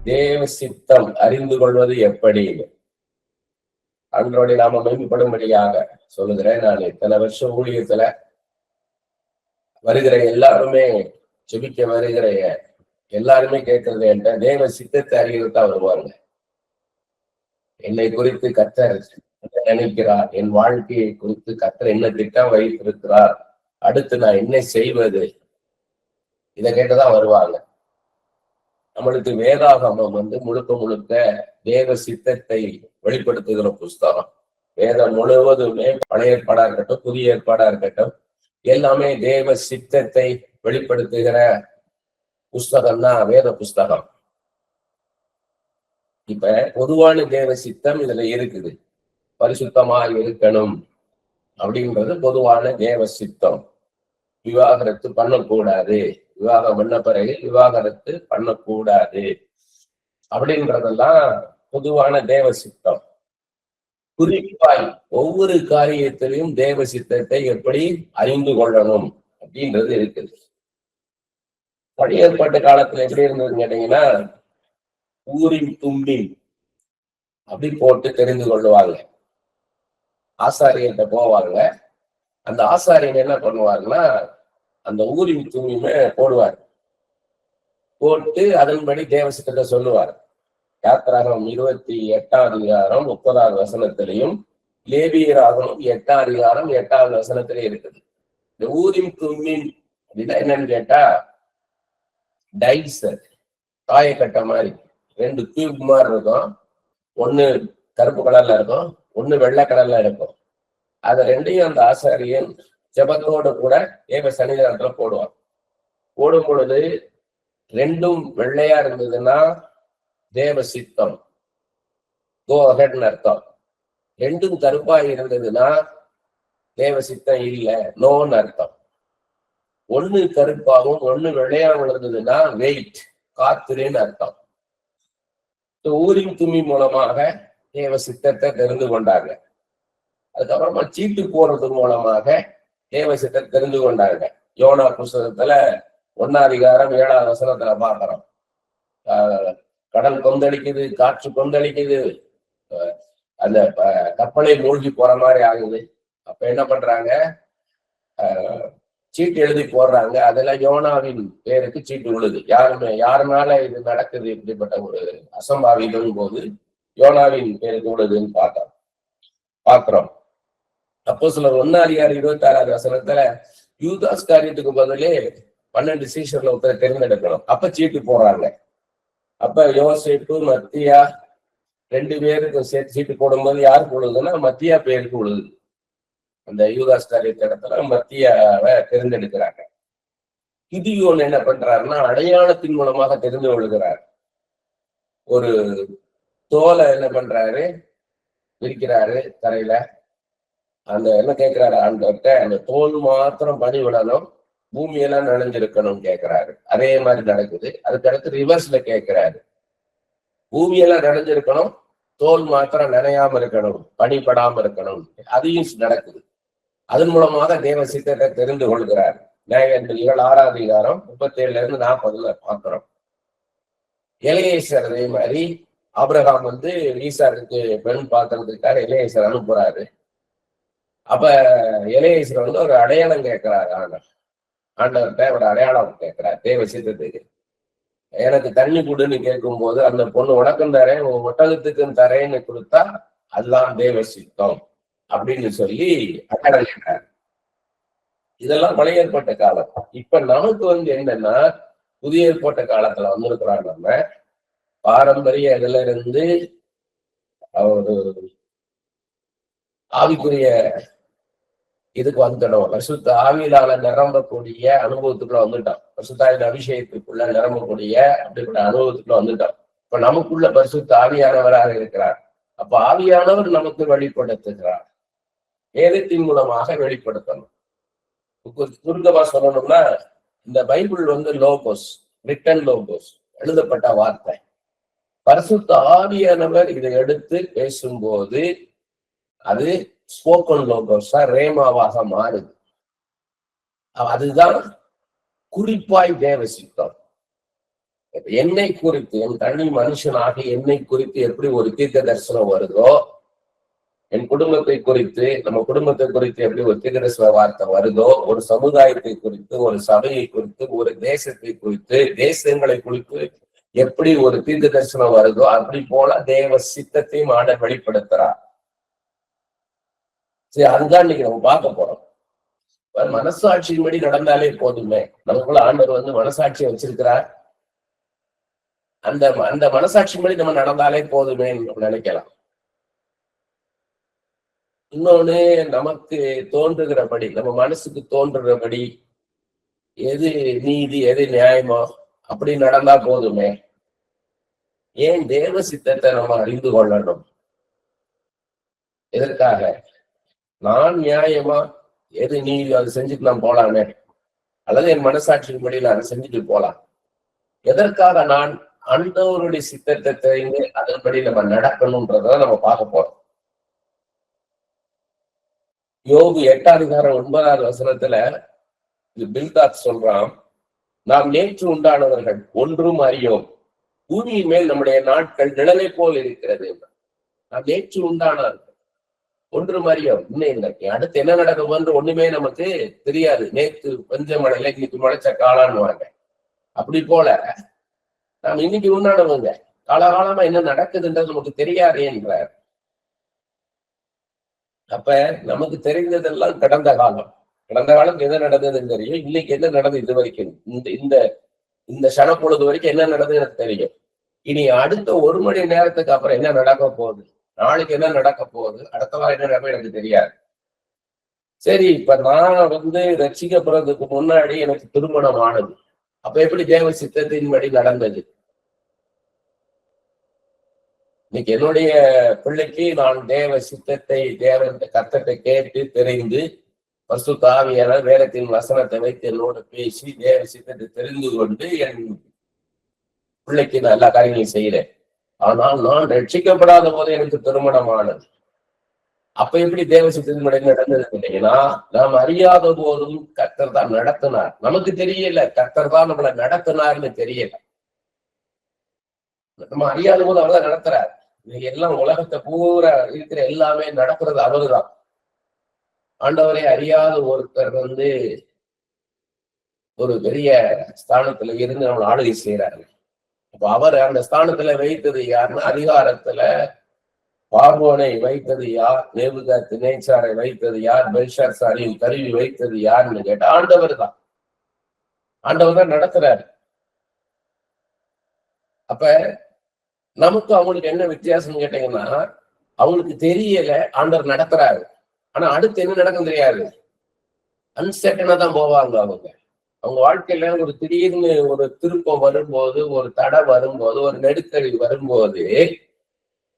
தேவ சித்தம் அறிந்து கொள்வது எப்படி அன்றோடைய நாம மேம்படும்படியாக சொல்லுகிறேன். நான் இத்தனை வருஷம் ஊழியத்துல வருகிற எல்லாருமே ஜெபிக்க வருகிற எல்லாருமே கேட்கறது என்ற தேவ சித்தத்தை அறிகிறதா வருவாங்க. என்னை குறித்து கர்த்தர் நினைக்கிறார், என் வாழ்க்கையை குறித்து கர்த்தர் என்ன திட்டம் வைத்திருக்கிறார், அடுத்து நான் என்ன செய்வது, இதை கேட்டுதான் வருவாங்க. நம்மளுக்கு வேதாகமம் முழுக்க முழுக்க தேவ சித்தத்தை வெளிப்படுத்துகிற புஸ்தகம். வேதம் முழுவதுமே பழைய ஏற்பாடா இருக்கட்டும், புதிய ஏற்பாடா இருக்கட்டும், எல்லாமே தேவ சித்தத்தை வெளிப்படுத்துகிற புஸ்தகம் தான் வேத புஸ்தகம். இப்ப பொதுவான தேவ சித்தம் இதுல இருக்குது. பரிசுத்தமா இருக்கணும் அப்படின்றது பொதுவான தேவ சித்தம். விவாகரத்து பண்ணக்கூடாது, விவாகம் பண்ண பிறகு விவாகரத்து பண்ணக்கூடாது அப்படின்றதெல்லாம் பொதுவான தேவ சித்தம். குறிப்பாய் ஒவ்வொரு காரியத்திலையும் தேவ சித்தத்தை எப்படி அறிந்து கொள்ளணும் அப்படின்றது இருக்குது. பழைய ஏற்பாட்டு காலத்துல எப்படி இருந்ததுன்னு கேட்டீங்கன்னா, ஊரின் தும்பின் அப்படி போட்டு தெரிந்து கொள்ளுவாங்க. ஆசாரியர்கிட்ட போவாங்க. அந்த ஆசாரியன் என்ன பண்ணுவாருன்னா, அந்த ஊரின் தும்பியுமே போடுவார். போட்டு அதன்படி தேவ சித்தத்தை சொல்லுவார். யாத்திராகமம் 28ஆம் அதிகாரம் 30வது வசனத்திலையும், லேவியராகமம் 8ஆம் அதிகாரம் 8வது வசனத்திலே இருக்குது. இந்த ஊரின் தும்பின் அப்படின்னா என்னன்னு கேட்டா, டைசர் காயக்கட்ட மாதிரி 2 கியூப் மாதிரி இருக்கும். ஒண்ணு கருப்பு கலர்ல இருக்கும், ஒண்ணு வெள்ளை கலர்ல இருக்கும். அத ரெண்டையும் அந்த ஆசாரியன் ஜெபத்தோடு கூட தேவ சன்னிதானத்துல போடுவான். போடும் பொழுது ரெண்டும் வெள்ளையா இருந்ததுன்னா தேவ சித்தம், கோ அஹெட்னு அர்த்தம். ரெண்டும் கருப்பா இருந்ததுன்னா தேவ சித்தம் இல்ல, நோன்னு அர்த்தம். ஒண்ணு கருப்பாகவும் ஒண்ணு வெள்ளையாகவும் இருந்ததுன்னா வெயிட், காத்துருன்னு அர்த்தம். ஊரின் தும்மி மூலமாக தேவ சித்தத்தை தெரிந்து கொண்டாங்க. அதுக்கப்புறமா சீட்டு போறது மூலமாக தேவ சித்தத்தை தெரிந்து கொண்டாங்க. யோனா புஸ்தகத்துல 1ஆம் அதிகாரம் 7வது வசனத்துல பாக்குறோம். கடல் கொந்தளிக்குது, காற்று கொந்தளிக்குது, அந்த கப்பலை மூழ்கி போற மாதிரி ஆகுது. அப்ப என்ன பண்றாங்க, சீட்டு எழுதி போடுறாங்க. அதுல யோனாவின் பேருக்கு சீட்டு விழுது. யாருனால இது நடக்குது, இப்படிப்பட்ட ஒரு அசம்பாவிதம் போது யோனாவின் பேருக்கு விழுதுன்னு பாக்குறோம். அப்போ சில 1ஆம் அதிகாரம் 26வது வசனத்துல யூதாஸ் காரியத்துக்கு பதிலே 12 சீஷர்ல ஒருத்தரை தேர்ந்தெடுக்கணும். அப்ப சீட்டு போடுறாங்க. அப்ப யோசேப்பு மத்தியா 2 பேருக்கும் சேர்த்து சீட்டு போடும்போது யாருக்கு விழுதுன்னா மத்தியா பேருக்கு விழுது. அந்த யூதாஸ் காரியத்து இடத்துல மத்தியாவை தேர்ந்தெடுக்கிறாங்க. கிதியோன் என்ன பண்றாருன்னா அடையாளத்தின் மூலமாக தெரிந்து கொள்கிறார். ஒரு தோலை என்ன பண்றாரு, விரிக்கிறாரு தரையில. அந்த என்ன கேட்கிறாரு ஆண்டவர்கிட்ட, அந்த தோல் மாத்திரம் பனி விடணும், பூமியெல்லாம் நனைஞ்சிருக்கணும் கேட்கிறாரு. அதே மாதிரி நடக்குது. அதுக்கு அடுத்து ரிவர்ஸ்ல கேட்கிறாரு, பூமியெல்லாம் நனைஞ்சிருக்கணும், தோல் மாத்திரம் நனையாம இருக்கணும், பனிப்படாம இருக்கணும். அதையும் நடக்குது. அதன் மூலமாக தேவ சித்தத்தை தெரிந்து கொள்கிறார். நியாயாதிபதிகள் 6ஆம் அதிகாரம் 37-40 பார்க்கிறோம். எலியேசர் அதே மாதிரி ஆபிரகாம் ஈசாக்கு பெண் பார்க்கறதுக்காக எலியேசர் அனுப்புறாரு. அப்ப எலியேசர் ஒரு அடையாளம் கேட்கிறாரு. ஆண்டவர்கிட்ட ஒரு அடையாளம் கேட்கிறார் தேவ சித்தத்துக்கு. எனக்கு தண்ணி கொடுன்னு கேட்கும் போது அந்த பொண்ணு உனக்கும் தரேன், ஒட்டகத்துக்கும் தரேன்னு கொடுத்தா அதுதான் தேவ சித்தம் அப்படின்னு சொல்லி அடையாளம் கேட்டார். இதெல்லாம் பழைய ஏற்பட்ட காலம். இப்ப நமக்கு என்னன்னா புதிய ஏற்பட்ட காலத்துல வந்திருக்கிறாங்க. நம்ம பாரம்பரிய இதுல இருந்து ஒரு ஆவிக்குரிய இதுக்கு வந்துட்டோம். பரிசுத்த ஆவியிலால நிரம்பக்கூடிய அனுபவத்துக்குள்ள வந்துட்டோம். பரிசுத்தாவின் அபிஷேகத்துக்குள்ள நிரம்பக்கூடிய அப்படிப்பட்ட அனுபவத்துக்குள்ள வந்துட்டோம். இப்ப நமக்குள்ள பரிசுத்த ஆவியானவராக இருக்கிறார். அப்ப ஆவியானவர் நமக்கு வெளிப்படுத்துகிறார். வேதத்தின் மூலமாக வெளிப்படுத்தணும். சுருக்கமா சொல்லணும்னா, இந்த பைபிள் லோகோஸ், ரிட்டன் லோகோஸ், எழுதப்பட்ட வார்த்தை. பரிசுத்த ஆவியானவர் இதை எடுத்து பேசும்போது அது ஸ்போக்கன் லோகோஸா ரேமாவாக மாறுது. அதுதான் குறிப்பாய் தேவ சித்தம். என்னை குறித்து, என் தனி மனுஷனாக என்னை குறித்து எப்படி ஒரு தீர்க்க தரிசனம் வருதோ, என் குடும்பத்தை குறித்து, நம்ம குடும்பத்தை குறித்து எப்படி ஒரு தீர்க்க தரிசன வார்த்தை வருதோ, ஒரு சமுதாயத்தை குறித்து, ஒரு சபையை குறித்து, ஒரு தேசத்தை குறித்து, தேசங்களை குறித்து எப்படி ஒரு தீர்க்க தரிசனம் வருதோ அப்படி போல தேவ சித்தத்தையும் ஆண்டவர் வெளிப்படுத்துறார். சரி, அதுதான் இன்னைக்கு நம்ம பார்க்க போறோம். மனசாட்சியின்படி நடந்தாலே போதுமே. நமக்குள்ள ஆண்டவர் மனசாட்சியை வச்சிருக்கிறார். அந்த மனசாட்சியின்படி நம்ம நடந்தாலே போதுமே நினைக்கலாம். இன்னொன்னு, நமக்கு தோன்றுகிறபடி, நம்ம மனசுக்கு தோன்றுகிறபடி எது நீதி, எது நியாயமோ அப்படி நடந்தா போதுமே. ஏன் தேவ சித்தத்தை நம்ம அறிந்து கொள்ளணும்? எதற்காக? நான் நியாயமா எது நீதி அதை செஞ்சுட்டு நான் போலாமே, அல்லது என் மனசாட்சியின்படி நான் அதை செஞ்சுட்டு போலாம். எதற்காக நான் ஆண்டவருடைய சித்தத்தை தெரிந்து அதன்படி நம்ம நடக்கணும்ன்றத நம்ம பார்க்க போறோம். யோபு 8:9 பில்தாத் சொல்றான், நாம் நேற்று உண்டானவர்கள் ஒன்றும் அறியோம், பூமியின் மேல் நம்முடைய நாட்கள் நிழலை போல் இருக்கிறது. நாம் நேற்று உண்டானவர்கள் ஒன்றும் அறியோம், இன்னும் இல்லை, அடுத்து என்ன நடக்கும் ஒண்ணுமே நமக்கு தெரியாது. நேற்று பஞ்ச மழையில இன்னைக்கு முளைச்ச காளான்னுவாங்க. அப்படி போல நாம் இன்னைக்கு உண்டானவங்க, காலகாலமா என்ன நடக்குதுன்றது நமக்கு தெரியாது என்றார். அப்ப நமக்கு தெரிந்ததெல்லாம் கடந்த காலம். கடந்த காலம் என்ன நடந்ததுன்னு தெரியும், இன்னைக்கு என்ன நடந்தது இது வரைக்கும், இந்த இந்த சனப்பொழுது வரைக்கும் என்ன நடந்தது எனக்கு தெரியும். இனி அடுத்த 1 மணி நேரத்துக்கு அப்புறம் என்ன நடக்க போகுது, நாளைக்கு என்ன நடக்க போகுது, அடுத்த வாரம் என்ன நடக்கும் எனக்கு தெரியாது. சரி, இப்ப நான் ரட்சிக்கப்படுறதுக்கு முன்னாடி எனக்கு திருமணம் ஆனது. அப்ப எப்படி தேவ சித்தத்தின்படி நடந்தது? இன்னைக்கு என்னுடைய பிள்ளைக்கு நான் தேவ சித்தத்தை, தேவன் கர்த்தத்தை கேட்டு தெரிந்து, பரிசுத்த ஆவியானவர் வேதத்தின் வசனத்தை வைத்து என்னோட பேசி தேவ சித்தத்தை தெரிந்து கொண்டு என் பிள்ளைக்கு நான் எல்லா காரியங்களையும் செய்யறேன். ஆனால் நான் ரட்சிக்கப்படாத போது எனக்கு திருமணமானது. அப்ப எப்படி தேவ சித்தத்தின்படி நடந்தது இல்லைங்கன்னா, நாம் அறியாத போதும் கர்த்தர் தான் நடத்தினார். நமக்கு தெரியல, கர்த்தர் தான் நம்மளை நடத்தினார்னு தெரியல. நம்ம அறியாத போது அவர்தான் நடத்துறாரு. இன்னைக்கு எல்லாம் உலகத்தை பூரா இருக்கிற எல்லாமே நடக்கிறது அவருதான். ஆண்டவரை அறியாத ஒருத்தர் ஒரு பெரிய ஸ்தானத்துல இருந்து நம்ம ஆளுகை செய்யறாரு. அப்ப அவர் அந்த ஸ்தானத்துல வைத்தது யாருன்னா, அதிகாரத்துல பார்வோனை வைத்தது யார், நேபுகாத்நேச்சாரை வைத்தது யார், பெல்ஷாத்சாரின் கருவி வைத்தது யாருன்னு கேட்டா ஆண்டவர் தான். ஆண்டவர் தான் நடத்துறாரு. அப்ப நமக்கு அவங்களுக்கு என்ன வித்தியாசம் கேட்டீங்கன்னா, அவங்களுக்கு தெரியல, ஆண்டவர் நடத்துறாரு. ஆனா அடுத்து என்ன நடக்கும் தெரியாது. அன்சர்டனா தான் போவாங்க. அவங்க வாழ்க்கையில ஒரு திடீர்னு ஒரு திருப்பம் வரும்போது, ஒரு தடை வரும்போது, ஒரு நெருக்கடி வரும்போது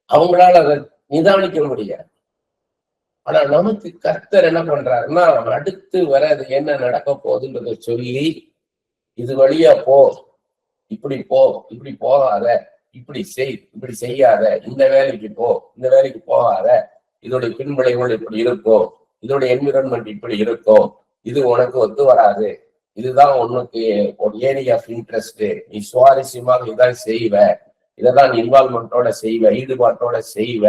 அவங்களால அதை நிதானிக்க முடியாது. ஆனா நமக்கு கர்த்தர் என்ன பண்றாருன்னா, அடுத்து வர என்ன நடக்க போகுதுன்றத சொல்லி, இது வழியா போ, இப்படி போ, இப்படி போகாத, இப்படி செய், இப்படி செய்யாத, இந்த வேலைக்கு போ, இந்த வேலைக்கு போகாத, இதோடைய பின்விளைவுகள் இப்படி இருக்கும், இதோடைய என்விரான்மெண்ட் இப்படி இருக்கும், இது உனக்கு ஒத்து வராது, இதுதான் உனக்கு ஒரு ஏரியா ஆஃப் இன்ட்ரெஸ்ட், நீ சுவாரஸ்யமாக இதான் செய்வ, இதைதான் இன்வால்மெண்டோட செய்வ, ஈடுபாட்டோட செய்வ,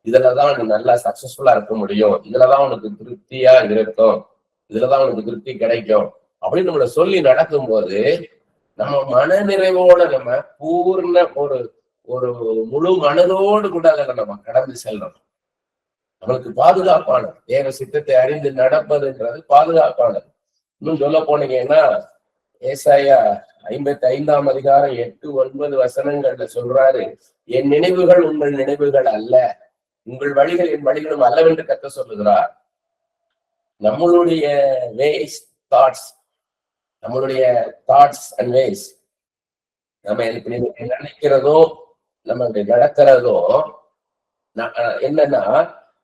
இதுலதான் நீ நல்லா சக்சஸ்ஃபுல்லா இருக்க முடியும், இதுலதான் உனக்கு திருப்தியா இருக்கும், இதுலதான் உனக்கு திருப்தி கிடைக்கும் அப்படின்னு நம்மளை சொல்லி நடக்கும்போது, நம்ம மன நிறைவோட நம்ம பூர்ண ஒரு முழு மனதோடு கூட அதை நம்ம கடந்து செல்றோம். நம்மளுக்கு பாதுகாப்பானது. தேவ சித்தத்தை அறிந்து நடப்பதுன்றது பாதுகாப்பானது. இன்னும் சொல்ல போனீங்கன்னா, ஏசாயா 55 8-9 சொல்றாரு, என் நினைவுகள் உங்கள் நினைவுகள் அல்ல, உங்கள் வழிகள் என் வழிகளும் அல்லவென்று கர்த்தர் சொல்லுகிறார். நம்மளுடைய வேஸ், தாட்ஸ், நம்மளுடைய தாட்ஸ் அண்ட் வேஸ், நம்ம நினைக்கிறதோ நம்ம நடக்கிறதோ என்னன்னா,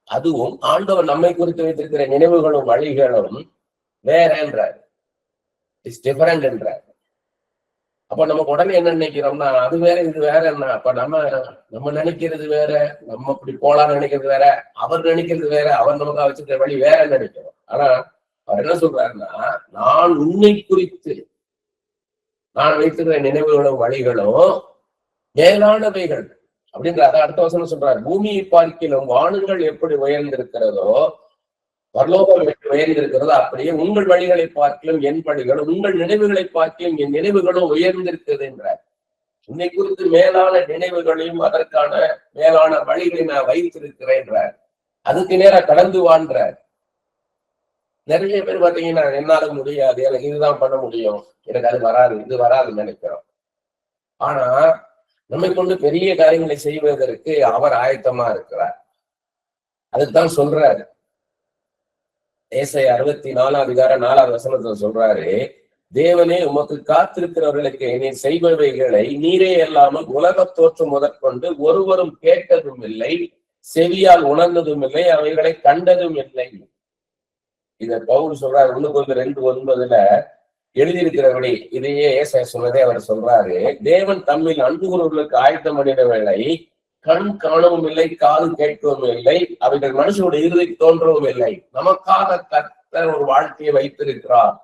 அதுவும் ஆண்டவர் நம்மை குறித்து வைத்திருக்கிற நினைவுகளும் வழிகளும் வேற என்றார், இட்ஸ் டிஃபரெண்ட் என்றார். அப்ப நமக்கு உடனே என்ன நினைக்கிறோம்னா, அது வேற இது வேற என்ன, அப்ப நம்ம நினைக்கிறது வேற, நம்ம இப்படி போலான்னு நினைக்கிறது வேற, அவர் நினைக்கிறது வேற, அவர் நமக்கு வச்சிருக்கிற வழி வேற நினைக்கிறோம். ஆனா அவர் என்ன சொல்றாருன்னா, நான் உன்னை குறித்து நான் வைத்திருக்கிற நினைவுகளும் வழிகளும் மேலானவைகள் அப்படின்ற அதை அடுத்த வசனம் சொல்றாரு. பூமியை பார்க்கிலும் வானங்கள் எப்படி உயர்ந்திருக்கிறதோ, பரலோகம் எப்படி உயர்ந்திருக்கிறதோ, அப்படியே உங்கள் வழிகளை பார்க்கிலும் என் வழிகளும், உங்கள் நினைவுகளை பார்க்கிலும் என் நினைவுகளும் உயர்ந்திருக்கிறது என்றார். உன்னை குறித்து மேலான நினைவுகளையும் அதற்கான மேலான வழிகளை நான் வைத்திருக்கிறேன். அதுக்கு நேரம் கடந்து வாழ்றார். நிறைய பேர் பார்த்தீங்கன்னா என்னால முடியாது, எனக்கு இதுதான் பண்ண முடியும், எனக்கு அது வராது, இது வராதுன்னு நினைக்கிறோம். ஆனா நம்மை கொண்டு பெரிய காரியங்களை செய்வதற்கு அவர் ஆயத்தமா இருக்கிறார். அதுதான் சொல்றாரு. ஏசாயா 64:4 வசனத்துல சொல்றாரு, தேவனே உமக்கு காத்திருக்கிறவர்களுக்கு நீ செய்பவைகளை நீரே அல்லாமல் உலக தோற்றம் முதற்கொண்டு ஒருவரும் கேட்டதும் இல்லை, செவியால் உணர்ந்ததும் இல்லை, அவைகளை கண்டதும் இல்லை. இத பவுல் சொல்றாரு 1-2:9 எழுதியிருக்கிறபடி. இதையே ஏசாயா சொன்னதே அவர் சொல்றாரு. தேவன் தம்மில் அன்பு கூறுவர்களுக்கு ஆயத்தம் பண்ணினவர்களை கண் காணவும் இல்லை, காது கேட்கவும் இல்லை, அவைகள் மனுஷனுடைய இறுதி தோன்றவும் இல்லை. நமக்காக கர்த்தர் ஒரு வாழ்க்கையை வைத்திருக்கிறார்.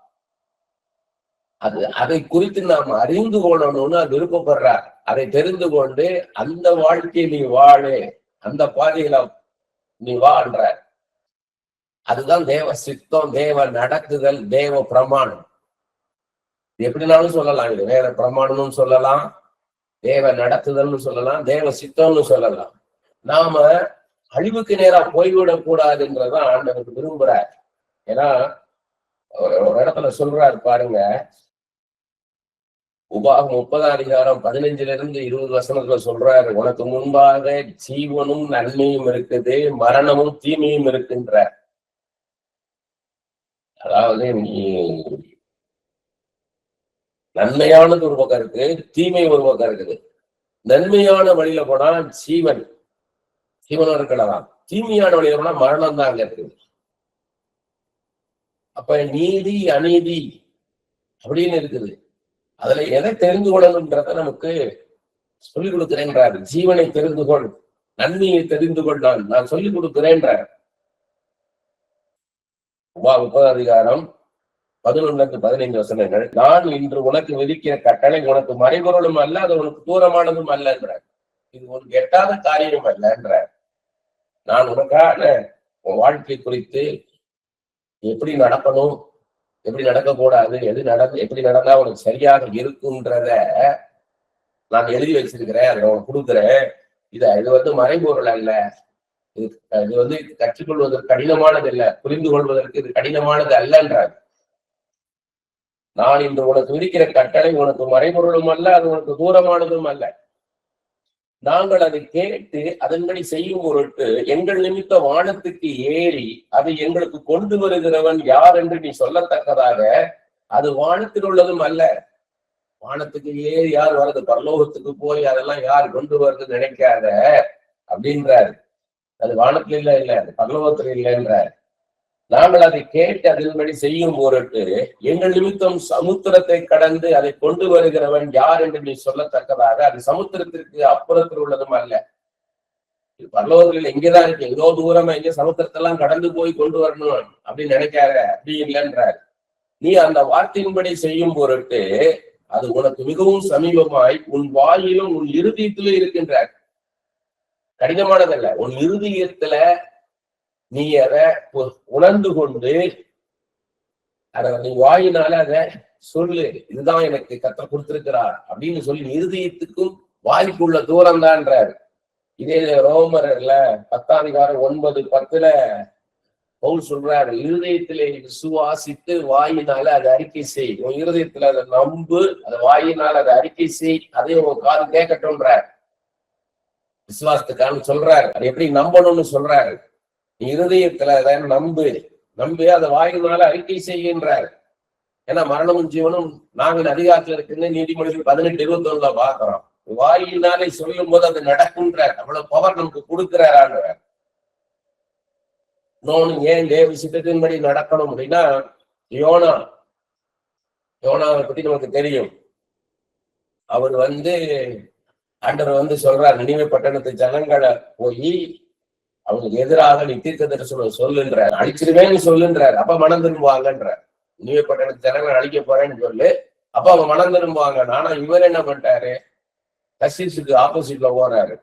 அதை குறித்து நாம் அறிந்து கொள்ளணும்னு விருப்பப்படுறார். அதை தெரிந்து கொண்டு அந்த வாழ்க்கையை நீ வாழு, அந்த பாதையில நீ வாழ்ற. அதுதான் தேவ சித்தம், தேவ நடக்குதல், தேவ பிரமாணம். எப்படினாலும் சொல்லலாம். இது வேற பிரமாணம்னு சொல்லலாம், தேவ நடத்துதல்னு சொல்லலாம், தேவ சித்தம்னு சொல்லலாம். நாம அழிவுக்கு நேரா போய்விடக் கூடாதுன்றதான் ஆண்டவருக்கு விரும்புறார். ஏன்னா ஒரு இடத்துல சொல்றாரு பாருங்க, உபாகம் 30:15-20 வசனத்துல சொல்றாரு, உனக்கு முன்பாக ஜீவனும் நன்மையும் இருக்குது, மரணமும் தீமையும் இருக்கின்ற. அதாவது நீ நன்மையானது ஒரு பக்கம் இருக்கு, தீமை ஒரு பக்கம் இருக்குது. நன்மையான வழியில போனா ஜீவனும் இருக்கலாம், தீமையான வழியில போனா மரணம் தான் அங்க இருக்குது. அப்ப நீதி அநீதி அப்படின்னு இருக்குது. அதுல எதை தெரிந்து கொள்ளணும்ன்றத நமக்கு சொல்லிக் கொடுக்கிறேன்றார். ஜீவனை தெரிந்து கொள், நன்மையை தெரிந்து கொள், நான் சொல்லிக் கொடுக்கிறேன்றார். 30:11-15 வசனங்கள். நான் இன்று உனக்கு விதிக்கிற கட்டளை உனக்கு மறைபொருளும் அல்ல, அது உனக்கு தூரமானதும் அல்ல என்றார். இது உனக்கு எட்டாத காரியம் அல்ல என்றார். நான் உனக்கான வாழ்க்கை குறித்து எப்படி நடக்கணும், எப்படி நடக்கக்கூடாது, எப்படி நடந்தா உனக்கு சரியாக இருக்குன்றத நான் எழுதி வச்சிருக்கிறேன், அதை உனக்கு கொடுக்குறேன். இது மறைபொருள் அல்ல, இது கற்றுக்கொள்வதற்கு கடினமானது இல்லை, புரிந்து கொள்வதற்கு இது கடினமானது அல்லன்றார். நான் இன்று உனக்கு விதிக்கிற கட்டளை உனக்கு மறைபொருளும் அல்ல, அது உனக்கு தூரமானதும் அல்ல. நாங்கள் அதை கேட்டு அதன்படி செய்யும் பொருட்டு எங்கள் நிமித்த வானத்துக்கு ஏறி அதை எங்களுக்கு கொண்டு வருகிறவன் யார் என்று நீ சொல்லத்தக்கதாக அது வானத்தில் உள்ளதும் அல்ல. வானத்துக்கு ஏறி யார் வர்றது, பரலோகத்துக்கு போய் அதெல்லாம் யார் கொண்டு வருது நினைக்காத அப்படின்றாரு. அது வானத்துல இல்ல, அது பரலோகத்துல இல்லைன்றார். நாங்கள் அதை கேட்டு அதன்படி செய்யும் பொருட்டு எங்கள் நிமித்தம் சமுத்திரத்தை கடந்து அதை கொண்டு வருகிறவன் யார் என்று நீ சொல்லத்தக்கதாக அது சமுத்திரத்திற்கு அப்புறத்தில் உள்ளதும் அல்ல. பரலோகத்தில் எங்கேதான் இருக்கு, எங்கோ தூரமா எங்க சமுத்திரத்தெல்லாம் கடந்து போய் கொண்டு வரணும் அப்படின்னு நினைக்காத, அப்படி இல்லைன்றார். நீ அந்த வார்த்தையின்படி செய்யும் பொருட்டு அது உனக்கு மிகவும் சமீபமாய் உன் வாயிலும் உன் இருதயத்திலும் இருக்கின்றார். கடினமானதல்ல, உன் இருதயத்துல நீ அதை உணர்ந்து கொண்டு அத நீ வாயினால அதை சொல்லு, இதுதான் எனக்கு கர்த்தர் கொடுத்திருக்கிறார் அப்படின்னு சொல்லி இருதயத்துக்கும் வாய்க்குள்ள தூரம் தான்றாரு. இதே ரோமர்ல 10:9-10 பவுல் சொல்றாரு, இருதயத்திலே விசுவாசித்து வாயினால அதை அறிக்கை செய். உன் இருதயத்துல அதை நம்பு, அதை வாயினால அதை அறிக்கை செய், அதே உன் காது கேட்கட்டும்ன்றார். விசுவாசத்துக்கான சொல்றாரு, அது எப்படி நம்பணும்னு சொல்றாரு. இருதயத்துல அதை நம்பி அதை வாயினால அறிக்கை செய்கின்றார். ஏன்னா மரணமும் ஜீவனும் நாங்கள் அதிகாரத்துல இருக்குன்னு நீதிமொழிகள் 18:21 பாக்குறோம். வாயினாலே சொல்லும் போது அது நடக்கும்ன்றார். அவ்வளவு பவர் நமக்கு கொடுக்கிறார். இன்னொன்னு ஏன் தேவ சித்தத்தின்படி நடக்கணும் அப்படின்னா, யோனாவை பத்தி நமக்கு தெரியும். அவர் ஆண்டவர் சொல்றார், நினிவே பட்டணத்து ஜனங்களை போய் அவங்களுக்கு எதிராக நீ தீர்க்க தரிசனம் சொல்லுன்றார், அழிச்சிருவேன்னு சொல்லுன்றார். அப்ப மனம் திரும்புவாங்கன்றார். நினிவே பட்டணத்து ஜனங்களை அழிக்க போறேன்னு சொல்லு, அப்ப அவங்க மனம் திரும்புவாங்க. ஆனா இவர் என்ன பண்ணிட்டாரு, தர்ஷீசுக்கு ஆப்போசிட்ல போறாரு.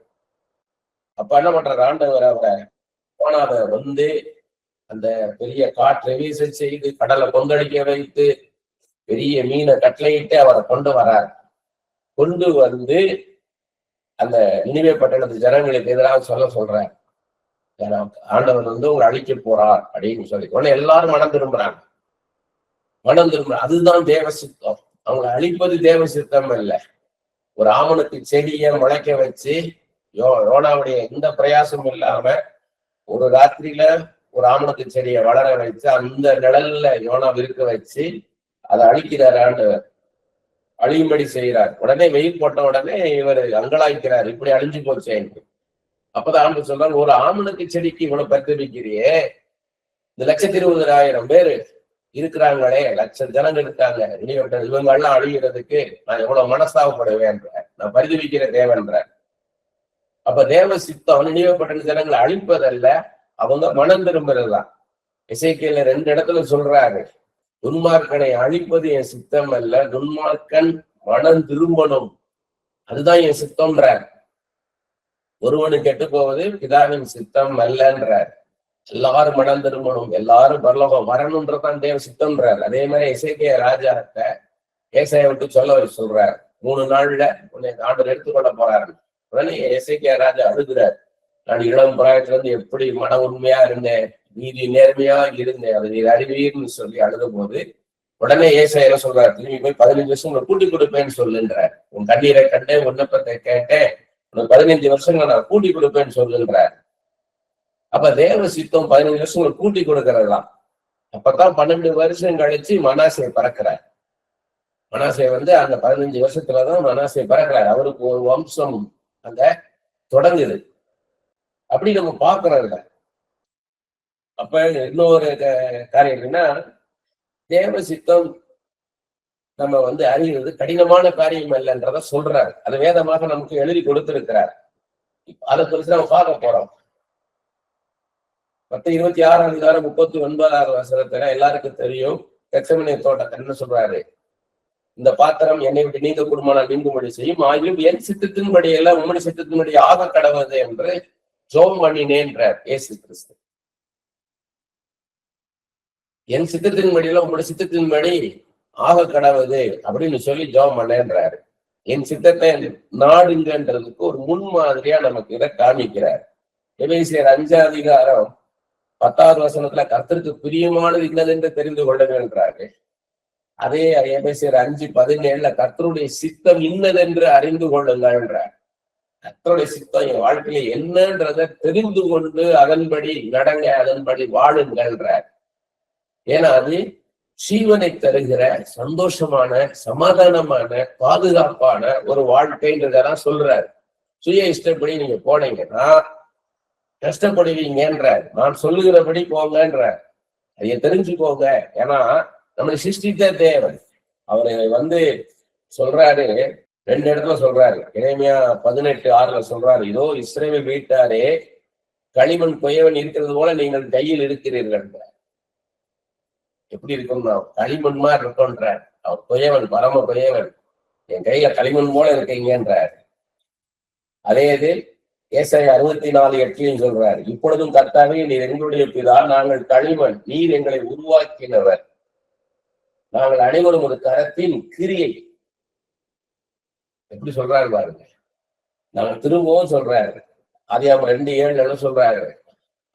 அப்ப என்ன பண்றாரு ஆண்டவர், அவரை போனாத வந்து அந்த பெரிய காற்றை வீச செய்து கடலை கொந்தளிக்க வைத்து பெரிய மீனை கட்டளையிட்டு அவரை கொண்டு வரார். கொண்டு வந்து அந்த நினிவே பட்டணத்து ஜனங்களுக்கு எதிராக சொல்றார், ஆண்டவர் வந்து உங்களை அழிக்க போறார் அப்படின்னு சொல்லி உடனே எல்லாரும் மனம் திரும்புறாங்க. அதுதான் தேவ சித்தம். அவங்களை அழிப்பது தேவ சித்தம் இல்ல. ஒரு ஆமணக்கு செடியை முளைக்க வச்சு யோனாவுடைய எந்த பிரயாசமும் இல்லாம ஒரு ராத்திரியில ஒரு ஆமணக்கு செடியை வளர வச்சு அந்த நிழல்ல யோனா இருக்க வச்சு அதை அழிக்கிறார் ஆண்டவர், அழியும்படி செய்கிறார். உடனே வெயில் போட்ட உடனே இவர் அங்கலாய்க்கிறார், இப்படி அழிஞ்சு போச்சு. அப்பதான் ஆண்டு சொல்றாங்க, ஒரு ஆமணக்கு செடிக்கு இவ்வளவு பரிதவிக்கிறியே, இந்த 1,20,000 பேரு இருக்கிறாங்களே, லட்சம் ஜனங்கள் இருக்காங்க, இவங்க எல்லாம் அழிகிறதுக்கு நான் எவ்வளவு மனஸ்தாபப்படுவேன், நான் பரிதவிக்கிற தேவன்ற. அப்ப தேவ சித்தம் நினைவுப்பட்ட ஜனங்களை அழிப்பதல்ல, அவங்க மனம் திரும்புறதுதான். எசேக்கியேல் 2 இடத்துல சொல்றாரு, துன்மார்க்கனை அழிப்பது என் சித்தம் அல்ல, துன்மார்க்கன் மனம் திரும்பணும், அதுதான் என் சித்தம்ன்றார். ஒருவனு கெட்டு போவது பிதாவின் சித்தம் அல்லன்றார். எல்லாரும் மனம் திரும்பணும், எல்லாரும் பரலோகம் வரணும்ன்றதான் தேவ சித்தம்ன்றார். அதே மாதிரி எசேக்கியா ராஜாட்ட ஏசாயா விட்டு சொல்றார், 3 நாள்ல உன்னை ஆண்டவர் எடுத்துக்கொள்ள போறாரு. உடனே எசேக்கியா ராஜா அழுகிறார், நான் இளம் பிராயத்துல இருந்து எப்படி மன உண்மையா இருந்தேன், நீதி நேர்மையா இருந்தேன், அதை நீர் அறிவீர்னு சொல்லி அழுத போது உடனே ஏசாயா சொல்றாரு, திரும்பி போய் 15 வருஷம் உங்களை கூட்டி கொடுப்பேன்னு சொல்லுன்றார். உன் கண்ணீரை கண்டேன், விண்ணப்பத்தை கேட்டேன், உனக்கு 15 வருஷங்களை நான் கூட்டி கொடுப்பேன்னு சொல்லுன்றார். அப்ப தேவ சித்தம் 15 வருஷங்களை கூட்டி கொடுக்கறதுதான். அப்பதான் 12 வருஷம் கழிச்சு மனாசே பறக்கிறார். மனாசே வந்து அந்த 15 வருஷத்துலதான் மனாசே பறக்கிறார். அவருக்கு ஒரு வம்சம் அங்க தொடங்குது. அப்படி நம்ம பாக்குறோம். அப்ப இன்னொரு காரியம் என்னன்னா, தேவ சித்தம் நம்ம வந்து அறிகிறது கடினமான காரியம் இல்லைன்றத சொல்றாரு. அது வேதமாக நமக்கு எழுதி கொடுத்திருக்கிறார். அதை குறித்து நம்ம பார்க்க போறோம். 26:39 எல்லாருக்கும் தெரியும். கெத்செமனே தோட்டத்தை என்ன சொல்றாரு, இந்த பாத்திரம் என்னை விட்டு நீங்க குடும்பம் நீங்கும்படி செய்யும், ஆகியும் என் சித்தத்தின்படி எல்லாம் உம்முடைய சித்தத்தின்படி ஆக கடவுது என்று ஜெபம் பண்ணினேன்றார் இயேசு கிறிஸ்து. என் சித்தத்தின்படி எல்லாம் உங்களுடைய சித்தத்தின்படி ஆக கடவுது அப்படின்னு சொல்லி ஜெபம் பண்ணேன்றாரு. என் சித்தத்தை நாடுங்கன்றதுக்கு ஒரு முன்மாதிரியா நமக்கு இதை காமிக்கிறார். எபேசியர் 5:10 கர்த்தருக்கு பிரியமானது இன்னதென்று தெரிந்து கொள்ளுங்கன்றாரு. அதே எபேசியர் 5:17 கர்த்தருடைய சித்தம் இன்னதென்று அறிந்து கொள்ளுங்கன்றார். கர்த்தருடைய சித்தம் என் வாழ்க்கையில என்னன்றதை தெரிந்து கொண்டு அதன்படி நடங்க, அதன்படி வாழுங்கன்றார். ஏன்னா அது ஜீவனை தருகிற சந்தோஷமான, சமாதானமான, பாதுகாப்பான ஒரு வாழ்க்கைன்றதான் சொல்றாரு. சுய இஷ்டப்படி நீங்க போனீங்கன்னா கஷ்டப்படுவீங்கன்றார். நான் சொல்லுகிறபடி போங்கன்றார். அதைய தெரிஞ்சுக்கோங்க. ஏன்னா நம்மளை சிருஷ்டித்த தேவன் அவரை வந்து சொல்றாரு, 2 இடத்துல சொல்றாரு. எரேமியா 18:6 சொல்றாரு, இதோ இஸ்ரவேல் வீட்டாரே, களிமண் கொயவன் இருக்கிறது போல நீங்கள் கையில் இருக்கிறீர்கள். எப்படி இருக்கும்னா களிமண் மாதிரி இருக்கும்ன்றார். அவர் கொயவன், பரம கொயவன், என் கையில களிமண் போல இருக்கீங்கன்றார். அதே இது ஏசாயா 64:8 சொல்றாரு, இப்பொழுதும் கர்த்தாவே நீர் எங்களுடைய பிதா, நாங்கள் களிமண், நீர் எங்களை உருவாக்கினவர், நாங்கள் அனைவரும் ஒரு கரத்தின் கிரியை. எப்படி சொல்றாரு பாருங்க. நாங்கள் திரும்பவும் சொல்றாரு, ஆதியாகமம் 2:7 சொல்றாரு,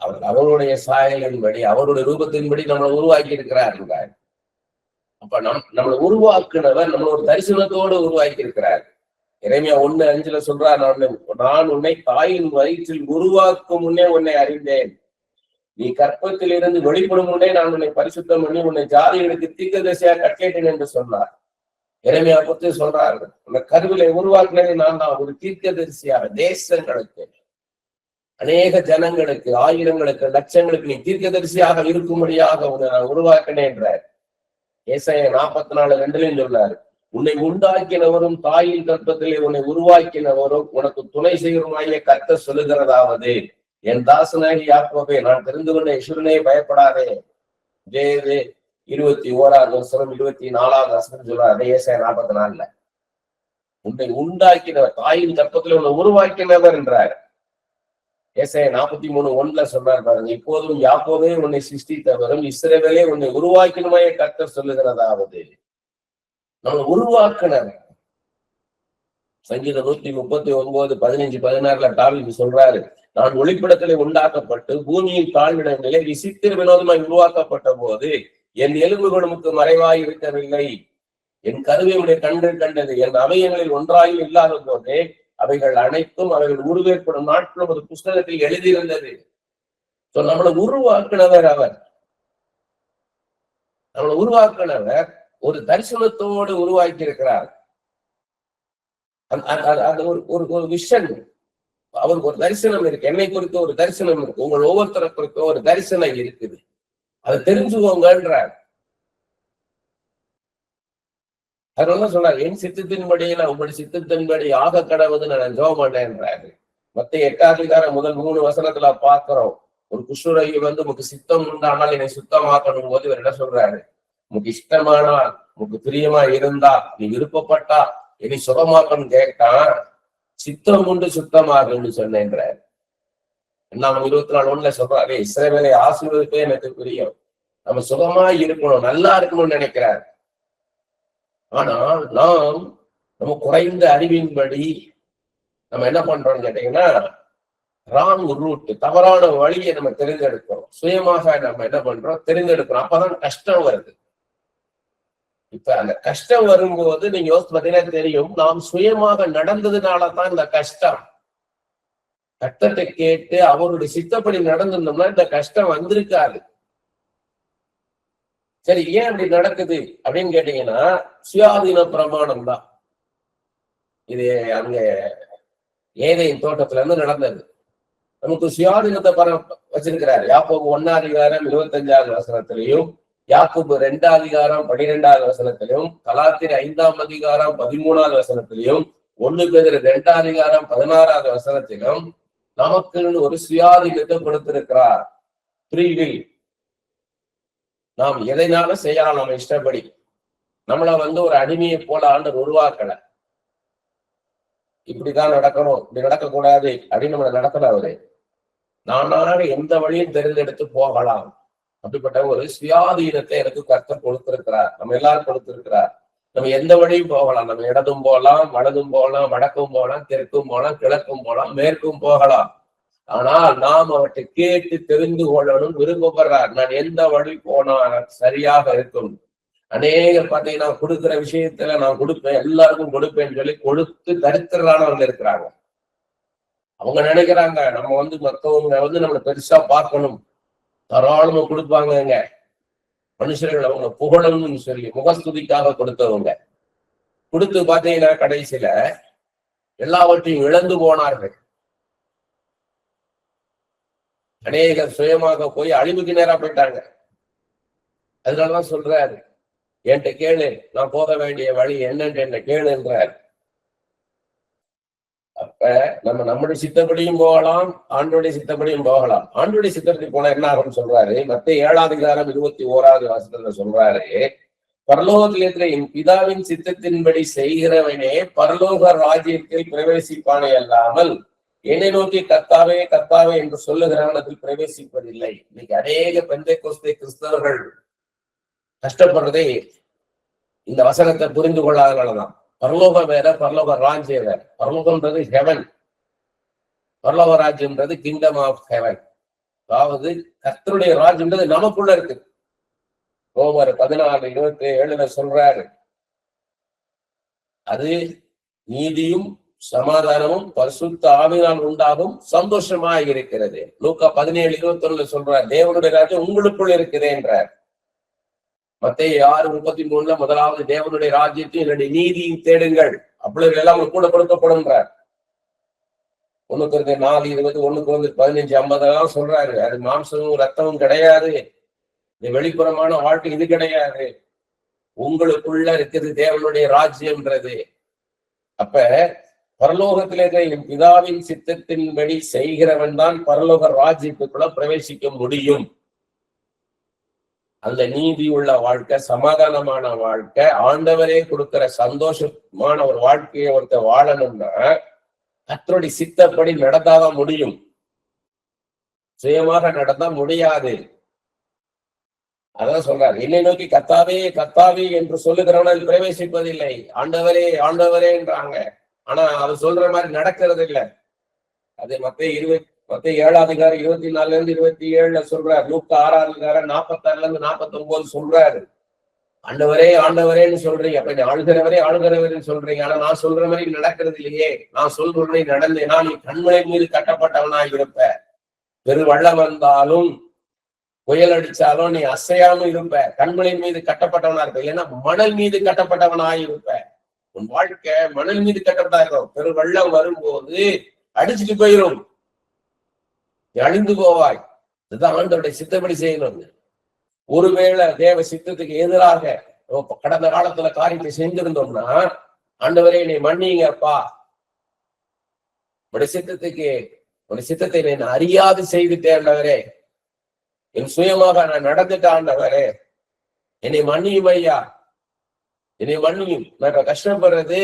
அவர் அவருடைய சாயலின்படி, அவருடைய ரூபத்தின்படி நம்மளை உருவாக்கி இருக்கிறார். அப்ப நம்மளை உருவாக்குனவர் நம்மள ஒரு தரிசனத்தோடு உருவாக்கி இருக்கிறார். எரேமியா 1:5 சொல்றார், நான் உன்னை தாயின் வயிற்றில் உருவாக்கும் முன்னே உன்னை அறிந்தேன், நீ கற்பத்தில் இருந்து வெளிப்படும் முன்னே நான் உன்னை பரிசுத்தம் பண்ணி உன்னை ஜாதிகளுக்கு தீர்க்கதரிசியா கட்டேன் என்று சொன்னார். எரேமியா பத்தி சொல்றாரு, உன்னை கருவிலை உருவாக்குனதை நான் தான் ஒரு தீர்க்கதரிசியாக தேசங்களுக்கு, அநேக ஜனங்களுக்கு, ஆயிரங்களுக்கு, லட்சங்களுக்கு நீ தீர்க்கதரிசியாக இருக்கும்படியாக உன்னை நான் உருவாக்கினேன் என்றார். ஏசாயா 44:2 சொன்னார், உன்னை உண்டாக்கினவரும் தாயின் கற்பத்திலே உன்னை உருவாக்கினவரும் உனக்கு துணை செய்கிறமாய கர்த்தர் சொல்லுகிறதாவது, என் தாசனாகி யாக்கோபே, நான் தெரிந்து கொண்ட ஈஸ்வரனே பயப்படாதே, 21வது வசனம் 24வது வசனம் சொல்றாரு. அதே ஏசாயா 44. உன்னை உண்டாக்கினவர், தாயின் கற்பத்தில் உன்னை உருவாக்கினவர் என்றார். ஏசாயா 43:1 சொன்னார் பாருங்க, இப்போதும் யாக்கோபே உன்னை சிருஷ்டித்தவரும் இஸ்ரவேலே உன்னை உருவாக்கினுமாய கர்த்தர் சொல்லுகிறதாவது. நம்ம உருவாக்கினவர். சங்கீதம் 139:15-16 தாவீது சொல்றாரு, நான் ஒளிப்படத்திலே உண்டாக்கப்பட்டு பூமியின் தாழ்விடங்களே விசித்திர வினோதமாய் உருவாக்கப்பட்ட போது என் எலும்புகளுக்கு மறைவாய் இருக்கவில்லை. என் கருவியுடைய கண்கள் கண்டது. என் அவயங்களில் ஒன்றாயும் இல்லாத போதே அவைகள் அனைத்தும் அவைகள் உருவேற்படும் நாட்களும் ஒரு புஸ்தகத்தில் எழுதியிருந்தது. நம்மளை உருவாக்குனவர் அவர். நம்மளை உருவாக்குனவர் ஒரு தரிசனத்தோடு உருவாக்கி இருக்கிறார். அந்த ஒரு விஷன், அவருக்கு ஒரு தரிசனம் இருக்கு. என்னை குறித்த ஒரு தரிசனம் இருக்கு. உங்கள் ஒவ்வொருத்தரை குறித்த ஒரு தரிசனம் இருக்குது. அதை தெரிஞ்சுக்கோங்கன்றார். அதனால சொன்னார், என் சித்தத்தின்படி நான் உங்களுடைய சித்தத்தின்படி ஆக கடவுதுன்னு நான் ஜெபம் பண்ணேன்றாரு. மத்த 8வது முதல் 3 வசனத்துல பாக்குறோம். ஒரு குஷ்டரோகி வந்து உனக்கு சித்தம் உண்டானால் என்னை சுத்தமாக்கணும் போது இவர் என்ன சொல்றாரு, உனக்கு இஷ்டமானால், உனக்கு பிரியமா இருந்தா, நீ விருப்பப்பட்டா என்னை சுகமாக்கணும் கேட்டான், சித்தம் உண்டு சுத்தமாகுன்னு சொன்னேன்றார். நம்ம 24:1 சொல்றாரு, இஸ்ரவேலை ஆசீர்வதிப்பே எனக்கு பிரியம். நம்ம சுகமா இருக்கணும், நல்லா இருக்கணும்னு நினைக்கிறார். ஆனால் நம்ம குறைந்த அறிவின்படி நம்ம என்ன பண்றோம்னு கேட்டீங்கன்னா, ராங் ரூட், தவறான வழியை நம்ம தெரிந்தெடுக்கிறோம். சுயமாக நம்ம என்ன பண்றோம், தெரிந்தெடுக்கிறோம். அப்பதான் கஷ்டம் வருது. இப்ப அந்த கஷ்டம் வரும்போது நீங்க யோசிச்சு பார்த்தீங்கன்னா தெரியும், நாம் சுயமாக நடந்ததுனாலதான் இந்த கஷ்டம். கஷ்டத்தை கேட்டு அவருடைய சித்தப்படி நடந்திருந்தோம்னா இந்த கஷ்டம் வந்திருக்காது. சரி, ஏன் அப்படி நடக்குது அப்படின்னு கேட்டீங்கன்னா, சுயாதீன பிரமாணம் தான். இது அங்க ஏதேன் தோட்டத்துல இருந்து நடந்தது. நமக்கு சுயாதீனத்தை வச்சிருக்கிறார். யாக்கோபு 1:25 வசனத்திலையும், யாக்கோபு 2:12 வசனத்திலையும், கலாத்தியர் 5:13 வசனத்திலையும், 1 பேதுரு 2:16 வசனத்திலும் நமக்கு ஒரு சுயாதீனத்தை கொடுத்திருக்கிறார். ஃப்ரீவில். நாம் எதைனாலும் செய்யலாம் நம்ம இஷ்டப்படி. நம்மளை ஒரு அடிமையை போல ஆண்டவர் உருவாக்கல. இப்படிதான் நடக்கணும், இப்படி நடக்கக்கூடாது அப்படின்னு நம்மளை நடக்கல அவரு. நானாக எந்த வழியும் தெரிந்தெடுத்து போகலாம். அப்படிப்பட்ட ஒரு சுயாதீனத்தை எனக்கு கர்த்தர் கொடுத்திருக்கிறார். நம்ம எல்லாரும் கொடுத்திருக்கிறார். நம்ம எந்த வழியும் போகலாம். நம்ம இடதும் போகலாம், வலதும் போகலாம், வடக்கும் போகலாம், தெற்கும் போகலாம், கிழக்கும் போகலாம், மேற்கும் போகலாம். ஆனால் நாம் அவற்றை கேட்டு தெரிந்து கொள்ளணும் விரும்பப்படுறார். நான் எந்த வழி போனா சரியாக இருக்கும். அநேகர் பார்த்தீங்கன்னா, கொடுக்குற விஷயத்துல நான் கொடுப்பேன், எல்லாருக்கும் கொடுப்பேன்னு சொல்லி கொடுத்து தரித்திரரானவங்க இருக்கிறாங்க. அவங்க நினைக்கிறாங்க நம்ம மற்றவங்க நம்மளை பெருசா பார்க்கணும், தாராளமா கொடுப்பாங்க. மனுஷர்கள் அவங்க புகழணும்னு சொல்லி முகஸ்துதிக்காக கொடுத்தவங்க. கொடுத்து பார்த்தீங்கன்னா கடைசியில எல்லாவற்றையும் இழந்து போனார்கள். அநேகர் சுயமாக போய் அழிவுக்கு நேரா போயிட்டாங்க. அதனாலதான் சொல்றாரு, என்கிட்ட கேளு, நான் போக வேண்டிய வழி என்னன்னு என்ன கேளுன்றார். அப்ப நம்முடைய சித்தப்படியும் போகலாம், ஆண்டோடைய சித்தப்படியும் போகலாம். ஆண்டோடைய சித்தப்படி போனா என்ன ஆகும்னு சொல்றாரு. மத்தேயு 7:21 வசனத்துல சொல்றாரு, பரலோகத்தில் இருக்கிற என் பிதாவின் சித்தத்தின்படி செய்கிறவனே பரலோக ராஜ்யத்தில் பிரவேசிப்பானே அல்லாமல் என்னை நோக்கி கர்த்தாவே கர்த்தாவே என்று சொல்லுகிறான் அதில் பிரவேசிப்பதில்லை. இன்னைக்கு அநேக பெந்தைக்கோஸ்தே கிறிஸ்தவர்கள் கஷ்டப்படுறதே இந்த வசனத்தை புரிந்து கொள்ளாதனாலதான். பரலோகம் வேற, பரலோக ராஜ்யம் வேற. பரலோகம்ன்றது ஹெவன், பரலோக ராஜ்யம்ன்றது கிங்டம் ஆஃப் ஹெவன். அதாவது கர்த்தருடைய ராஜ்யம்ன்றது நமக்குள்ள இருக்கு. ரோமர் 14:27 சொல்றாரு, அது நீதியும் சமாதானமும் பரிசுத்த ஆவியினால் உண்டாகும் சந்தோஷமாக இருக்கிறது. லூக்கா 17:21 சொல்றார், தேவனுடைய ராஜ்யம் உங்களுக்குள் இருக்கிறேன்றார். மத்தேயு 6:33 முதலாவது தேவனுடைய ராஜ்யத்தையும் என்னுடைய நீதியும் தேடுங்கள், அப்பொழுது எல்லாம் உங்களுக்கு கூட கொடுக்கப்படும்ன்றார். 1 Corinthians 4:20, 1 Corinthians 15:50 சொல்றாரு. அது மாம்சமும் ரத்தமும் கிடையாது, இது வெளிப்புறமான வாழ்க்கை இது கிடையாது, உங்களுக்குள்ள இருக்குது தேவனுடைய ராஜ்யம்ன்றது. அப்ப பரலோகத்திலே என் பிதாவின் சித்தத்தின்படி செய்கிறவன் தான் பரலோக ராஜ்யத்துக்குள்ள பிரவேசிக்க முடியும். அந்த நீதி உள்ள வாழ்க்கை, சமாதானமான வாழ்க்கை, ஆண்டவரே கொடுக்கிற சந்தோஷமான ஒரு வாழ்க்கையை ஒருத்தர் வாழணும்னா கர்த்தருடைய சித்தப்படி நடந்தாதான் முடியும். சுயமாக நடந்தா முடியாது. அதான் சொல்றாரு, என்னை நோக்கி கர்த்தாவே கர்த்தாவே என்று சொல்லுகிறவனால் பிரவேசிப்பதில்லை. ஆண்டவரே ஆண்டவரேன்றாங்க, ஆனா அவர் சொல்ற மாதிரி நடக்கிறது இல்லை. அது மத்திய 7 24 27 சொல்றாரு. லூக்கா 6 46 49 சொல்றாரு. ஆண்டவரே ஆண்டவரேன்னு சொல்றீங்க, அப்ப நீ ஆளுகிறவரே ஆளுகிறவரேன்னு சொல்றீங்க, ஆனா நான் சொல்ற மாதிரி நடக்கிறது இல்லையே. நான் சொல்றதை நடந்தேனா நீ கண்மலை மீது கட்டப்பட்டவனாய் இருப்ப. பெரு வெள்ளம் வந்தாலும் புயல் அடிச்சாலும் நீ அசையாம இருப்ப. கண்மலை மீது கட்டப்பட்டவனா இருப்ப. ஏன்னா மணல் மீது கட்டப்பட்டவனாய் இருப்ப. உன் வாழ்க்கை மணல் மீது கட்டப்பட்டா இருக்கும். பெரு வெள்ளம் வரும்போது அடிச்சுட்டு போயிரும், அழிந்து போவாய். இதுதான் ஆண்டவருடைய சித்தப்படி செய்யணும். ஒருவேளை தேவ சித்தத்துக்கு எதிராக கடந்த காலத்துல காரியத்தை செஞ்சிருந்தோம்னா, ஆண்டவரே நீ மன்னிங்கப்பா, உடைய சித்தத்தை நான் அறியாது செய்துட்டேன் ஆண்டவரே, என் சுயமாக நான் நடந்துட்டேன் ஆண்டவரே, என்னை மன்னியும் ஐயா, என்னை மன்னியும். நான் கஷ்டப்படுறது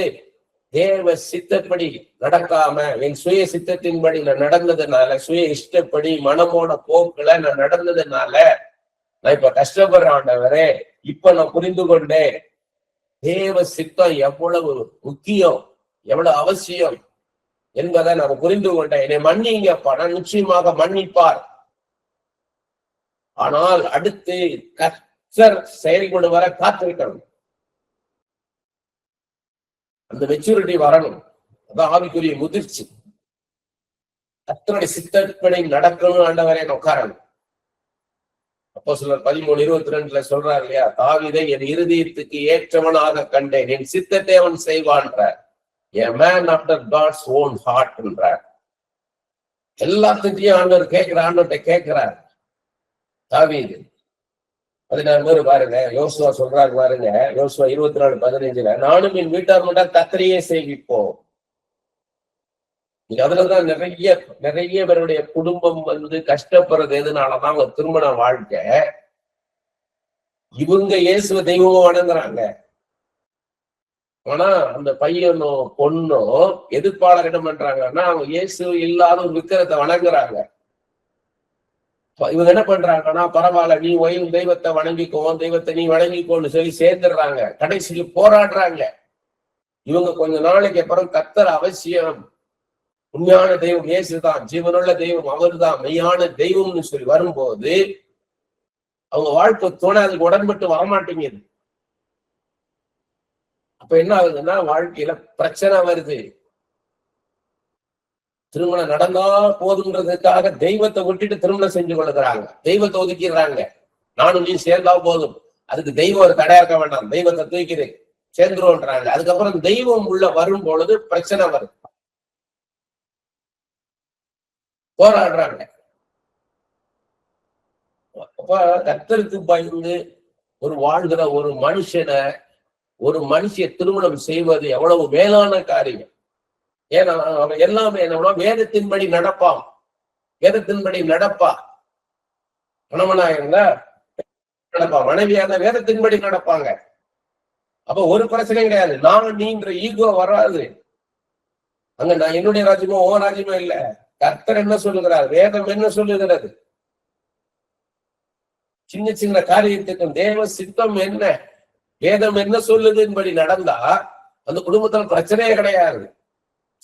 தேவ சித்தப்படி நடக்காம என் சுய சித்தத்தின்படி நான் நடந்ததுனால, சுய இஷ்டப்படி மனமோட போக்குல நான் நடந்ததுனால நான் இப்ப கஷ்டப்படுறேன் ஆண்டவரே. இப்ப நான் புரிந்து கொண்டேன் தேவ சித்தம் எவ்வளவு முக்கியம், எவ்வளவு அவசியம் என்பதை நான் புரிந்து கொண்டேன். என்னை மன்னிங்கப்பா. நான் நிச்சயமாக மன்னிப்பார். ஆனால் அடுத்து கர்த்தர் செயல்படு வர காத்திருக்கணும். அந்த மெச்சூரிட்டி வரணும். அதான் ஆவிக்குரிய முதிர்ச்சி. கர்த்தருடைய சித்தப்படி நடக்கணும் ஆண்டவரே உட்காரணும். அப்போஸ்தலர் 13:22 சொல்றாரு இல்லையா, தாவீதை என் இருதயத்துக்கு ஏற்றவனாக கண்டேன், என் சித்தத்தை அவன் செய்வான்றார். A man after God's own heart என்றார். எல்லாத்தையும் ஆண்டவர் ஆண்டவர்கிட்ட கேட்கிறார். தாவீது 16 பாருங்க, யோசுவா சொல்றாரு பாருங்க, யோசுவா 24:15 நானும் என் வீட்டார் மட்டும் கர்த்தரையே சேவிப்போம். அதுலதான் நிறைய பேருடைய குடும்பம் கஷ்டப்படுறது எதுனாலதான் அவங்க திருமண வாழ்க்கை. இவங்க இயேசுவ தெய்வமும் வணங்குறாங்க, ஆனா அந்த பையனோ பொண்ணோ எதிர்ப்பாளரிடம் பண்றாங்கன்னா அவங்க இயேசு இல்லாத ஒரு விக்கிரத்தை வணங்குறாங்க. இவங்க என்ன பண்றாங்கன்னா, பரவாயில்ல நீ ஒயின் தெய்வத்தை வணங்கிக்கோ, தெய்வத்தை நீ வணங்கிக்கோன்னு சொல்லி சேர்ந்துடுறாங்க. கடைசிக்கு போராடுறாங்க. இவங்க கொஞ்ச நாளைக்கு அப்புறம் கர்த்தர் அவசியம், உண்மையான தெய்வம் இயேசுதான், ஜீவனுள்ள தெய்வம் அவர்தான், மெய்யான தெய்வம்னு சொல்லி வரும்போது அவங்க வாழ்க்கை துணை அதுக்கு உடன்பட்டு வரமாட்டேங்குது. அப்ப என்ன ஆகுதுன்னா, வாழ்க்கையில பிரச்சனை வருது. திருமணம் நடந்தா போதுன்றதுக்காக தெய்வத்தை விட்டுட்டு திருமணம் செஞ்சு கொள்ளுகிறாங்க, தெய்வத்தை ஒதுக்கிடுறாங்க. நானும் நீ சேர்ந்தா போதும், அதுக்கு தெய்வம் ஒரு தடையா இருக்க வேண்டாம், தெய்வத்தை தூக்கிடு சேர்ந்துருவோன்றாங்க. அதுக்கப்புறம் தெய்வம் உள்ள வரும் பொழுது பிரச்சனை வருது, போராடுறாங்க. அப்ப கர்த்தருக்கு பயந்து ஒரு வாழ்கிற ஒரு மனுஷிய திருமணம் செய்வது எவ்வளவு மேலான காரியம். ஏன்னா அவன் எல்லாமே என்ன வேதத்தின்படி நடப்பான், வேதத்தின்படி நடப்பா. கணவனா இருந்தா நடப்பா, மனைவியா இருந்தா வேதத்தின்படி நடப்பாங்க. அப்ப ஒரு பிரச்சனையும் கிடையாது. நான் நீன்ற ஈகோ வராது அங்க. நான் என்னுடைய ராஜ்யமோ ஓ ராஜ்யமோ இல்ல, கர்த்தர் என்ன சொல்லுகிறார், வேதம் என்ன சொல்லுகிறது. சின்ன சின்ன காரியத்துக்கு தேவ சித்தம் என்ன, வேதம் என்ன சொல்லுதுன்படி நடந்தா அந்த குடும்பத்துல பிரச்சனையே கிடையாது.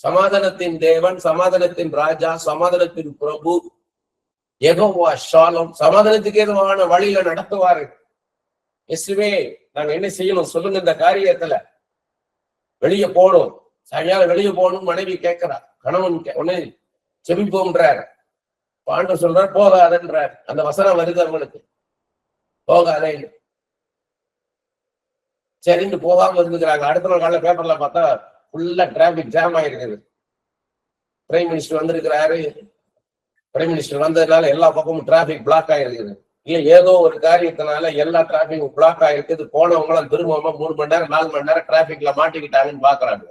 சமாதானத்தின் தேவன், சமாதானத்தின் ராஜா, சமாதானத்தின் பிரபு யெகோவா ஷாலோம் சமாதானத்துக்கு ஏதுவான வழியில நடத்துவாரு. இயேசுவே நாங்க என்ன செய்யணும் சொல்லுங்க, இந்த காரியத்துல வெளியே போகணும், சாயங்காலம் வெளியே போகணும் மனைவி கேட்கிறா, கணவன் உடனே செபிப்போம்ன்றார். ஆண்டவர் சொல்றார் போகாதன்றார். அந்த வசனம் வருது அவங்களுக்கு, போகாதே. சரின்னு போகாம இருந்துக்கிறாங்க. அடுத்த நாள் காலையில பேப்பர்ல பார்த்தா ஃபுல்லா டிராபிக் ஜாம் ஆயிருக்குது. பிரைம் மினிஸ்டர் வந்திருக்கிறாரு, பிரைம் மினிஸ்டர் வந்ததுனால எல்லா பக்கமும் டிராபிக் பிளாக் ஆயிருக்குது. இல்ல ஏதோ ஒரு காரியத்தினால எல்லா டிராபிக் பிளாக் ஆயிருக்குது. போனவங்களாம் திரும்ப 3 மணி நேரம் 4 மணி நேரம் டிராபிக்ல மாட்டிக்கிட்டாங்கன்னு பாக்குறாங்க.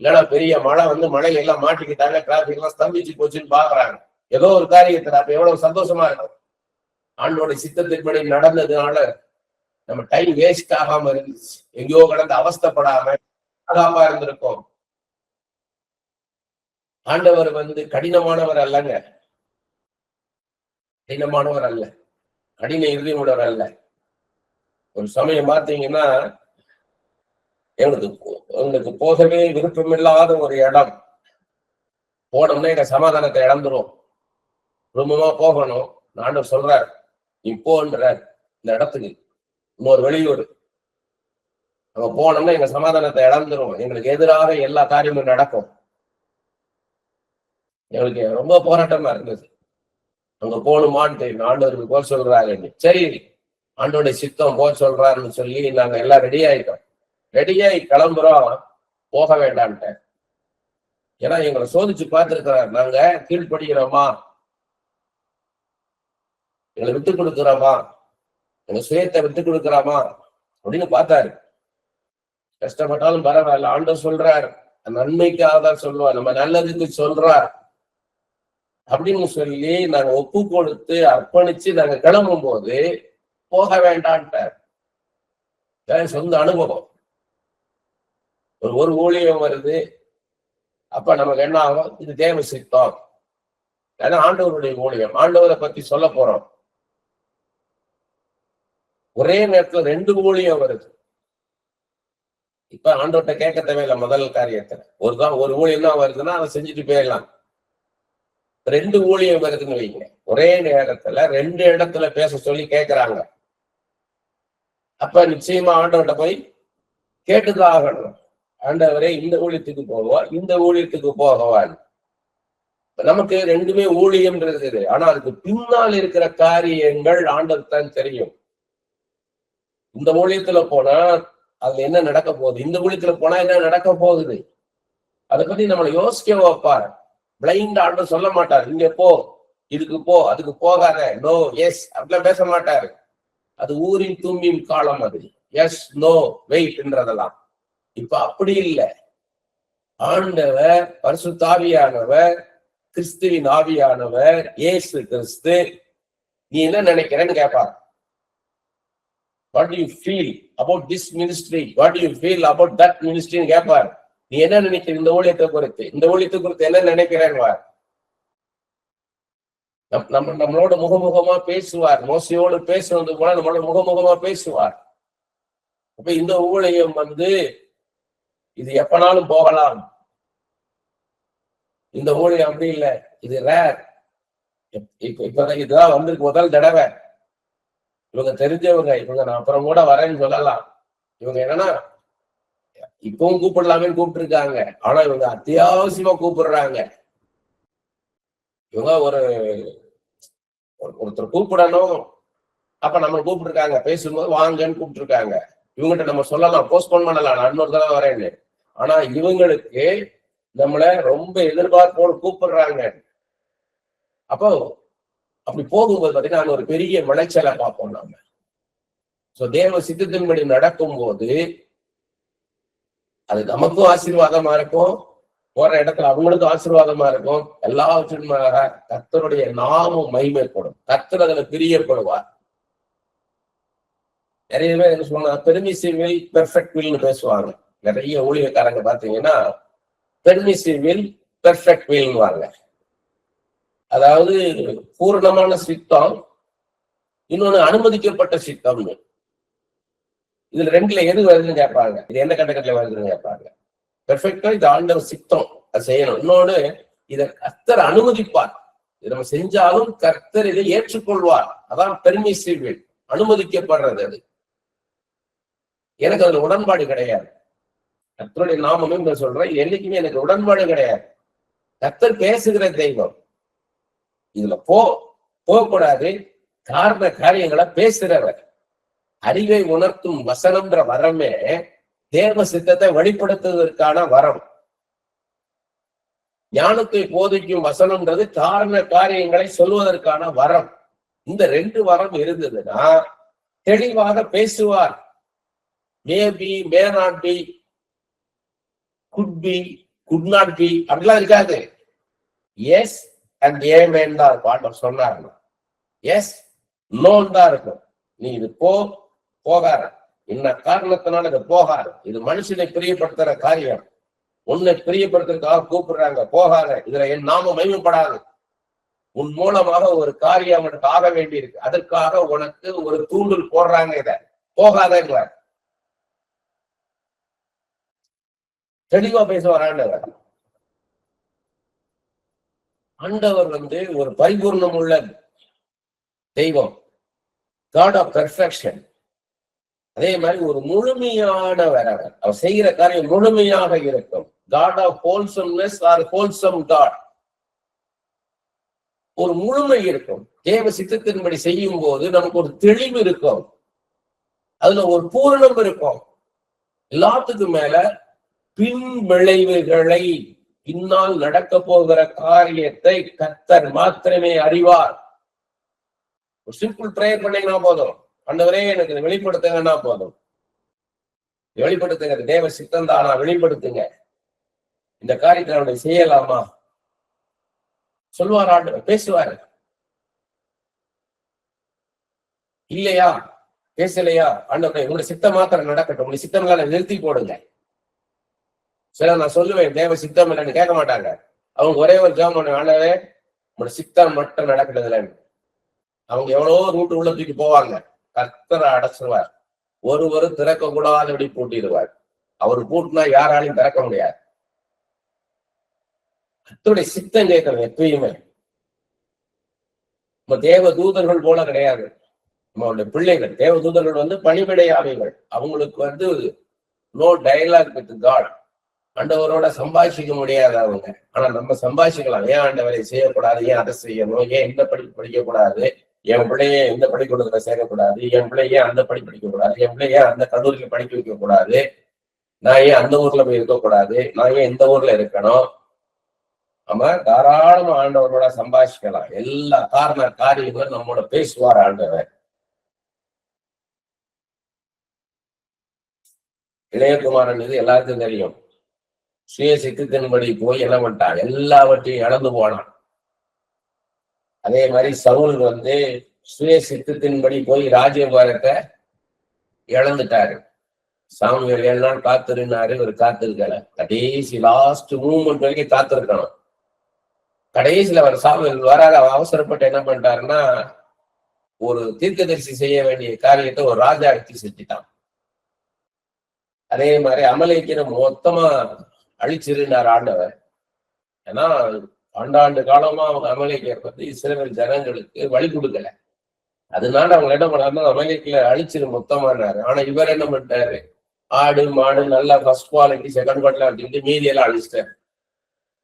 இல்லைன்னா பெரிய மழை மழையில எல்லாம் மாட்டிக்கிட்டாங்க, டிராபிக் எல்லாம் ஸ்தம்பிச்சு போச்சுன்னு பாக்குறாங்க. ஏதோ ஒரு காரியத்துல அப்ப எவ்வளவு சந்தோஷமா இருக்கும். ஆண்டோட சித்தத்தின்படி நடந்ததுனால நம்ம டைம் வேஸ்ட் ஆகாம இருந்துச்சு. எங்கேயோ கடந்து அவஸ்தப்படாம ஆகாம இருந்திருக்கோம். ஆண்டவர் கடினமானவர் அல்லங்க, கடினமானவர் அல்ல, கடின இறுதி உடவர் அல்ல. ஒரு சமயம் பார்த்தீங்கன்னா எங்களுக்கு போகவே விருப்பமில்லாத ஒரு இடம் போனோம்னா எங்க சமாதானத்தை இழந்துரும். குடும்பமா போகணும், ஆண்டவர் சொல்றார் நீ போன்ற இந்த இடத்துக்கு, இன்னொரு வெளியூர் நம்ம போனோம்னா எங்க சமாதானத்தை இழந்துரும், எங்களுக்கு எதிராக எல்லா காரியமும் நடக்கும். எங்களுக்கு ரொம்ப போராட்டமா இருந்தது. அங்க போகணுமான்ட்டு ஆண்டவருக்கு போக சொல்றாரு. சரி, ஆண்டோட சித்தம் போக சொல்றாருன்னு சொல்லி நாங்க எல்லாம் ரெடி ஆயிட்டோம். ரெடியாகி கிளம்புறோம், போக வேண்டான்ட்ட. ஏன்னா எங்களை சோதிச்சு பார்த்திருக்கிறார், நாங்க கீழ்படுகிறோமா, எங்களை விட்டு கொடுக்கிறோமா, எங்க சுயத்தை விட்டு கொடுக்கிறோமா அப்படின்னு பார்த்தாரு. கஷ்டப்பட்டாலும் பரவாயில்ல, ஆண்டவர் சொல்றார் நன்மைக்காக தான் சொல்லுவார், நம்ம நல்லதுக்கு சொல்றார் அப்படின்னு சொல்லி நாங்க ஒப்பு கொடுத்து அர்ப்பணிச்சு நாங்க கிளம்பும் போது போக வேண்டான்ட்டார். சொந்த அனுபவம். ஒரு ஊழியம் வருது, அப்ப நமக்கு என்ன ஆகும், இது தேவ சித்தம், ஏன்னா ஆண்டவருடைய ஊழியம், ஆண்டவரை பத்தி சொல்ல போறோம். ஒரே நேரத்துல 2 ஊழியம் வருது. இப்ப ஆண்டவர்கிட்ட கேட்க தேவையில்லை. முதல் காரியத்துல ஒரு ஊழியம் தான் வருதுன்னா அதை செஞ்சுட்டு போயிடலாம். 2 ஊழியம் வருதுன்னு வைங்க, ஒரே நேரத்துல 2 இடத்துல பேச சொல்லி கேட்கிறாங்க. அப்ப நிச்சயமா ஆண்டவர்கிட்ட போய் கேட்டுதான் ஆகணும். ஆண்டவரே இந்த ஊழியத்துக்கு போவார், இந்த ஊழியத்துக்கு போகவான். நமக்கு 2மே ஊழியம் இருக்குது. ஆனா அதுக்கு பின்னால் இருக்கிற காரியங்கள் ஆண்டவர் தான் தெரியும். இந்த ஊழியத்துல போனா அதுல என்ன நடக்க போகுது, இந்த ஊழியத்துல போனா என்ன நடக்க போகுது, அதை பத்தி நம்மளை யோசிக்க வைப்பார். பிளைண்ட் ஆண்டவர் சொல்ல மாட்டார், இங்க போ, இதுக்கு போ, அதுக்கு போகாத, நோ எஸ் அப்படிலாம் பேச மாட்டாரு. அது ஊரின் தூம்பின் காலம், அது எஸ் நோ வெயிட்ன்றதெல்லாம். இப்ப அப்படி இல்லை. ஆண்டவர் பரிசுத்த ஆவியானவர், கிறிஸ்துவின் ஆவியானவர், இயேசு கிறிஸ்து, நீ என்ன நினைக்கிறேன்னு கேட்பார். What do you feel about this ministry? What do you feel about that ministry? கேட்பார். நீ என்ன நினைக்கிற இந்த ஊழியத்தை குறித்து, இந்த ஊழியத்தை குறித்து என்ன நினைக்கிறேன்னு நம்மளோட முகமுகமா பேசுவார். மோசையோடு பேசுவது போல நம்மளோட முகமுகமா பேசுவார். அப்ப இந்த ஊழியம் இது எப்பனாலும் போகலாம். இந்த ஊழியம் அப்படி இல்லை, இது ரேர். இப்பதான் இதுதான் வந்திருக்கு முதல் தடவை. இவங்க தெரிஞ்சவங்க, இவங்க நான் அப்புறம் கூட வரேன்னு சொல்லலாம். இவங்க என்னன்னா இப்பவும் கூப்பிடலாமே கூப்பிட்டு இருக்காங்க. ஆனா இவங்க அத்தியாவசியமா கூப்பிடுறாங்க. இவங்க ஒருத்தர் கூப்பிடணும், அப்ப நம்ம கூப்பிட்டுருக்காங்க, பேசும்போது வாங்கன்னு கூப்பிட்டு இருக்காங்க. இவங்ககிட்ட நம்ம சொல்லலாம், போஸ்ட்போன் பண்ணலாம், நான் இன்னொரு தடவை வரேன்னு. ஆனா இவங்களுக்கு நம்மள ரொம்ப எதிர்பார்ப்போடு கூப்பிடுறாங்க. அப்போ அப்படி போகும்போது பாத்தீங்கன்னா ஒரு பெரிய விளைச்சலை பார்ப்போம் நாம. தேவ சித்தத்தின்படி நடக்கும் போது அது நமக்கும் ஆசீர்வாதமா இருக்கும், போற இடத்துல அவங்களுக்கும் ஆசீர்வாதமா இருக்கும். எல்லாவற்றின் கர்த்தருடைய நாமம் மகிமைப்படும், கர்த்தர் அதுல பிரியப்படுவார். நிறைய பேர் என்ன சொல்லுவாங்க, பெர்மிசிவ் வில் பெர்ஃபெக்ட் வில்னு பேசுவாங்க. நிறைய ஊழியக்காரங்க பாத்தீங்கன்னா பெர்மிசிவ் வில் பெர்ஃபெக்ட் வில்வாங்க. அதாவது பூரணமான சித்தம், இன்னொன்னு அனுமதிக்கப்பட்ட சித்தம்னு. இதுல 2ல எது வருதுன்னு கேட்பாங்க. இது எந்த கட்டத்துல வருதுன்னு கேட்பாங்க. பெர்ஃபெக்டா இது ஆண்டவர் சித்தம், அது செய்யணும். இன்னொன்னு இதை கர்த்தர் அனுமதிப்பார். இது நம்ம செஞ்சாலும் கர்த்தர் இதை ஏற்றுக்கொள்வார். அதான் பெர்மிசிவ், அனுமதிக்கப்படுறது. அது எனக்கு அதுல உடன்பாடு கிடையாது. கர்த்தருடைய நாமமும் சொல்றேன், என்னைக்குமே எனக்கு உடன்பாடு கிடையாது. கர்த்தர் பேசுகிற தெய்வம், இதுல போகக்கூடாது. காரண காரியங்களை பேசுறவர், அறிவை உணர்த்தும் வசனம்ன்ற வரமே தேவ சித்தத்தை வெளிப்படுத்துவதற்கான வரம். ஞானத்தை போதிக்கும் வசனம்ன்றது காரண காரியங்களை சொல்வதற்கான வரம். இந்த 2 வரம் இருந்ததுன்னா தெளிவாக பேசுவார். Maybe, may not be, could be, could not be அப்படிலாம் இருக்காது. எஸ் அண்ட் ஏமேன் தான் பாண்டவர் சொன்னார். எஸ் நோன் தான் இருக்கும். நீ இது போகாத, இன்ன காரணத்தினால இது போகாது, இது மனுஷனை பிரியப்படுத்துற காரியம், உன்னை பிரியப்படுத்துறதுக்காக கூப்பிடுறாங்க, போகாத, இதுல என் நாம மகிமைப்படாது, உன் மூலமாக ஒரு காரியம் அவனுக்கு ஆக வேண்டி இருக்கு, அதற்காக உனக்கு ஒரு தூண்டல் போடுறாங்க, இத போகாதங்க. தெளிவா பேசுவார் ஆண்டவர். ஆண்டவர் ஒரு பரிபூர்ணம் உள்ள தெய்வம், காட் ஆஃப் பெர்ஃபெக்ஷன். அதே மாதிரி ஒரு முழுமையானவர், அவர் செய்கிற காரியம் முழுமையாக இருக்கும். God of wholesomeness or wholesome god. ஒரு முழுமை இருக்கும். தேவ சித்தத்தின்படி செய்யும் போது நமக்கு ஒரு தெளிவு இருக்கும், அதுல ஒரு பூரணம் இருக்கும். எல்லாத்துக்கும் மேல பின் விளைவுகளை, பின்னால் நடக்க போகிற காரியத்தை கர்த்தர் மாத்திரமே அறிவார். ஒரு சிம்பிள் பிரேயர் பண்ணீங்கன்னா போதும், ஆண்டவரே எனக்கு இதை வெளிப்படுத்துங்கன்னா போதும், வெளிப்படுத்துங்க, தேவ சித்தம் தானா, வெளிப்படுத்துங்க, இந்த காரியத்தை அவனை செய்யலாமா சொல்லுவார் ஆண்டவர், பேசுவாரு. இல்லையா, பேசலையா, ஆண்டவரே உங்களுடைய சித்தம் மாத்திரம் நடக்கட்டும், உங்களுடைய சித்தம் எல்லாம் நிறுத்தி போடுங்க. சில நான் சொல்லுவேன் தேவ சித்தம் இல்லைன்னு, கேட்க மாட்டாங்க. அவங்க ஒரே ஒரு ஜெபம் பண்ண, ஆண்டவரே உங்களுடைய சித்தம் மட்டும் நடக்கிறதுலன்னு. அவங்க எவ்வளவோ ரூட்டு உள்ள தூக்கி போவாங்க, கர்த்தரை அடைச்சிருவார். ஒருவரும் திறக்க கூடாதபடி பூட்டிடுவார். அவர் பூட்டினா யாராலையும் திறக்க முடியாது. கர்த்தருடைய சித்தம் கேட்கறது எப்பயுமே. நம்ம தேவ தூதர்கள் போல கிடையாது, நம்மளுடைய பிள்ளைகள். தேவ தூதர்கள் பணிவிடையாவைகள், அவங்களுக்கு நோ டயலாக் வித் காட். ஆண்டவரோட சம்பாஷிக்க முடியாது அவங்க. ஆனா நம்ம சம்பாஷிக்கலாம். ஏன் ஆண்டவரை செய்யக்கூடாது, ஏன் அதை செய்யணும், ஏன் இந்த படிக்க கூடாது, என் பிள்ளைய இந்த பள்ளிக்கூடத்துல சேர்க்கக்கூடாது, என் பிள்ளைய அந்த படிக்க கூடாது, என் பிள்ளைய அந்த கல்லூரியில படிக்க வைக்க கூடாது, நான் ஏன் அந்த ஊர்ல போய் இருக்கக்கூடாது, நான் ஏன் இந்த ஊர்ல இருக்கணும். நம்ம தாராளமா ஆண்டவரோட சம்பாஷிக்கலாம். எல்லா காரியங்களும் நம்மோட பேசுவார் ஆண்டவர். இளையகுமாரன் இது எல்லாருக்கும் தெரியும். சுய சித்தத்தின்படி போய் என்ன பண்ணிட்டான், எல்லாவற்றையும் இழந்து போனான். அதே மாதிரி சவுல் சுய சித்தத்தின்படி போய் ராஜ்யபாரத்தை இழந்துட்டாரு. சாமுவேல் 7 நாள் காத்திருந்தாரு, ஒரு காத்திருக்கல. கடைசி லாஸ்ட் மூமெண்ட் வரைக்கும் காத்திருக்கணும். கடைசியில அவர் சாமுவேல் வராத அவசரப்பட்டு என்ன பண்ணிட்டாருன்னா, ஒரு தீர்க்கதரிசி செய்ய வேண்டிய காரியத்தை ஒரு ராஜா எடுத்து செஞ்சுட்டான். அதே மாதிரி அமலேக்கிற மொத்தமா அழிச்சிருந்தார் ஆண்டவர். ஏன்னா ஆண்டாண்டு காலமா அவங்க அமலேக்கியர் இஸ்ரவேல் ஜனங்களுக்கு வழி கொடுக்கல. அதனால அவங்க என்ன பண்ணாருன்னா அமலேக்கிய அழிச்சிரு மொத்தமானாரு. ஆனா இவர் என்ன பண்ணிட்டாரு, ஆடு மாடு நல்லா ஃபர்ஸ்ட் குவாலிட்டி செகண்ட் குவாலிட்டி அப்படின்ட்டு மீதியெல்லாம் அழிச்சிட்டாரு.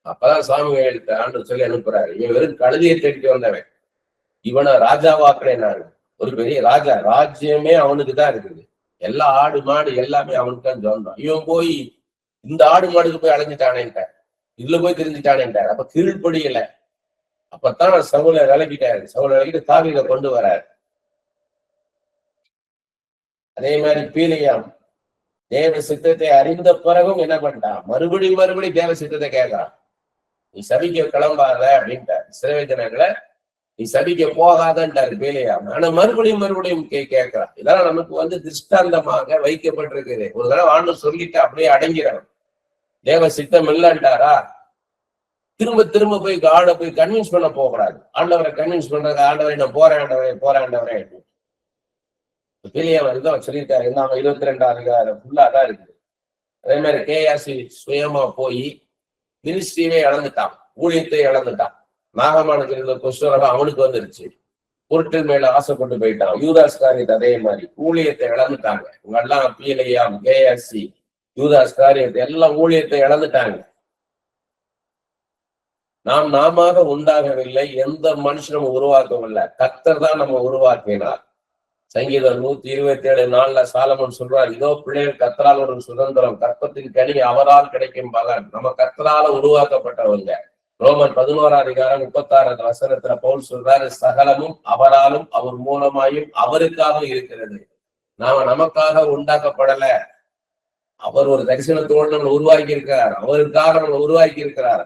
அப்பதான் சாமுவேலுக்கு ஆண்டு சொல்லி அனுப்புறாரு, இவன் வெறும் கழுதியை தேடிட்டு வந்தவன், இவனை ராஜாவாக்குறேன். ஒரு பெரிய ராஜா, ராஜ்யமே அவனுக்கு தான் இருக்குது, எல்லா ஆடு மாடு எல்லாமே அவனுக்கு தான் சொந்தம். இவன் போய் இந்த ஆடு மாடுக்கு போய் அலைஞ்சிட்டானேன்ட்டார், இதுல போய் தெரிஞ்சுட்டானேன்ட்டார். அப்ப கீழ்படியல. அப்பத்தான் சவுலை விலகிட்டாரு. சவுலை விலகிட்டு தாவீதை கொண்டு வராரு. அதே மாதிரி பீலியாம் தேவ சித்தத்தை அறிந்த பிறகும் என்ன பண்ணிட்டான், மறுபடியும் தேவ சித்தத்தை கேட்கறான். நீ சபிக்க கிளம்பாத அப்படின்ட்டார். இஸ்ரவேலர்களை நீ சபிக்க போகாதன்ட்டாரு பீலியாம். ஆனா மறுபடியும் கேட்கிறான். இதெல்லாம் நமக்கு திருஷ்டாந்தமாக வைக்கப்பட்டிருக்குது. ஒரு தடவை ஆண்டு சொல்லிட்டு அப்படியே அடங்கிறான். தேவ சித்தம் இல்லைன்ட்டாரா, திரும்ப போய் ஆண்டை போய் கன்வின்ஸ் பண்ண போகக்கூடாது. ஆண்டவரை கன்வின்ஸ் பண்றது, ஆண்டவரை நான் போறேன் ஆண்டவரே. பீலியாம் தான் சொல்லியிருக்காரு. என்ன 22 ஃபுல்லாதான் இருக்குது. அதே மாதிரி கேஆர்சி சுயமா போய் மினிஸ்ட்ரியே இழந்துட்டான், ஊழியத்தை இழந்துட்டான். நாகமானுக்கு இருந்த கொசுரகம் அவனுக்கு வந்துருச்சு. பொருட்கள் மேல ஆசைப்பட்டு போயிட்டான். யூதாஸ் காரியத்தை அதே மாதிரி ஊழியத்தை இழந்துட்டாங்க. இவங்க எல்லாம் பீலியாம், கேஆர்சி, யூதாஸ் காரியத்தை எல்லாம் ஊழியத்தை இழந்துட்டாங்க. நாம உண்டாகவில்லை, எந்த மனுஷனும் உருவாக்கவில்லை, கர்த்தர் தான் நம்ம உருவாக்கினார். சங்கீதம் 127:4 சாலமன் சொல்றார், இதோ பிள்ளைகள் கர்த்தரால் ஒரு சுதந்திரம், கர்த்தத்தின் கனி அவரால் கிடைக்கும் பலன். நம்ம கர்த்தரால உருவாக்கப்பட்டவங்க. ரோமன் 11:36 பவுல் சொல்றாரு, சகலமும் அவராலும் அவர் மூலமாயும் அவருக்காக இருக்கிறது. நாம நமக்காக உண்டாக்கப்படல, அவர் ஒரு தரிசனத்தோடு நம்ம உருவாக்கி இருக்கிறார், அவருக்காக நம்ம உருவாக்கி இருக்கிறார்.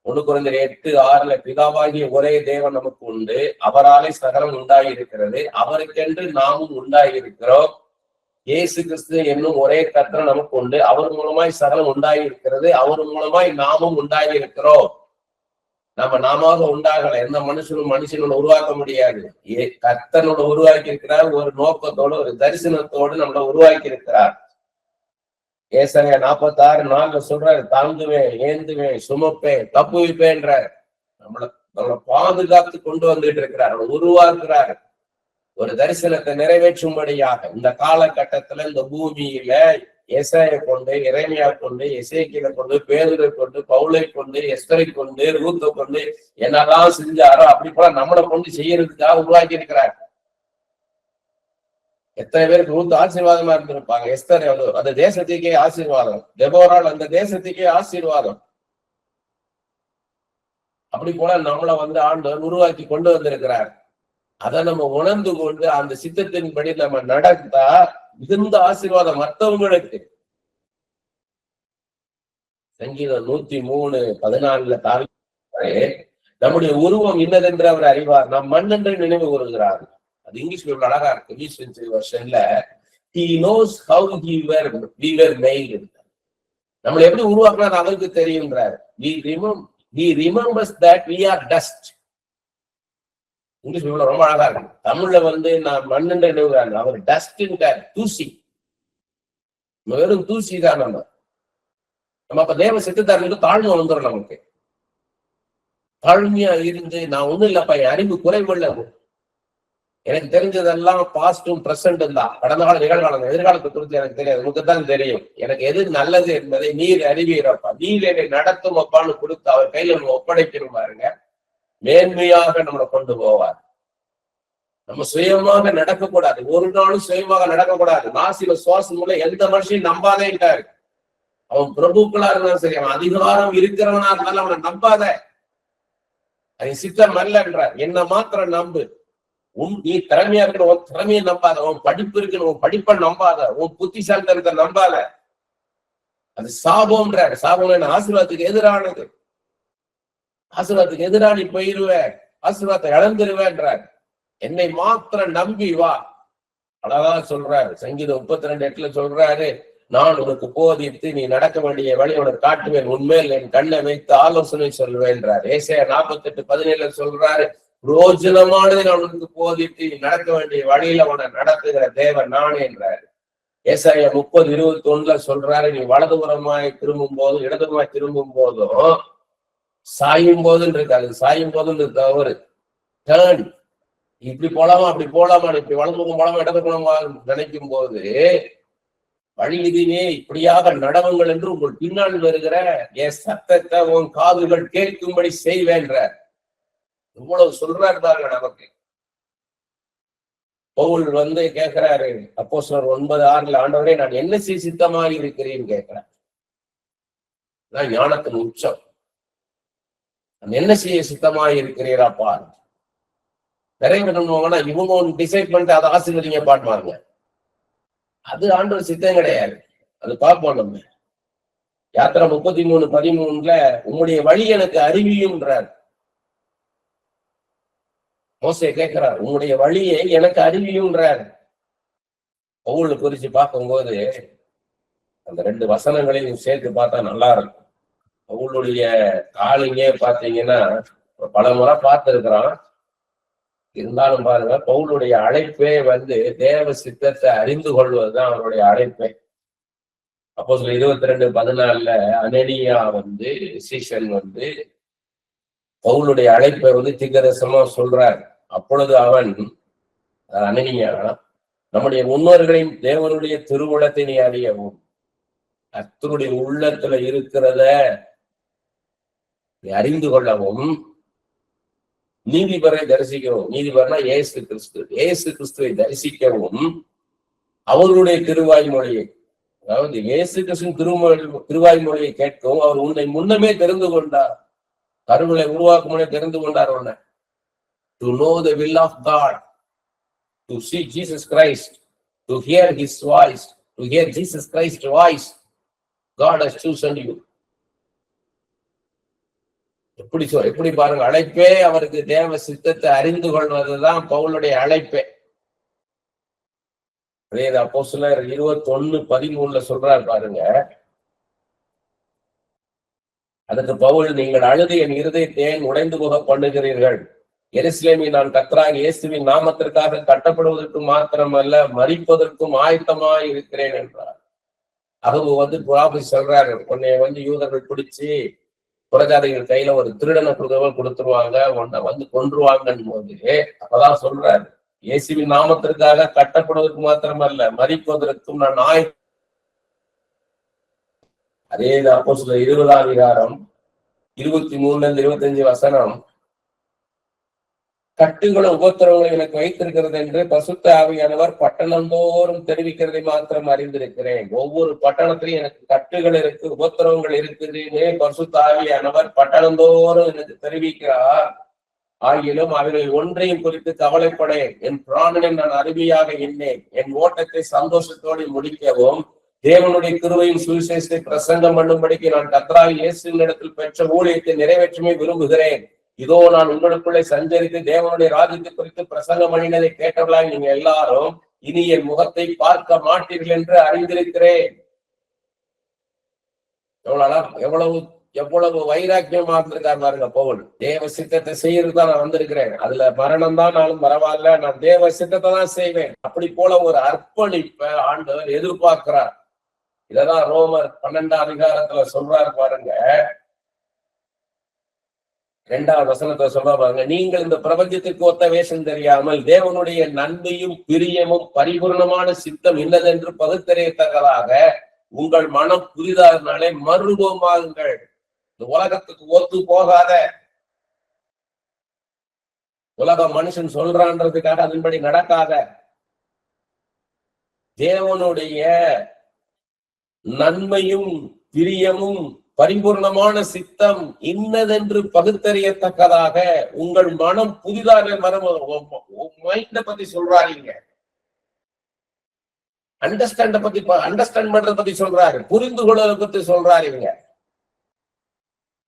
1 Corinthians 8:6 பிதாவாகிய ஒரே தேவன் நமக்கு உண்டு, அவராலே சகலம் உண்டாகி இருக்கிறது, அவருக்கென்று நாமும் உண்டாகி இருக்கிறோம். இயேசு கிறிஸ்து என்னும் ஒரே கர்த்தர் நமக்கு உண்டு, அவர் மூலமாய் சகலம் உண்டாகி இருக்கிறது, அவர் மூலமாய் நாமும் உண்டாகி இருக்கிறோம். நாம உண்டாகல, எந்த மனுஷனோட உருவாக்க முடியாது. கர்த்தனோட உருவாக்கி இருக்கிறார், ஒரு நோக்கத்தோடு ஒரு தரிசனத்தோடு நம்மள உருவாக்கி இருக்கிறார். ஏசாயா 46:4 சொல்றாரு, தாங்குவேன், ஏந்துவேன், சுமப்பேன், தப்புவிப்பேன்ற நம்மளை பாதுகாத்து கொண்டு வந்துட்டு இருக்கிறார், அவனை உருவாக்குறார் ஒரு தரிசனத்தை நிறைவேற்றும்படியாக. இந்த காலகட்டத்துல இந்த பூமியில ஏசாயை கொண்டு, எரேமியா கொண்டு, எசேக்கியலை கொண்டு, பேதுரை கொண்டு, பவுலை கொண்டு, எஸ்தரை கொண்டு, ரூத்தை கொண்டு என்னெல்லாம் செஞ்சாரோ அப்படி போல நம்மளை கொண்டு செய்யறதுக்காக உருவாக்கி இருக்கிறார். எத்தனை பேருக்கு ரூத் ஆசீர்வாதமா இருந்திருப்பாங்க. எஸ்தர் அந்த தேசத்துக்கே ஆசீர்வாதம், தெபோரால் அந்த தேசத்துக்கே ஆசீர்வாதம். அப்படி போல நம்மளை ஆண்டவர் உருவாக்கி கொண்டு வந்திருக்கிறார். அதை நம்ம உணர்ந்து கொண்டு அந்த சித்தத்தின்படி நம்ம நடந்தா மிகுந்த ஆசீர்வாதம் மற்றவங்களுக்கு. சங்கீதம் 103:14 நம்முடைய உருவம் இன்னதென்று அவர் அறிவார், நாம் மண் என்று நினைவு கூறுகிறார். அது இங்கிலீஷ் அழகா இருக்கு. 20th வருஷன்ல he knows how we were made. நம்மளை எப்படி உருவாக்குறாரு அவருக்கு தெரியுன்றார். he remembers that we are dust. English ரொம்ப அழகா இருக்கு. தமிழ்ல நான் மண் என்று நினைவுகிறார், அவர் டஸ்ட்ன்றார், தூசி. வெறும் தூசி தான் நம்ம அப்ப தேவ சித்தத்தாருக்கு தாழ்மை வந்துடும். நமக்கு தாழ்மையா இருந்து நான் ஒண்ணும் இல்லப்பா, என் அறிவு குறைவுள்ள, எனக்கு தெரிஞ்சதெல்லாம் பாஸ்டும் பிரசன்டும் தான், கடந்த கால நிகழ்காலம், எதிர்காலத்தை குறித்து எனக்கு தெரியாது, உங்களுக்கு தான் தெரியும். எனக்கு எது நல்லது என்பதை நீர் அறிவீரப்பா, நீர் என்னை நடத்தும் அப்பான்னு கொடுத்து அவர் கையில நம்ம ஒப்படைக்கணும் பாருங்க, மேன்மையாக நம்மளை கொண்டு போவார். நம்ம சுயமாக நடக்கக்கூடாது, ஒரு நாளும் சுயமாக நடக்கக்கூடாது. நாசில சுவாசம் மூலம் எந்த மனுஷனையும் நம்பாதேன்ட்டாரு. அவன் பிரபுக்களா இருந்தாலும் சரி, அவன் அதிகாரம் இருக்கிறவனா இருந்தாலும் அவனை நம்பாத, அது சித்தம் அல்ல என்றார். என்ன மாத்திரம் நம்பு. நீ திறமையா இருக்கணும், உன் திறமையை நம்பாத, உன் படிப்பு இருக்கணும், உன் படிப்பை நம்பாத, உன் புத்திசாலித்தனத்தை நம்பாத. அது சாபம்ன்றார். சாபம் என்ன? ஆசீர்வாதத்துக்கு எதிரானது. ஆசீர்வாதத்துக்கு எதிராக நீ போயிருவேன், ஆசீர்வாதத்தை இழந்துருவேன்றார். என்னை மாத்திரம் நம்பி வா. அழகா சொல்றாரு. சங்கீதம் 32:8 சொல்றாரு, நான் உனக்கு போதித்து நீ நடக்க வேண்டிய வழி உனக்கு காட்டுவேன், உண்மையில் என் கண்ணை வைத்து ஆலோசனை சொல்வேன்றார். ஏசாயா 48:17 சொல்றாரு, பிரோஜனமானதை நான் உனக்கு போதித்து நீ நடக்க வேண்டிய வழியில உன நடத்துகிற தேவன் நானே என்றாரு. ஏசாயா 30:21 சொல்றாரு, நீ வலதுபுறமாய் திரும்பும் போதும் இடதுபுறமாய் திரும்பும் போதும் சாயும் போதுன்னு இருக்காது, சாயும் போதுன்னு தவறு. டர்ன், இப்படி போலாமா அப்படி போலாமா, இப்படி வலதுபுறம் போலாமா இடதுபுறமா நினைக்கும் போது வழி இதுவே, இப்படியாக நடவுங்கள் என்று உங்கள் பின்னால் வருகிற என் சத்தத்தை உன் காதுகள் கேட்கும்படி செய்வேன்ற இவ்வளவு சொல்றாரு பாருங்க. நமக்கு பவுல் கேட்கிறாரு, அப்போஸ்தலர் 9:6 ஆண்டவரே நான் என்ன சித்தமாக இருக்கிறேன்னு கேட்கிறேன். நான் ஞானத்தின் உச்சம், நான் என்ன செய்ய சித்தமாக இருக்கிறீராப்பா. நிறைய பண்ணுவாங்கன்னா இவங்க ஒன்று டிசைட் பண்ணிட்டு அதை ஆசீர்வதிங்க பாட்டுவாங்க. அது ஆண்டவர் சித்தம் கிடையாது. அது பார்ப்போம் நம்ம. யாத்திரை 33:13 உங்களுடைய வழி எனக்கு அறிவியும்ன்றார். மோசே கேட்கிறார், உங்களுடைய வழியை எனக்கு அறிவியும்ன்றார். பவுலை குறிச்சு பார்க்கும்போது அந்த 2 வசனங்களையும் சேர்த்து பார்த்தா நல்லா இருக்கும். பவுலுடைய காலிங்கே பார்த்தீங்கன்னா பல முறை பார்த்திருக்கிறான். இருந்தாலும் பாருங்க, பவுலுடைய அழைப்பே தேவ சித்தத்தை அறிந்து கொள்வதுதான் அவருடைய அழைப்பே. அப்போஸ்தலர் 22:14 அனனியா சீஷன் பவுலுடைய அழைப்பை தீர்க்கதரிசனமா சொல்றார். அப்பொழுது அவன், அனனியா, நம்முடைய முன்னோர்களின் தேவனுடைய திருவுளத்தை நீ அறியவும், கர்த்தருடைய உள்ளத்துல இருக்கிறத நீ அறிந்து கொள்ளவும், நீதிபரை தரிசிக்கவும், நீதிபர்னா ஏசு கிறிஸ்து, ஏசு கிறிஸ்துவை தரிசிக்கவும், அவருடைய திருவாய்மொழியை, அதாவது ஏசு கிறிஸ்துவின் திருவாய்மொழியை கேட்கவும் அவர் உன்னை முன்னமே தெரிந்து கொண்டார். கருவிலை உருவாக்கும் முன்னே தெரிந்து கொண்டார் உன்னை. To know the will of God, to see Jesus Christ, to hear his voice, to hear Jesus Christ's voice, God has chosen you. எப்படி பாருங்க, அழைப்பே அவருக்கு தேவ சித்தத்தை அறிந்து கொள்வதுதான் பவுலுடைய அழைப்பே. அதே அப்போஸ்தலர் 21:13 சொல்றாரு பாருங்க. அதற்கு பவுல், நீங்கள் அழுது என் இருதயத்தை உடைந்து போக பண்ணுகிறீர்கள். எருசலேமில் நான் கர்த்தராகிய இயேசுவின் நாமத்திற்காக கட்டப்படுவதற்கு மாத்திரமல்ல, மரிப்பதற்கும் ஆயத்தமாய் இருக்கிறேன் என்றார். அவங்க புறாபி சொல்றாரு, உன்னை யூதர்கள் பிடிச்சு புறஜாதிகள் கையில ஒரு திருடனை கொடுத்துருவாங்க, உன்னை கொன்றுவாங்கன்னு போது அப்பதான் சொல்றாரு, இயேசுவின் நாமத்திற்காக கட்டப்படுவதற்கு மாத்திரமல்ல, மரிப்பதற்கும் நான் அதே அப்போஸ்தலர் 20 23-25 கட்டுகளும் உபத்திரவங்களும் எனக்கு வைத்திருக்கிறது என்று பரிசுத்த ஆவியானவர் பட்டணந்தோறும் தெரிவிக்கிறதை மாத்திரம் அறிந்திருக்கிறேன். ஒவ்வொரு பட்டணத்திலும் எனக்கு கட்டுகள் இருக்கு, உபத்திரவங்கள் இருக்குதுன்னு பரிசுத்த ஆவியானவர் பட்டணந்தோறும் எனக்கு தெரிவிக்கிறார். ஆகிலும் அவர்கள் ஒன்றையும் குறித்து கவலைப்படேன். என் பிராணனை நான் அருமையாக எண்ணேன். என் ஓட்டத்தை சந்தோஷத்தோடு முடிக்கவும் தேவனுடைய கிருபையின் சுவிசேஷத்தை பிரசங்கம் பண்ணும்படிக்கு நான் கர்த்தராகிய இயேசுவின் இடத்தில் பெற்ற ஊழியத்தை நிறைவேற்றுமே விரும்புகிறேன். இதோ நான் உங்களுக்குள்ளே சஞ்சரித்து தேவனுடைய ராஜ்யத்தை குறித்து பிரசங்கம் பண்ணினதை கேட்டவர்களாய் நீங்க எல்லாரும் இனி என் முகத்தை பார்க்க மாட்டீர்கள் என்று அறிந்திருக்கிறேன். எவ்வளவு வைராக்கியமா இருந்திருக்காரு பாருங்க பவுல். தேவ சித்தத்தை செய்யறதுதான் நான் வந்திருக்கிறேன், அதுல மரணம் தான் நானும் பரவாயில்ல, நான் தேவ சித்தத்தை தான் செய்வேன். அப்படி போல ஒரு அர்ப்பணிப்பை ஆண்டவர் எதிர்பார்க்கிறார். இததான் ரோமர் 12 சொல்றாரு பாருங்க. 2 சொல்ற பாருங்க, நீங்கள் இந்த பிரபஞ்சத்திற்கு ஒத்த வேஷம் தெரியாமல் தேவனுடைய நன்மையும் பிரியமும் பரிபூர்ணமான சித்தம் இல்லதென்று பகுத்தறியத்தக்கதாக உங்கள் மனம் புதிதானாலே மறுரூபமாகுங்கள். இந்த உலகத்துக்கு ஒத்து போகாத, உலக மனுஷன் சொல்றான்றதுக்காக அதன்படி நடக்காத, தேவனுடைய நன்மையும் பிரியமும் பரிபூர்ணமான சித்தம் இன்னதென்று பகுத்தறியத்தக்கதாக உங்கள் மனம் புதிதாக மைண்ட பத்தி சொல்றாங்க, அண்டர்ஸ்டாண்ட் பண்றத பத்தி சொல்றாரு, புரிந்து கொள்வதை பத்தி சொல்றாருங்க.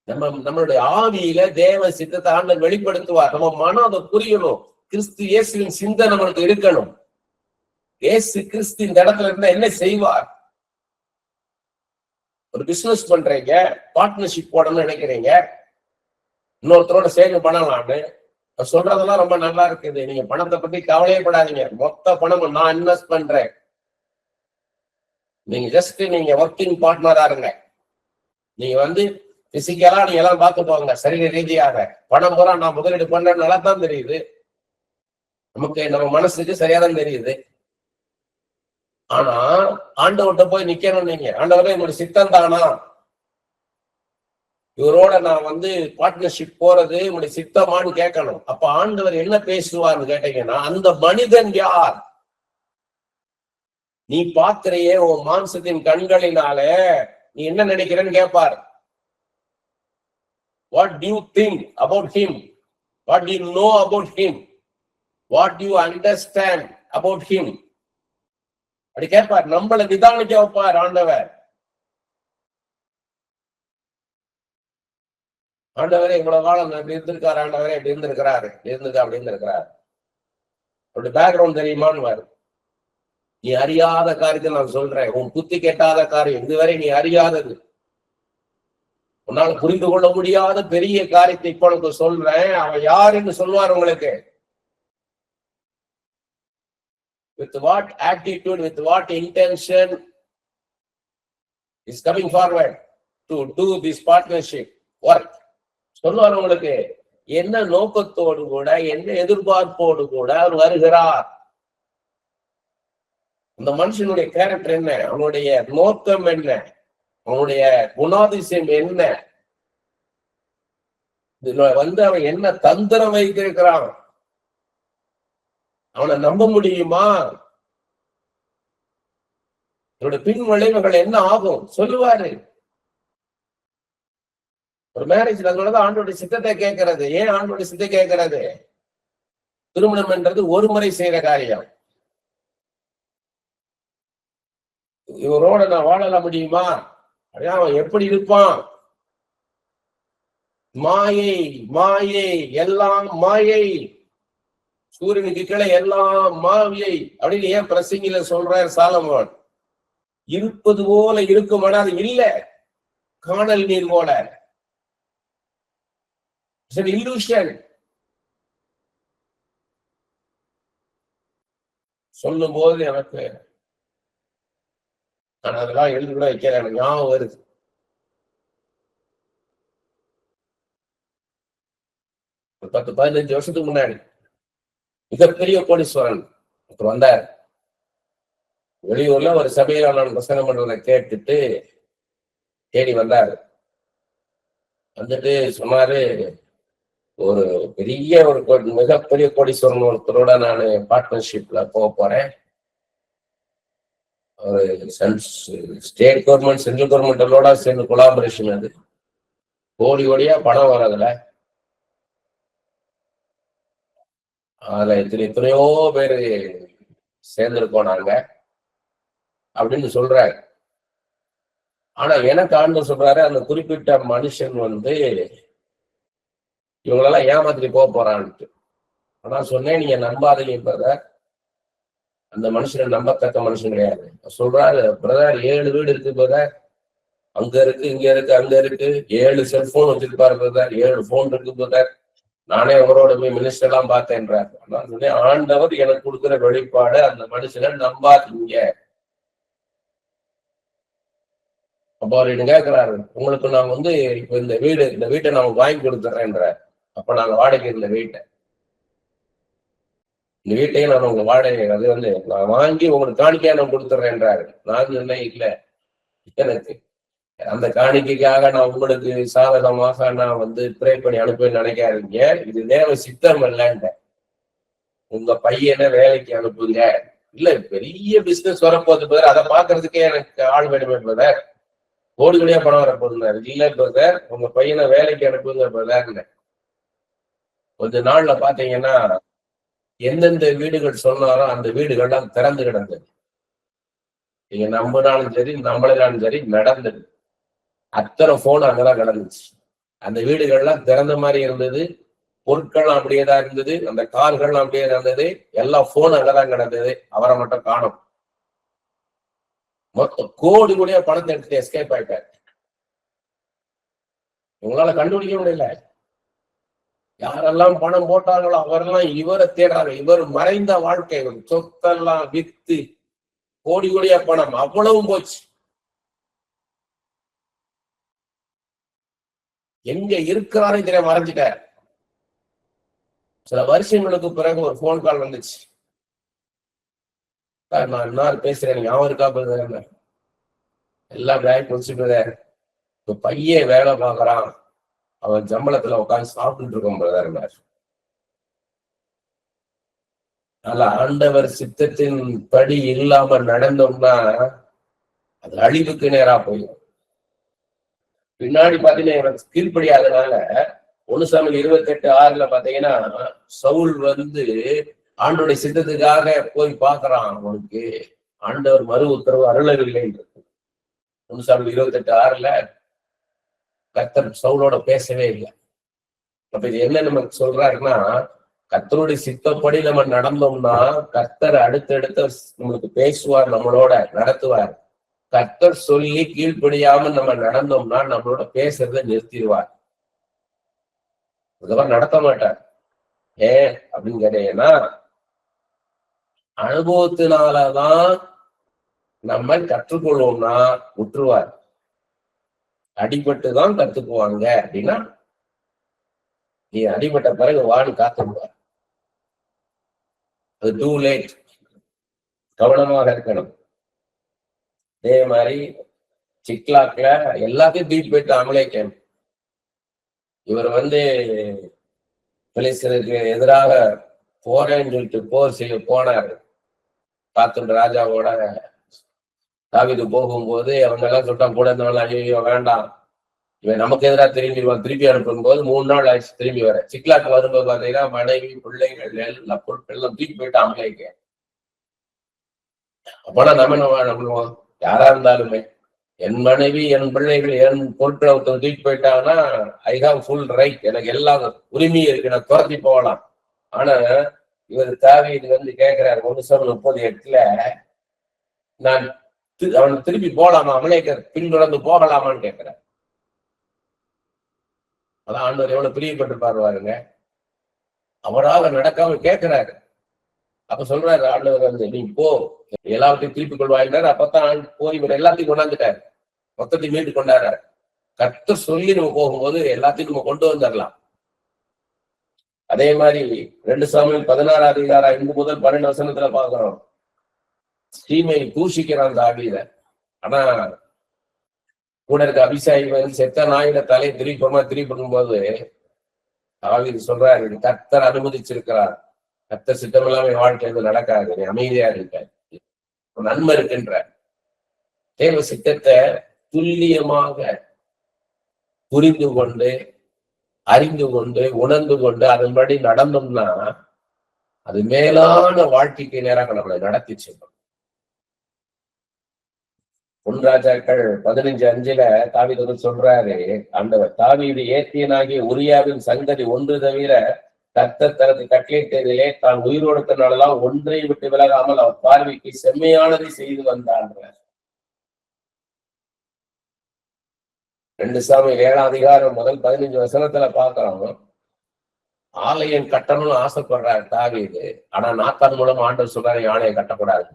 நம்மளுடைய ஆவியில தேவ சித்தத்தை ஆண்டவர் வெளிப்படுத்துவார். நம்ம மனம் அதை புரியணும். கிறிஸ்து இயேசுவின் சிந்தை நம்மளுக்கு இருக்கணும். இயேசு கிறிஸ்து இந்த இடத்துல இருந்தா என்ன செய்வார்? ஒரு பிசினஸ் பண்றீங்க, பார்ட்னர்ஷிப் போடணும்னு நினைக்கிறீங்க, இன்னொருத்தரோட சேர்ந்து பண்ணலாம்னு சொல்றதெல்லாம் ரொம்ப நல்லா இருக்குது. நீங்க பணத்தை பத்தி கவலையே படாதீங்க, மொத்த பணம் நான் இன்வெஸ்ட் பண்றேன், நீங்க ஒர்க்கிங் பார்ட்னரா இருங்க. நீங்க பிசிக்கலா நீங்க எல்லாம் பார்த்து போங்க, சரீர ரீதியாக பணம் பூரா நான் முதலீடு பண்றேன்னு நல்லா தான் தெரியுது, நமக்கு நம்ம மனசுக்கு சரியாதான் தெரியுது. ஆனா ஆண்டவர்கிட்ட போய் நிக்கணும். நீங்க ஆண்டவரே என்னோட சித்தம் தானா, இவரோட நான் பார்ட்னர்ஷிப் போறது என்னுடைய சித்தமானு கேட்கணும். அப்ப ஆண்டவர் என்ன பேசுவார்னு கேட்டீங்கன்னா, அந்த மனிதன் யார்? நீ பாக்குறையே உன் மாம்சத்தின் கண்களினால நீ என்ன நினைக்கிறேன்னு கேட்பார். What do you think about him? What do you know about him? What do you understand about him? அப்படி கேட்பார். நம்மளை நிதானிக்க வைப்பார் ஆண்டவர். ஆண்டவரே இவ்வளவு காலம் இப்படி இருந்திருக்காரு, ஆண்டவரே இப்படி இருந்திருக்கிறாரு, அப்படி இருந்திருக்கிறாரு, அப்படி பேக்ரவுண்ட் தெரியுமான்னு வரும். நீ அறியாத காரியத்தை நான் சொல்றேன், உன் புத்தி கெட்டாத காரியம், இதுவரை நீ அறியாதது, உன்னால புரிந்து கொள்ள முடியாத பெரிய காரியத்தை இப்ப உனக்கு சொல்றேன். அவன் யாருன்னு சொல்லுவார் உங்களுக்கு. With what attitude, with what intention is coming forward to do this partnership work? சொல்லுவார் உங்களுக்கு. என்ன நோக்கத்தோடு கூட, என்ன எதிர்பார்ப்போடு கூட அவர் வருகிறார். இந்த மனுஷனுடைய கேரக்டர் என்ன, அவனுடைய நோக்கம் என்ன, அவனுடைய குணாதிசயம் என்ன, அவன் என்ன தந்திரம் வைத்திருக்கிறான், அவனை நம்ப முடியுமா, என்னோட பின் விளைவுகள் என்ன ஆகும் சொல்லுவாரு. ஒரு மேரேஜ்ல அதனாலதான் ஆண்டோட சித்தத்தை கேட்கறது. ஏன் ஆண்டோட சித்தத்தை கேட்கறது? திருமணம் என்றது ஒரு முறை செய்யற காரியம். இவரோட நான் வாழல முடியுமா, அவன் எப்படி இருப்பான், மாயை மாயை எல்லாம் மாயை, சூரியனுக்கு கீழே எல்லாம் மாயை அப்படின்னு ஏன் பிரசங்கில சொல்றார் சாலமோன்? இருப்பது போல இருக்கும், ஆனா அது இல்ல. காணல் நீர் போல இல்லூஷன். சொல்லும் போது எனக்கு நான் அதெல்லாம் எழுதி கூட வைக்கிறேன், எனக்கு ஞாபகம் வருது. ஒரு 10-15 வருஷத்துக்கு முன்னாடி மிகப்பெரிய கோடீஸ்வரன் வந்தார். வெளியூர்ல ஒரு சபையில நான் பிரசங்கம் பண்றதை கேட்டுட்டு தேடி வந்தார். வந்துட்டு சொன்னாரு, ஒரு பெரிய ஒரு மிகப்பெரிய கோடீஸ்வரன் ஒருத்தரோட நான் பார்ட்னர்ஷிப்ல போக போறேன். ஒரு ஸ்டேட் கவர்மெண்ட் சென்ட்ரல் கவர்மெண்டோட சேர்ந்து கொலாபரேஷன், அது கோடி கோடியா பணம் வர்றதுல அதுல எத்தனையோ பேரு சேர்ந்திருக்கோம் நாங்க அப்படின்னு சொல்றாரு. ஆனா எனக்கு ஆண்டு சொல்றாரு, அந்த குறிப்பிட்ட மனுஷன் இவங்களெல்லாம் ஏமாத்திட்டு போக போறான்ட்டு. ஆனா சொன்னேன், நீங்க நம்பாதீங்க பிரதர், அந்த மனுஷனை நம்பத்தக்க மனுஷன் கிடையாது. சொல்றாரு, பிரதர் 7 வீடு இருக்கு பிரதர், அங்க இருக்கு இங்க இருக்கு அங்க இருக்கு, 7 செல்போன் வச்சிருப்பாரு பிரதர், 7 போன் இருக்கு பிரதர், நானே அவரோட போய் மினிஸ்டர் எல்லாம் பார்த்தேன்றார். நான் சொன்னேன், ஆண்டவர் எனக்கு கொடுக்குற வெளிப்பாடு, அந்த மனுஷனை நம்பாதீங்க. அப்போ அவர் கேட்கிறாரு, உங்களுக்கு நான் இப்ப இந்த வீட்டை நான் வாங்கி கொடுத்துறேன்ற. அப்ப நாங்க வாடகை இருந்த வீட்டை, இந்த வீட்டையும் நான் உங்க வாடகை அது நான் வாங்கி உங்களுக்கு காணிக்கையா நான் கொடுத்துட்றேன்றாரு. நான் சொன்னேன், இல்ல, எனக்கு அந்த காணிக்கைக்காக நான் உங்களுக்கு சாதகமாக நான் ப்ரே பண்ணி அனுப்புவேன்னு நினைக்காதீங்க. இது தேவ சித்தம் இல்லைன்ற. உங்க பையனை வேலைக்கு அனுப்புங்க. இல்ல, பெரிய பிசினஸ் வரப்போகுது பிரதர், அதை பாக்குறதுக்கே எனக்கு ஆள் வேணுமே பிரதர், கோடி கோடியா பணம் வரப்போகுதுனாரு. இல்ல பிரதர், உங்க பையனை வேலைக்கு அனுப்புங்க பிரதர்ன்னு. கொஞ்ச நாள்ல பாத்தீங்கன்னா எந்தெந்த வீடுகள் சொன்னாரோ அந்த வீடுகள்லாம் திறந்து கிடந்தது. நீங்க நம்பினாலும் சரி நம்மளாலும் சரி நடந்தது. அத்தனை போன் அங்கதான் கிடந்துச்சு. அந்த வீடுகள்லாம் திறந்த மாதிரி இருந்தது, பொருட்கள்லாம் அப்படியேதான் இருந்தது, அந்த கார்கள்லாம் அப்படியே இருந்தது, எல்லா போன் அங்கதான் கிடந்தது. அவரை மட்டும் காணும். மொத்தம் கோடி கோடியா பணத்தை எடுத்துட்டு எஸ்கேப் ஆயிட்டார். உங்களால கண்டுபிடிக்க முடியல. யாரெல்லாம் பணம் போட்டாங்களோ அவரெல்லாம் இவரை தேடுறாங்க. இவர் மறைந்த வாழ்க்கை, சொத்தெல்லாம் வித்து கோடி கோடியா பணம் அவ்வளவும் போச்சு. எங்க இருக்கிறாரே தெரிய மறைஞ்சிட்டார். சில வருஷங்களுக்கு பிறகு ஒரு போன் கால் வந்துச்சு. நான் இன்னார் பேசுறேன், ஞாபகம் இருக்கா போகுது, எல்லாம் பேக் முடிச்சுட்டு இப்ப பையன் வேலை பார்க்கறான், அவன் சம்பளத்துல உட்காந்து சாப்பிட்டு இருக்கோம் பிரதர். அதனால ஆண்டவர் சித்தத்தின் படி இல்லாம நடந்தோம்னா அது அழிவுக்கு நேரா போயிடும். பின்னாடி பாத்தீங்கன்னா எனக்கு கீழ்படியாதனால 1 சாமுவேல் 28:6 பாத்தீங்கன்னா சவுல் ஆண்டோடைய சித்தத்துக்காக போய் பாக்குறான். அவனுக்கு ஆண்டவர் மறு உத்தரவு அருளவில்லை. 1 சாமுவேல் 28:6 கர்த்தர் சவுலோட பேசவே இல்லை. அப்ப இது என்ன நமக்கு சொல்றாருன்னா, கர்த்தருடைய சித்தப்படி நம்ம நடந்தோம்னா கர்த்தர் அடுத்தடுத்து நம்மளுக்கு பேசுவார், நம்மளோட நடத்துவார். கர்த்தர் சொல்லி கீழ்ப்படியாம நம்ம நடந்தோம்னா நம்மளோட பேசுறத நிறுத்திடுவார், அதுக்கப்புறம் நடத்த மாட்டார். ஏன் அப்படின்னு கேட்டீங்கன்னா, அனுபவத்தினாலதான் நம்ம கற்றுக்கொள்வோம்னா விட்டுருவார். அடிபட்டுதான் கத்துக்குவாங்க அப்படின்னா நீ அடிபட்ட பிறகு வான்னு காத்துடுவார். அது டூ லேட். கவனமாக இருக்கணும். அதே மாதிரி சிக்லாக்ல எல்லாத்தையும் தூக்கி போயிட்டு அமலேக்கன் இவர் பிலிஸ்தருக்கு எதிராக போறேன்னு சொல்லிட்டு போர் செய்ய போனாரு. காத்துண்டு ராஜாவோட தாவீது போகும்போது அவங்க எல்லாம் சொல்லிட்டான், கூட இருந்தவங்க ஐயோ வேண்டாம், இவன் நமக்கு எதிராக திருப்பி அனுப்பும் போது 3 நாள் ஆயிடுச்சு திரும்பி வர. சிக்லாக்கு வரும்போது பாத்தீங்கன்னா மனைவி பிள்ளைகள் எல்லா பொருட்கள் எல்லாம் தூக்கி போயிட்டு அமலேக்க. அப்போனா நம்ம என்ன பண்ணுவோம், யாரா இருந்தாலுமே என் மனைவி, என் பிள்ளைகள், என் பொருட்களை ஒருத்தர் தூக்கி போயிட்டாங்கன்னா ஐ ஹாவ் ஃபுல் ரைட், எனக்கு எல்லா உரிமையும் இருக்கு, நான் துரத்தி போகலாம். ஆனா இவர் தாவீது வந்து கேட்கிறாரு 1:38 நான் அவன் திருப்பி போகலாமா, அமலேக்கர் பின்தொடர்ந்து போகலாமான்னு கேட்கிறார். அதான் ஆண்டவர் எவ்வளவு பிரியப்பட்டு பாருங்க. அவராக நடக்காம கேட்கிறாரு. அப்ப சொல்றாரு ஆண்டவர் வந்து, நீ போ, எல்லாத்தையும் திருப்பி கொள்வாயின்றார். அப்பதான் போய் இவர் எல்லாத்தையும் கொண்டாந்துட்டாரு, மொத்தத்தையும் மீட்டு கொண்டாடுறாரு. கர்த்தர் சொல்லி நம்ம போகும்போது எல்லாத்தையும் நம்ம கொண்டு வந்துடலாம். அதே மாதிரி 2 சாமுவேல் 16 5 முதல் 12 வசனத்துல பாக்குறோம். தீமையை தூஷிக்கிறான் தாவீத. ஆனா கூட இருக்க அபிஷேகம் செத்த நாயிட தலையை திருப்பி பண்ணும்போது தாவீது சொல்றாரு, கர்த்தர் அனுமதிச்சிருக்கிறார், கர்த்தர் சித்தமில்லாம என் வாழ்க்கையில நடக்காது, நீ அமைதியா இருக்க, நன்மை இருக்கின்ற தேவ சித்தத்தை துல்லியமாக புரிந்து கொண்டு, அறிந்து கொண்டு, உணர்ந்து கொண்டு அதன்படி நடந்தோம்னா அது மேலான வாழ்க்கைக்கு நேராக நம்மளை நடத்தி செல்லும். 1 ராஜாக்கள் 15:5 தாவீது சொல்றாரு, ஆண்டவர் தாவீது ஏத்தியனாகிய உரியாவின் சங்கதி ஒன்று தவிர கர்த்தர் தனது கட்டளையிட்டதிலே தான் உயிரோடுக்கனாலதான் ஒன்றை விட்டு விலகாமல் அவர் பார்வைக்கு செம்மையானதை செய்து வந்தார். 2 சாமுவேல் 7 முதல் 15 வசனத்துல பாக்குறோம். ஆலயம் கட்டணும்னு ஆசைப்படுறாரு தாவீது. ஆனா நாத்தான் மூலம் ஆண்டவர் சொல்றாரு, ஆலயம் கட்டக்கூடாது.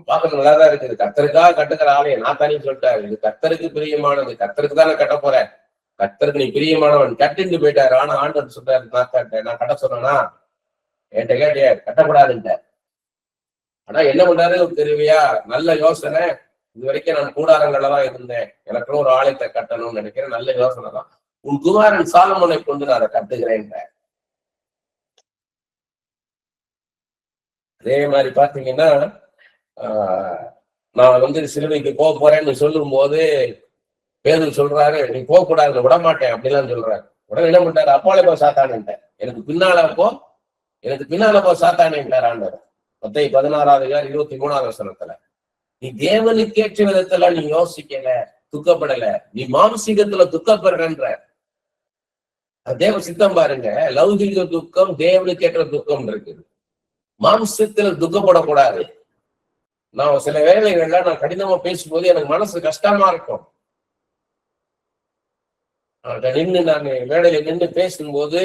பாக்குறது நல்லாதான் இருக்குது. கர்த்தருக்காக கட்டுக்கிற ஆலயம் நாத்தானே சொல்லிட்டாரு, இது கர்த்தருக்கு பிரியமானது, கர்த்தருக்கு தானே கட்ட போறேன், கர்த்தருக்கு நீ பிரியமானவன், கட்டிட்டு போயிட்டாரு. ஆனா ஆண்டவர் சொல்றாரு, நான் கட்ட சொன்னா என்கிட்ட கேட்டிய கட்டக்கூடாதுன்ட்ட. ஆனா என்ன பண்றாரு தெரிவியா, நல்ல யோசனை. இது வரைக்கும் நான் கூடாரங்கள்ல தான் இருந்தேன், எனக்குன்னு ஒரு ஆலயத்தை கட்டணும்னு நினைக்கிறேன், நல்ல யோசனை தான், உன் குமாரன் சாலமோனை கொண்டு நான் அதை கட்டுகிறேன். அதே மாதிரி பாத்தீங்கன்னா நான் வந்து சிலுவைக்கு போக போறேன்னு சொல்லும் போது பேதுரு சொல்றாரு, நீ போக கூடாது, விட மாட்டேன் அப்படிலாம் சொல்றாரு. உடனே என்ன பண்றாரு, அப்பாலே போ சாத்தானேன்ட்டார், எனக்கு பின்னால போ சாத்தானேன்ட்டார் ஆண்டவர். மத்தேயு 16:23 வசனத்துல, நீ தேவனுக்கேற்ற விதத்துல நீ யோசிக்கல, துக்கப்படல, நீ மாம்சீகத்துல துக்கப்படுறன்ற. தேவ சித்தம் பாருங்க, லௌகிக துக்கம் தேவனுக்கேற்ற துக்கம் இருக்குது. மாம்சத்துல துக்கப்படக்கூடாது. நான் சில வேலைகள்ல நான் கடினமா பேசும்போது எனக்கு மனசு கஷ்டமா இருக்கும். நான் மேடையில நின்று பேசும்போது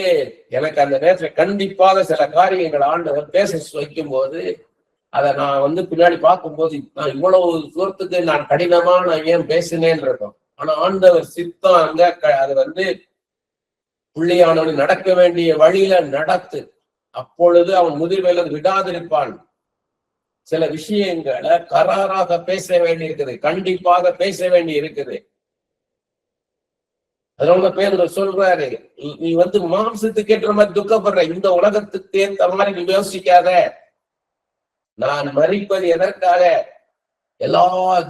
எனக்கு அந்த நேரத்துல கண்டிப்பாக சில காரியங்கள் ஆண்டவர் பேச வைக்கும் போது அதை நான் வந்து பின்னாடி பார்க்கும்போது நான் இவ்வளவு தூரத்துக்கு நான் கடினமா நான் ஏன் பேசினேன்னு இருக்கோம். ஆனா ஆண்டவர் சித்தம் அங்க அது வந்து புள்ளியானவன் நடக்க வேண்டிய வழியில நடத்து, அப்பொழுது அவன் முதிர்வேல விடாதிருப்பான். சில விஷயங்களை கராராக பேச வேண்டி இருக்குது, கண்டிப்பாக பேச வேண்டி இருக்குது. அதனால பேதுரு சொல்றாரு, நீ வந்து மாம்சத்துக்கு ஏற்ற மாதிரி துக்கப்படுற, இந்த உலகத்துக்கு ஏற்ற மாதிரி நீ யோசிக்காத, நான் மரிப்பது எதற்காக, எல்லா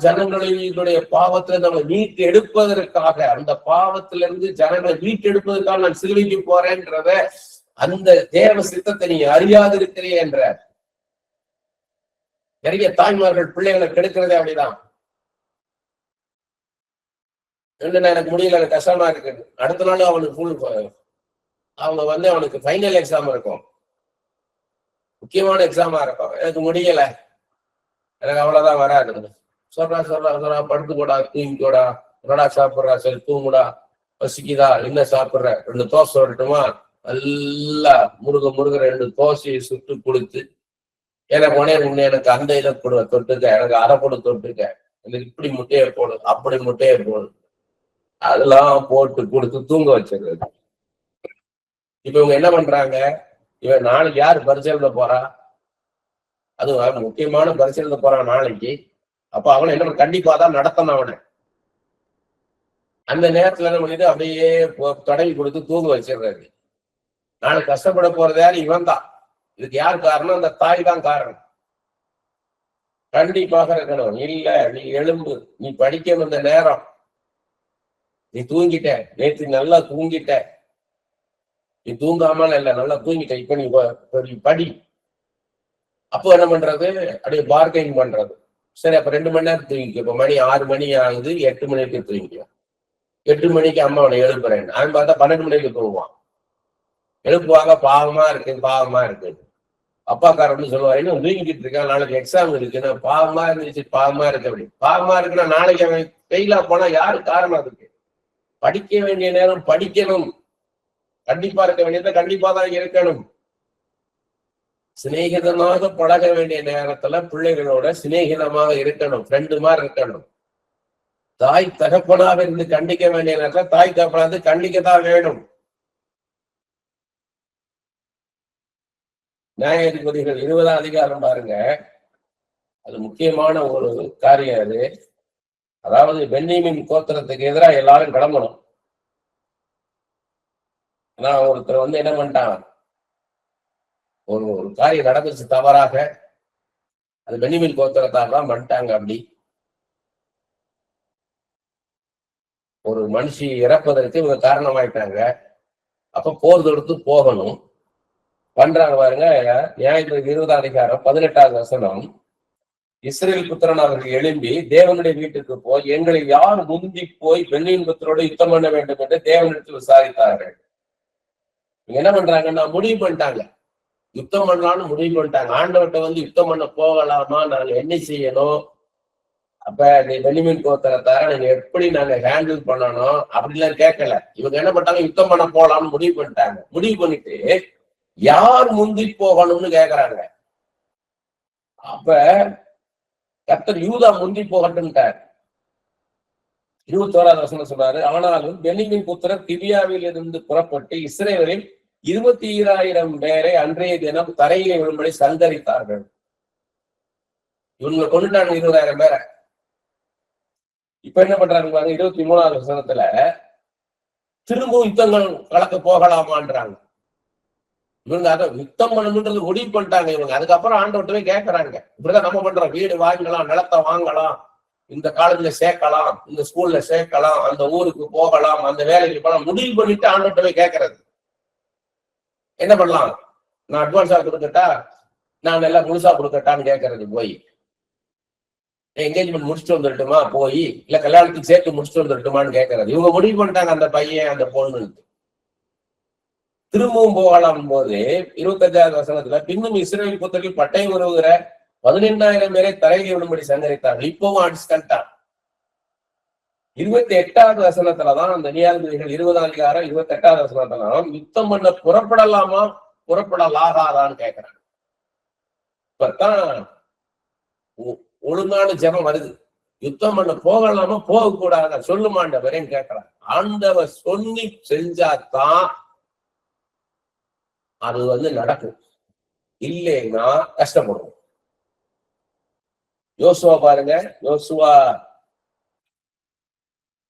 ஜனங்களுடைய பாவத்துல நம்ம மீட்டு எடுப்பதற்காக, அந்த பாவத்திலிருந்து ஜனங்களை மீட்டு எடுப்பதற்காக நான் சிலுவைக்கு போறேன்றத, அந்த தேவ சித்தத்தை நீ அறியாது இருக்கிறே என்ற. நிறைய தாய்மார்கள் பிள்ளைகளை கெடுக்கிறதே அப்படிதான். எனக்கு முடியல, எனக்கு கஷ்டமா இருக்கு, அடுத்த நாள் அவனுக்கு அவங்க வந்து அவனுக்கு ஃபைனல் எக்ஸாம் இருக்கும், முக்கியமான எக்ஸாமா இருக்கும், எனக்கு முடியல, எனக்கு அவ்வளவுதான் வராது, சொல்றா படுத்து கூடா, தூங்கிக்கூடா, என்னடா சாப்பிடுறா, சரி தூங்குடா, பசிக்குதா, என்ன சாப்பிடுற, 2 தோசை வரட்டுமா, நல்லா முருக 2 தோசையை சுட்டு கொடுத்து, எனக்கு எனக்கு அந்த இதை கொடுவ தொட்டுக்க, எனக்கு அரை போடு தொட்டுக்க, எனக்கு இப்படி முட்டையை போடு, அப்படி முட்டையை போடு, அதெல்லாம் போட்டு கொடுத்து தூங்க வச்சிருக்காரு. இப்ப இவங்க என்ன பண்றாங்க, இவன் நாளைக்கு யாரு பரிசீலனை போறா, அது முக்கியமான பரிசீலனை போறான் நாளைக்கு, அப்ப அவனை என்ன கண்டிப்பா தான் நடத்தணும். அவனை அந்த நேரத்துல என்ன பண்ணிட்டு அப்படியே தடவி கொடுத்து தூங்க வச்சிடுறாரு. நாளைக்கு கஷ்டப்பட போறது யாரு, இவன் தான். இதுக்கு யார் காரணம், அந்த தாய் தான் காரணம். கண்டிப்பாக இருக்கணும். இல்ல நீ எழும்பு, நீ படிக்க வந்த நேரம், நீ தூங்கிட்ட, நேற்று நல்லா தூங்கிட்ட, நீ தூங்காமல் இல்ல நல்லா தூங்கிட்ட, இப்ப நீ படி. அப்போ என்ன பண்றது, அப்படியே பார்கெயின் பண்றது, சரி, அப்ப 2 மணி நேரம் தூங்கிக்கோ. இப்ப மணி 6 மணி ஆகுது, 8 மணிக்கு தூங்கிக்கோ. 8 மணிக்கு அம்மா அவனை எழுப்புறேன். அவன் பார்த்தா 12 மணிக்கு தூங்குவான். எழுப்புவாங்க, பாவமா இருக்கு பாவமா இருக்கு. அப்பாக்காரன்னு சொல்லுவாரு, இன்னும் தூங்கிட்டு இருக்கான், நாளைக்கு எக்ஸாம் இருக்குன்னு. பாவமா இருந்துச்சு, பாவமா இருக்கு. அப்படி பாவமா இருக்குன்னா நாளைக்கு அவன் ஃபெயிலா போனா யாரு காரணம்? அதுக்கு படிக்க வேண்டிய நேரம் படிக்கணும். கண்டிப்பா இருக்க வேண்டியதை கண்டிப்பா தான் இருக்கணும். சிநேகிதமாக பழக வேண்டிய நேரத்துல பிள்ளைகளோட சிநேகிதமாக இருக்கணும், ஃப்ரெண்டு மாதிரி இருக்கணும். தாய் தகப்பனாக இருந்து கண்டிக்க வேண்டிய நேரத்துல தாய் தகப்பனா இருந்து கண்டிக்கத்தான் வேணும். நியாயாதிபதிகள் 20ஆம் அதிகாரம் பாருங்க, அது முக்கியமான ஒரு காரியம். அது அதாவது பென்யமீன் கோத்திரத்துக்கு எதிராக எல்லாரும் கிளம்பணும். ஆனா ஒருத்தர் என்ன பண்ணிட்டான், ஒரு காரியம் நடந்துச்சு தவறாக. அது பென்யமீன் கோத்திரத்தார் தான் பண்ணிட்டாங்க. அப்படி ஒரு மனுஷி இறப்பதற்கு இவங்க காரணமாயிட்டாங்க. அப்ப போர் தொடுத்து போகணும். பண்றாங்க பாருங்க. நியாயாதிபதி 20ஆம் அதிகாரம் 18வது வசனம். இஸ்ரேல் புத்திரன் அவர்கள் எழும்பி தேவனுடைய வீட்டுக்கு போய் எங்களை யார் முந்தி போய் பென்யமீன் புத்திரோடு யுத்தம் பண்ண வேண்டும் என்று தேவனிடத்தில் விசாரித்தார்கள். என்ன பண்றாங்கன்னா முடிவு பண்ணிட்டாங்க, யுத்தம் பண்ணலாம்னு முடிவு பண்ணிட்டாங்க. ஆண்டவர்கிட்ட யுத்தம் பண்ண போகலாமா, நாங்க என்ன செய்யணும், அப்ப நீ பென்யமீன் கோத்திரத்தார நீங்க எப்படி நாங்க ஹேண்டில் பண்ணணும் அப்படிலாம் கேட்கல. இவங்க என்ன பண்ணிட்டாங்க, யுத்தம் பண்ண போகலாம்னு முடிவு பண்ணிட்டாங்க. முடிவு பண்ணிட்டு யார் முந்தி போகணும்னு கேக்குறாங்க. அப்ப கர்த்தர் யூதா முந்தி போகட்டும்ட்டார். 21ஆவது வசனம் சொல்றாரு, ஆனாலும் பென்யமீன் புத்திரர் கிபியாவில் இருந்து புறப்பட்டு இஸ்ரவேலில் 22,000 பேரை அன்றைய தினம் தரையிலே விழும்படி சங்கரித்தார்கள். இவங்க கொண்டுட்டாங்க 20,000 பேரை. இப்ப என்ன பண்றாங்க பாருங்க, 23ஆவது வசனத்துல திரும்பவும் யுத்தங்கள் கலக்க போகலாமான்றாங்க. இவங்க அதை யுத்தம் பண்ணணுன்றது முடிவு பண்ணிட்டாங்க இவங்க. அதுக்கப்புறம் ஆண்டவர்கிட்டவே கேட்கறாங்க, இப்படிதான் நம்ம பண்றோம், வீடு வாங்கலாம், நிலத்தை வாங்கலாம், இந்த காலேஜ்ல சேர்க்கலாம், இந்த ஸ்கூல்ல சேர்க்கலாம், அந்த ஊருக்கு போகலாம், அந்த வேலைக்கு போகலாம், முடிவு பண்ணிட்டு ஆண்டவர்கிட்டவே கேட்கறது. என்ன பண்ணலாம், நான் அட்வான்ஸா கொடுக்கட்டா, நான் எல்லாம் முழுசா கொடுக்கட்டான்னு கேட்கறது. போய் என்கேஜ்மெண்ட் முடிச்சுட்டு வந்துடட்டுமா, போய் இல்ல கல்யாணத்துக்கு சேர்த்து முடிச்சுட்டு வந்துடட்டுமான்னு கேட்கறது. இவங்க முடிவு பண்ணிட்டாங்க, அந்த பையன் அந்த பொண்ணு திரும்பவும் போகலாம் போது 25ஆவது வசனத்துல பின்னும் இஸ்ரவேல் புத்திரர்கள் பட்டயம் உருவுகிற 18,000 பேரை தரையிலே விடும்படி சங்கரித்தார்கள். இப்பவும் அடிச்சுட்டான். 28ஆவது வசனத்துலதான் அந்த நியாயாதிபதிகள் 20ஆம் அதிகாரம் 28ஆவது வசனத்துலாம் யுத்தம் பண்ண புறப்படலாமா புறப்படலாகாதான்னு கேட்கிறாங்க. இப்பதான் ஒழுங்கான ஜெபம் வருது. யுத்தம் பண்ண போகலாமா போக கூடாதா சொல்லுமாண்டவரேன்னு கேட்கிறாங்க. ஆண்டவர் சொல்லி செஞ்சாதான் அது நடக்கும், இல்லைன்னா கஷ்டப்படுவோம். யோசுவா பாருங்க, யோசுவா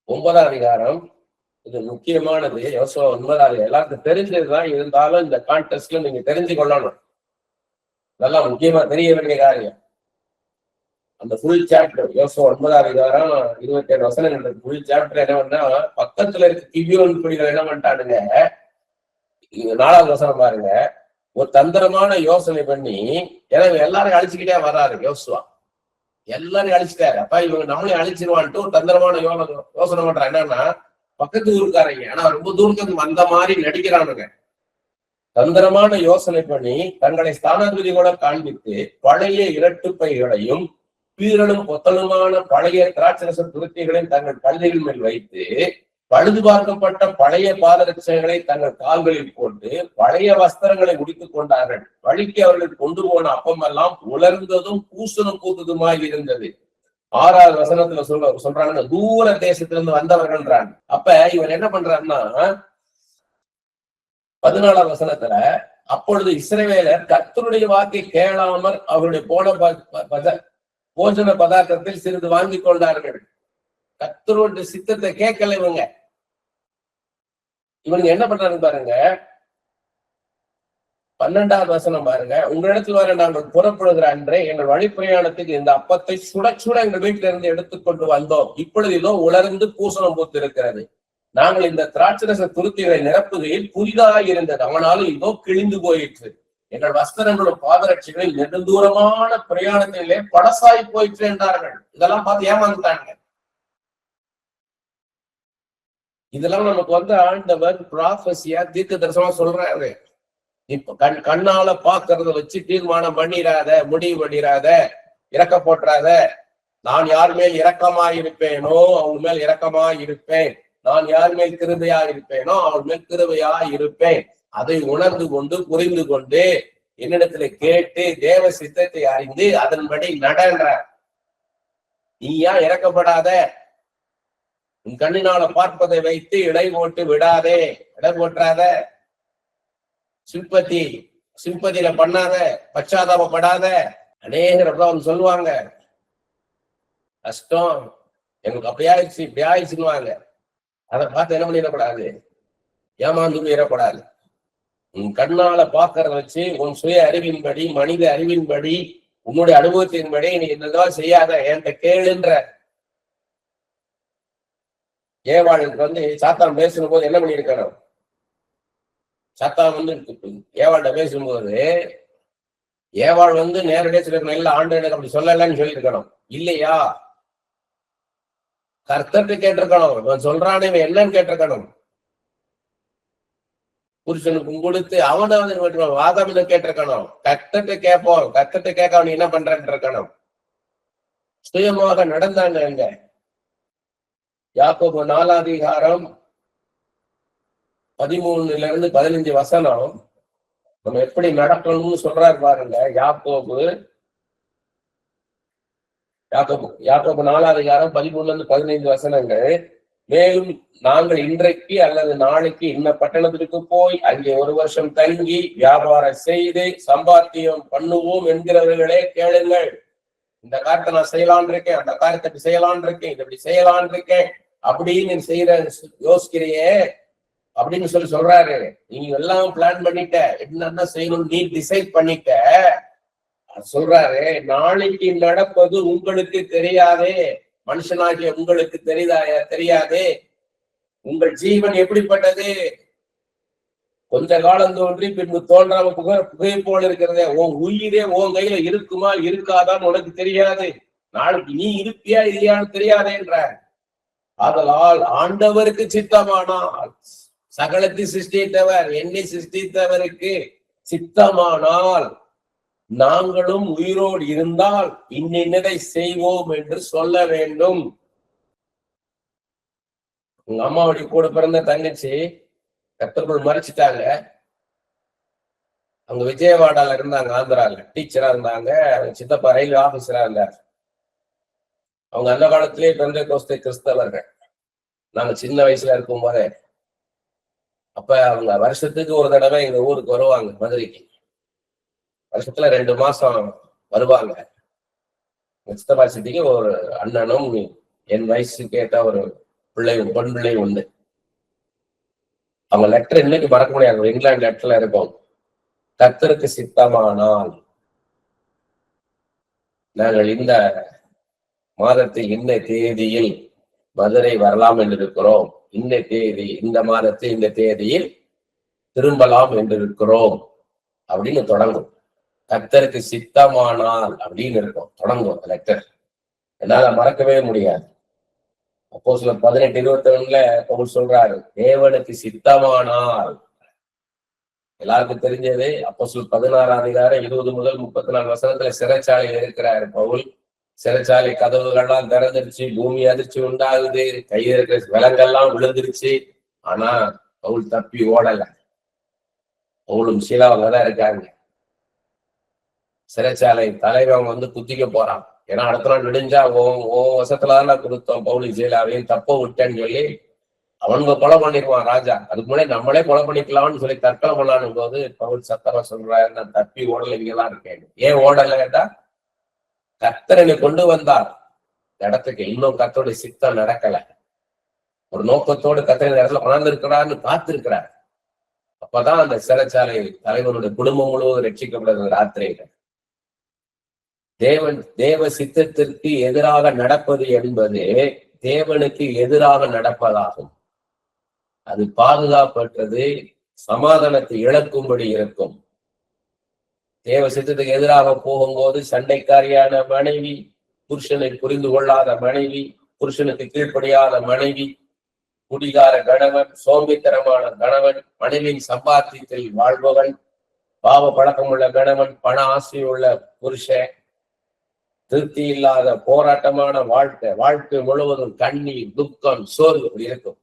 9ஆம் அதிகாரம், இது முக்கியமானது. யோசுவா 9ஆவது எல்லாருக்கும் தெரிஞ்சதுதான், இருந்தாலும் இந்த கான்டெஸ்ட்ல நீங்க தெரிஞ்சு கொள்ளணும். நல்லா முக்கியமா தெரிய வேண்டிய காரியம். அந்த ஃபுல் சாப்டர் யோசுவா 9ஆம் அதிகாரம் 27 வசனங்கள் ஃபுல் சாப்டர் என்ன பண்ணா, பக்கத்துல இருக்க கிபியோன் குடிகள் என்ன பண்ணிட்டானுங்க, 4ஆவது வசனம் பாருங்க, ஒரு தந்திரமான யோசனை பண்ணி, ஏன்னா எல்லாரும் அழிச்சுக்கிட்டே வர்றாரு யோசுவா, எல்லாரும் அழிச்சுட்டாரு. அப்ப இவங்க நம்மளையும் அழிச்சிருவான்ட்டு ஒரு தந்திரமான யோசனை பண்றாங்க. என்னன்னா, பக்கத்து ஊருக்காரங்க ஆனா ரொம்ப தூரத்துக்கு வந்த மாதிரி நடிக்கிறானுங்க. தந்திரமான யோசனை பண்ணி தங்களை ஸ்தானாதிபதி கூட காண்பித்து பழைய இரட்டு பைகளையும் பீரலும் பொத்தலுமான பழைய திராட்சரச துருத்திகளையும் தங்கள் கழுதைகள் மேல் வைத்து பழுது பார்க்கப்பட்ட பழைய பாதரட்சைகளை தங்கள் கால்களில் போட்டு பழைய வஸ்திரங்களை உடித்துக் கொண்டார்கள். வழிக்கு அவர்கள் கொண்டு போன அப்பமெல்லாம் உலர்ந்ததும் பூசணம் பூத்ததுமாய் இருந்தது. 6ஆவது வசனத்துல சொல்றாங்க, தூர தேசத்திலிருந்து வந்தவர்கள்ன்றாங்க. அப்ப இவர் என்ன பண்றாருன்னா, 14ஆவது வசனத்துல அப்பொழுது இஸ்ரவேலர் கர்த்தருடைய வாக்கை கேளாமல் அவருடைய போஜன பதார்த்தத்தில் சிறிது வாங்கி கொண்டார்கள். கர்த்தருடைய சித்தத்தை கேட்கல இவங்க என்ன பண்றாங்க பாருங்க. 12ஆவது வசனம் பாருங்க, உங்களிடத்தில் வர நாங்கள் புறப்படுகிற அன்றே எங்கள் வழிப்பிரயாணத்துக்கு இந்த அப்பத்தை சுட சுட எங்கள் வீட்டில இருந்து எடுத்துக்கொண்டு வந்தோம். இப்பொழுது இதோ உலர்ந்து பூசணம் பூத்து இருக்கிறது. நாங்கள் இந்த திராட்சரச துருத்திகளை நிரப்புகையில் புதிதாக இருந்தது, அவனாலும் இதோ கிழிந்து போயிற்று. எங்கள் வஸ்திரங்களும் பாதரட்சிகளில் நெடுந்தூரமான பிரயாணத்திலே படசாய் போயிற்று என்றார்கள். இதெல்லாம் பார்த்து ஏமாந்துட்டாங்க. இதெல்லாம் நமக்கு ஆண்டவர் ப்ராஃபஸியா தீர்க்க தரிசனமா சொல்றாரு. இப்ப கண்ணால பாக்குறத வச்சு தீர்மானம் பண்ணிடாத, முடிவு பண்ணிடாத, இறக்க போட்டுறாத. நான் யார் மேல் இரக்கமாயிருப்பேனோ அவங்க மேல் இரக்கமாயிருப்பேன். நான் யார் மேல் கிருபையா இருப்பேனோ அவள் மேல் கிருபையா இருப்பேன். அதை உணர்ந்து கொண்டு புரிந்து கொண்டு என்னிடத்துல கேட்டு தேவ சித்தத்தை அறிந்து அதன்படி நடன்ற. நீ ஏன் இறக்கப்படாத? உன் கண்ணினால பார்ப்பதை வைத்து இடை போட்டு விடாதே, இடை போட்டுறாத. சிம்பதியில பண்ணாத, பச்சாதாபப்படாத. அநேகர் சொல்லுவாங்க, கஷ்டம் எங்களுக்கு அப்படி ஆயிடுச்சு இப்படி ஆயிடுச்சுன்னுவாங்க. அதை பார்த்து என்ன பண்ணிடக்கூடாது, ஏமாந்து போயிடக்கூடாது. உன் கண்ணால பாக்குறத வச்சு உன் சுய அறிவின்படி, மனித அறிவின்படி, உன்னுடைய அனுபவத்தின்படி நீ என்னதான் செய்யாத, என்கிட்ட கேளுன்ற. ஏவாளுக்கு சாத்தான் பேசும் போது என்ன பண்ணிருக்கணும்? சாத்தான் ஏவாள்கிட்ட பேசும்போது ஏவாள் நேரடியா சொல்லிருக்கணும், இல்ல ஆண்டு எனக்கு அப்படி சொல்லலன்னு சொல்லியிருக்கணும். இல்லையா, கர்த்தர்கிட்ட கேட்டிருக்கணும். இவன் சொல்றானே இவன் என்னன்னு கேட்டிருக்கணும். புருஷனுக்கு கொடுத்து அவனாவது வாதம் கேட்டிருக்கணும். கர்த்தர்கிட்ட கேட்போம், கர்த்தர்கிட்ட கேட்க அவன் என்ன பண்றன்னு இருக்கணும். சுயமாக நடந்தாங்க. அங்க யாக்கோபு 4 அதிகாரம் 13-15 வசனம் நம்ம எப்படி நடக்கணும்னு சொல்றாரு பாருங்க. யாக்கோபு 4 அதிகாரம் 13-15 வசனங்கள். மேலும் நாங்கள் இன்றைக்கு அல்லது நாளைக்கு இன்ன பட்டணத்திற்கு போய் அங்கே 1 வருஷம் தங்கி வியாபாரம் செய்து சம்பாத்தியம் பண்ணுவோம் என்கிறவர்களே கேளுங்கள். இந்த காரியத்தை நான் செய்யலான் இருக்கேன், அந்த காரியத்தை செய்யலான் இருக்கேன், இப்படி செய்யலான் இருக்கேன் அப்படின்னு செய்யற யோசிக்கிறியே அப்படின்னு சொல்றாரு. நீங்க எல்லாம் பிளான் பண்ணிட்ட, என்னன்னா செய்யணும் நீ டிசைட் பண்ணிட்ட. சொல்றாரு, நாளைக்கு நடப்பது உங்களுக்கு தெரியாதே, மனுஷனாகிய உங்களுக்கு தெரியாதே. உங்கள் ஜீவன் எப்படிப்பட்டது? கொஞ்ச காலம் தோன்றி பின்பு தோன்றாம புகை போல இருக்கிறதே. உன் உயிரே உன் கையில இருக்குமா இருக்காதான்னு உனக்கு தெரியாது. நாளைக்கு நீ இருப்பியா இல்லையான்னு தெரியாதேன்ற. ஆதலால் ஆண்டவருக்கு சித்தமானால், சகலத்தை சிருஷ்டித்தவர் என்னை சிருஷ்டித்தவருக்கு சித்தமானால் நாங்களும் உயிரோடு இருந்தால் இன்னதை செய்வோம் என்று சொல்ல வேண்டும். உங்க அம்மாவுடைய கூட பிறந்த தங்கச்சி கத்தருக்குள் மறைச்சிட்டாங்க. அவங்க விஜயவாடால இருந்தாங்க, ஆந்திரால டீச்சரா இருந்தாங்க. சித்தப்பா ரயில்வே ஆபீசரா இருந்தார். அவங்க அந்த காலத்திலேயே பெந்தேகோஸ்தே கிறிஸ்தவர்கள். நாங்க சின்ன வயசுல இருக்கும் போதே. அப்ப அவங்க வருஷத்துக்கு ஒரு தடவை எங்க ஊருக்கு வருவாங்க, மதுரைக்கு. வருஷத்துல 2 மாசம் வருவாங்க. சித்தப்பா சித்திக்கு ஒரு அண்ணனும் என் வயசுக்கு ஏற்ற ஒரு பெண் பிள்ளை உண்டு. அவங்க லெட்டர் இன்னைக்கு மறக்க முடியாது. இங்கிலாந்து லெட்டர்ல இருக்கும், கர்த்தருக்கு சித்தமானால் நாங்கள் இந்த மாதத்தில் இந்த தேதியில் மதுரை வரலாம் என்று இருக்கிறோம். இந்த தேதி, இந்த மாதத்தில் இந்த தேதியில் திரும்பலாம் என்று இருக்கிறோம் அப்படின்னு தொடங்கும். கர்த்தருக்கு சித்தமானால் அப்படின்னு இருக்கும், தொடங்கும் லெட்டர். என்னால மறக்கவே முடியாது. அப்போஸ்தலர் 18:21 பவுல் சொல்றாரு, தேவனுக்கு சித்தமானால். எல்லாருக்கும் தெரிஞ்சது. அப்போஸ்தலர் 16 அதிகாரம் 20 முதல் 34 வசனத்துல சிறைச்சாலையில் இருக்கிறாரு பவுல். சிறைச்சாலை கதவுகள்லாம் திறந்துருச்சு, பூமி அதிர்ச்சி உண்டாகுது, கையில் இருக்கிற விலங்கெல்லாம் விழுந்துருச்சு. ஆனா பவுல் தப்பி ஓடல. பவுலும் சீலாவும் தான் இருக்காங்க. சிறைச்சாலை தலைவன் குத்திக்க போறான். ஏன்னா அடுத்த நாள் விடிஞ்சா ஓ வசத்துலதான் கொடுத்தோம் பவுலி சீலாவையும் தப்ப விட்டேன்னு சொல்லி அவனுங்க கொலை பண்ணிடுவான் ராஜா. அதுக்கு முன்னாடி நம்மளே கொலை பண்ணிக்கலாம்னு சொல்லி தற்கொலை பண்ணானும் போது பவுல் சத்தமா சொல்றாரு, நான் தப்பி ஓடல, இங்கதான் இருக்கேன். ஏன் ஓடல கேட்டா, கர்த்தரனை கொண்டு வந்தார் இடத்துக்கு. இன்னும் கர்த்தருடைய சித்தம் நடக்கல. ஒரு நோக்கத்தோடு கர்த்தர் இடத்துல கொண்டாந்து காத்திருக்கிறார். அப்பதான் அந்த சிறைச்சாலை தலைவனுடைய குடும்பம் முழுவதும் ரட்சிக்கப்படுறது ராத்திரியில. தேவ சித்தத்திற்கு எதிராக நடப்பது என்பது தேவனுக்கு எதிராக நடப்பதாகும். அது பாதுகாப்பற்றது, சமாதானத்தை இழக்கும்படி இருக்கும். தேவ சித்தத்துக்கு எதிராக போகும்போது சண்டைக்காரியான மனைவி, புருஷனை புரிந்து கொள்ளாத மனைவி, புருஷனுக்கு கீழ்ப்படியாத மனைவி, குடிகார கணவன், சோம்பித்தனமான கணவன், மனைவியின் சம்பாத்தியத்தில் வாழ்பவன், பாவ பழக்கம் உள்ள கணவன், பண ஆசையுள்ள புருஷன், திருப்தி இல்லாத போராட்டமான வாழ்க்கை முழுவதும் கண்ணீர், துக்கம், சோர்வு இப்படி இருக்கும்.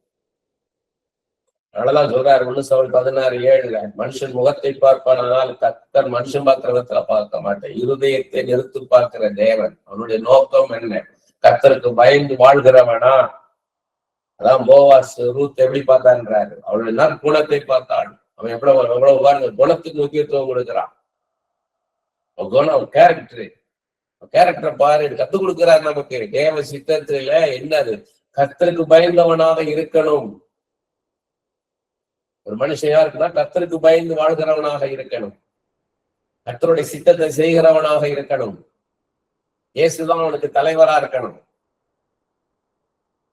அதனாலதான் சொல்றாரு 1 மனுஷன் முகத்தை பார்ப்பானால் கர்த்தர் மனுஷன் பார்க்கிற விதத்துல பார்க்க மாட்டேன், இருதயத்தை நிறுத்து பார்க்கிற தேவன். அவனுடைய நோக்கம் என்ன? கர்த்தருக்கு பயந்து வாழ்கிறவனா? அதான் போவாஸ் ரூத் எப்படி பார்த்தான்றாரு. அவளுடைய நற்குணத்தை பார்த்தான். அவன் எவ்வளவு பாருங்க, குணத்துக்கு முக்கியத்துவம் கொடுக்கிறான். குணம், கேரக்டரை பாரு, கத்துக் கொடுக்கிறார் நமக்கு. தேவ சித்தத்துல என்னது? கர்த்தருக்கு பயந்தவனாக இருக்கணும். ஒரு மனுஷன் யாருக்குன்னா கர்த்தருக்கு பயந்து வாழ்கிறவனாக இருக்கணும், கர்த்தருடைய சித்தத்தை செய்கிறவனாக இருக்கணும். இயேசுதான் அவனுக்கு தலைவரா இருக்கணும்.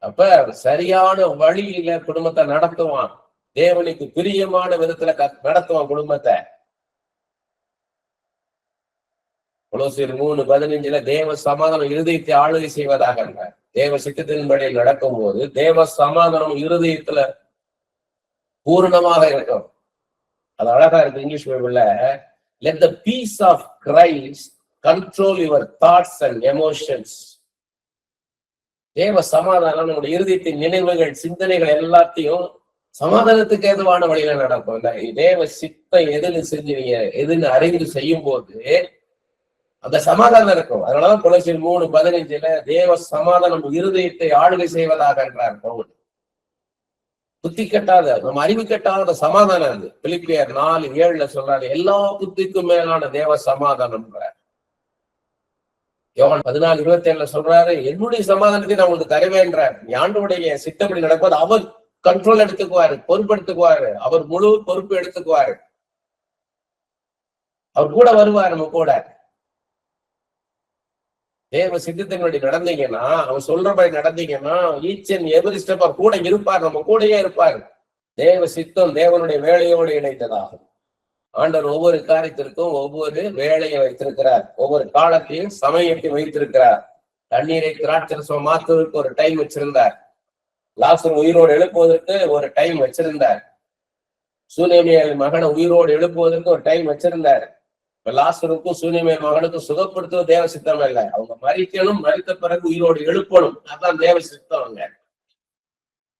அப்ப சரியான வழியில குடும்பத்தை நடத்துவான், தேவனுக்கு பிரியமான விதத்துல நடத்துவான் குடும்பத்தை. கொலோசியர் 3:15 தேவ சமாதானம் இருதயத்தை ஆளுகை செய்வதாக. தேவ சித்தத்தின்படி நடக்கும் போது தேவ சமாதானம் இருதயத்துல பூரணமாக இருக்கும். அது அழகா இருக்கு இங்கிலீஷ் பைபிள்ல. let the peace of Christ control your thoughts and emotions. தேவ சமாதானம் நம்முடைய இருதயத்தின் நினைவுகள், சிந்தனைகள் எல்லாத்தையும் சமாதானத்துக்கு ஏதுவான வழியில நடக்கும். தேவ சித்தம் எதுன்னு செஞ்சீங்க, எதுன்னு அறிந்து செய்யும் போது அந்த சமாதானம் இருக்கும். அதனாலதான் கொலோசியர் 3:15 தேவ சமாதானம் இருதயத்தை ஆளுகை செய்வதாக என்றார் பவுல். புத்தி கட்டாத, நம்ம அறிவு கட்டாத சமாதானம் அது. பிலிப்பியர் 4:7 சொல்றாரு, எல்லா புத்திக்கும் மேலான தேவ சமாதானம். யோவான் 14:27 சொல்றாரு, என்னுடைய சமாதானத்தை நான் உங்களுக்கு தருவேன்றார். ஆண்டவருடைய சித்தப்படி நடப்பது அவர் கண்ட்ரோல் எடுத்துக்குவாரு, பொறுப்பெடுத்துக்குவாரு, அவர் முழு பொறுப்பு எடுத்துக்குவாரு. அவர் கூட வருவார் நம்ம கூட. தேவ சித்தத்தின்படி நடந்தீங்கன்னா, அவன் சொல்றபடி நடந்தீங்கன்னா, ஈச் அண்ட் எவரி ஸ்டெப் அவர் கூட இருப்பார், நம்ம கூடயே இருப்பார். தேவ சித்தம் தேவனுடைய வேலையோடு இணைந்ததாகும். ஆண்டவர் ஒவ்வொரு காரியத்திற்கும் ஒவ்வொரு வேலையை வைத்திருக்கிறார், ஒவ்வொரு காலத்தையும் சமயத்தை வைத்திருக்கிறார். தண்ணீரை திராட்சரசம் மாற்றுவதற்கு ஒரு டைம் வச்சிருந்தார், லாசர் உயிரோடு எழுப்புவதற்கு ஒரு டைம் வச்சிருந்தார், சூனேமியல் மகனை உயிரோடு எழுப்புவதற்கு ஒரு டைம் வச்சிருந்தார். லாசருக்கும் சூனியமேல் மகனுக்கும் சுகப்படுத்துவ தேவ சித்தம் இல்லை, அவங்க மறிக்கணும், மறித்த பிறகு உயிரோடு எழுப்பணும், அதான் தேவ சித்தம். அவங்க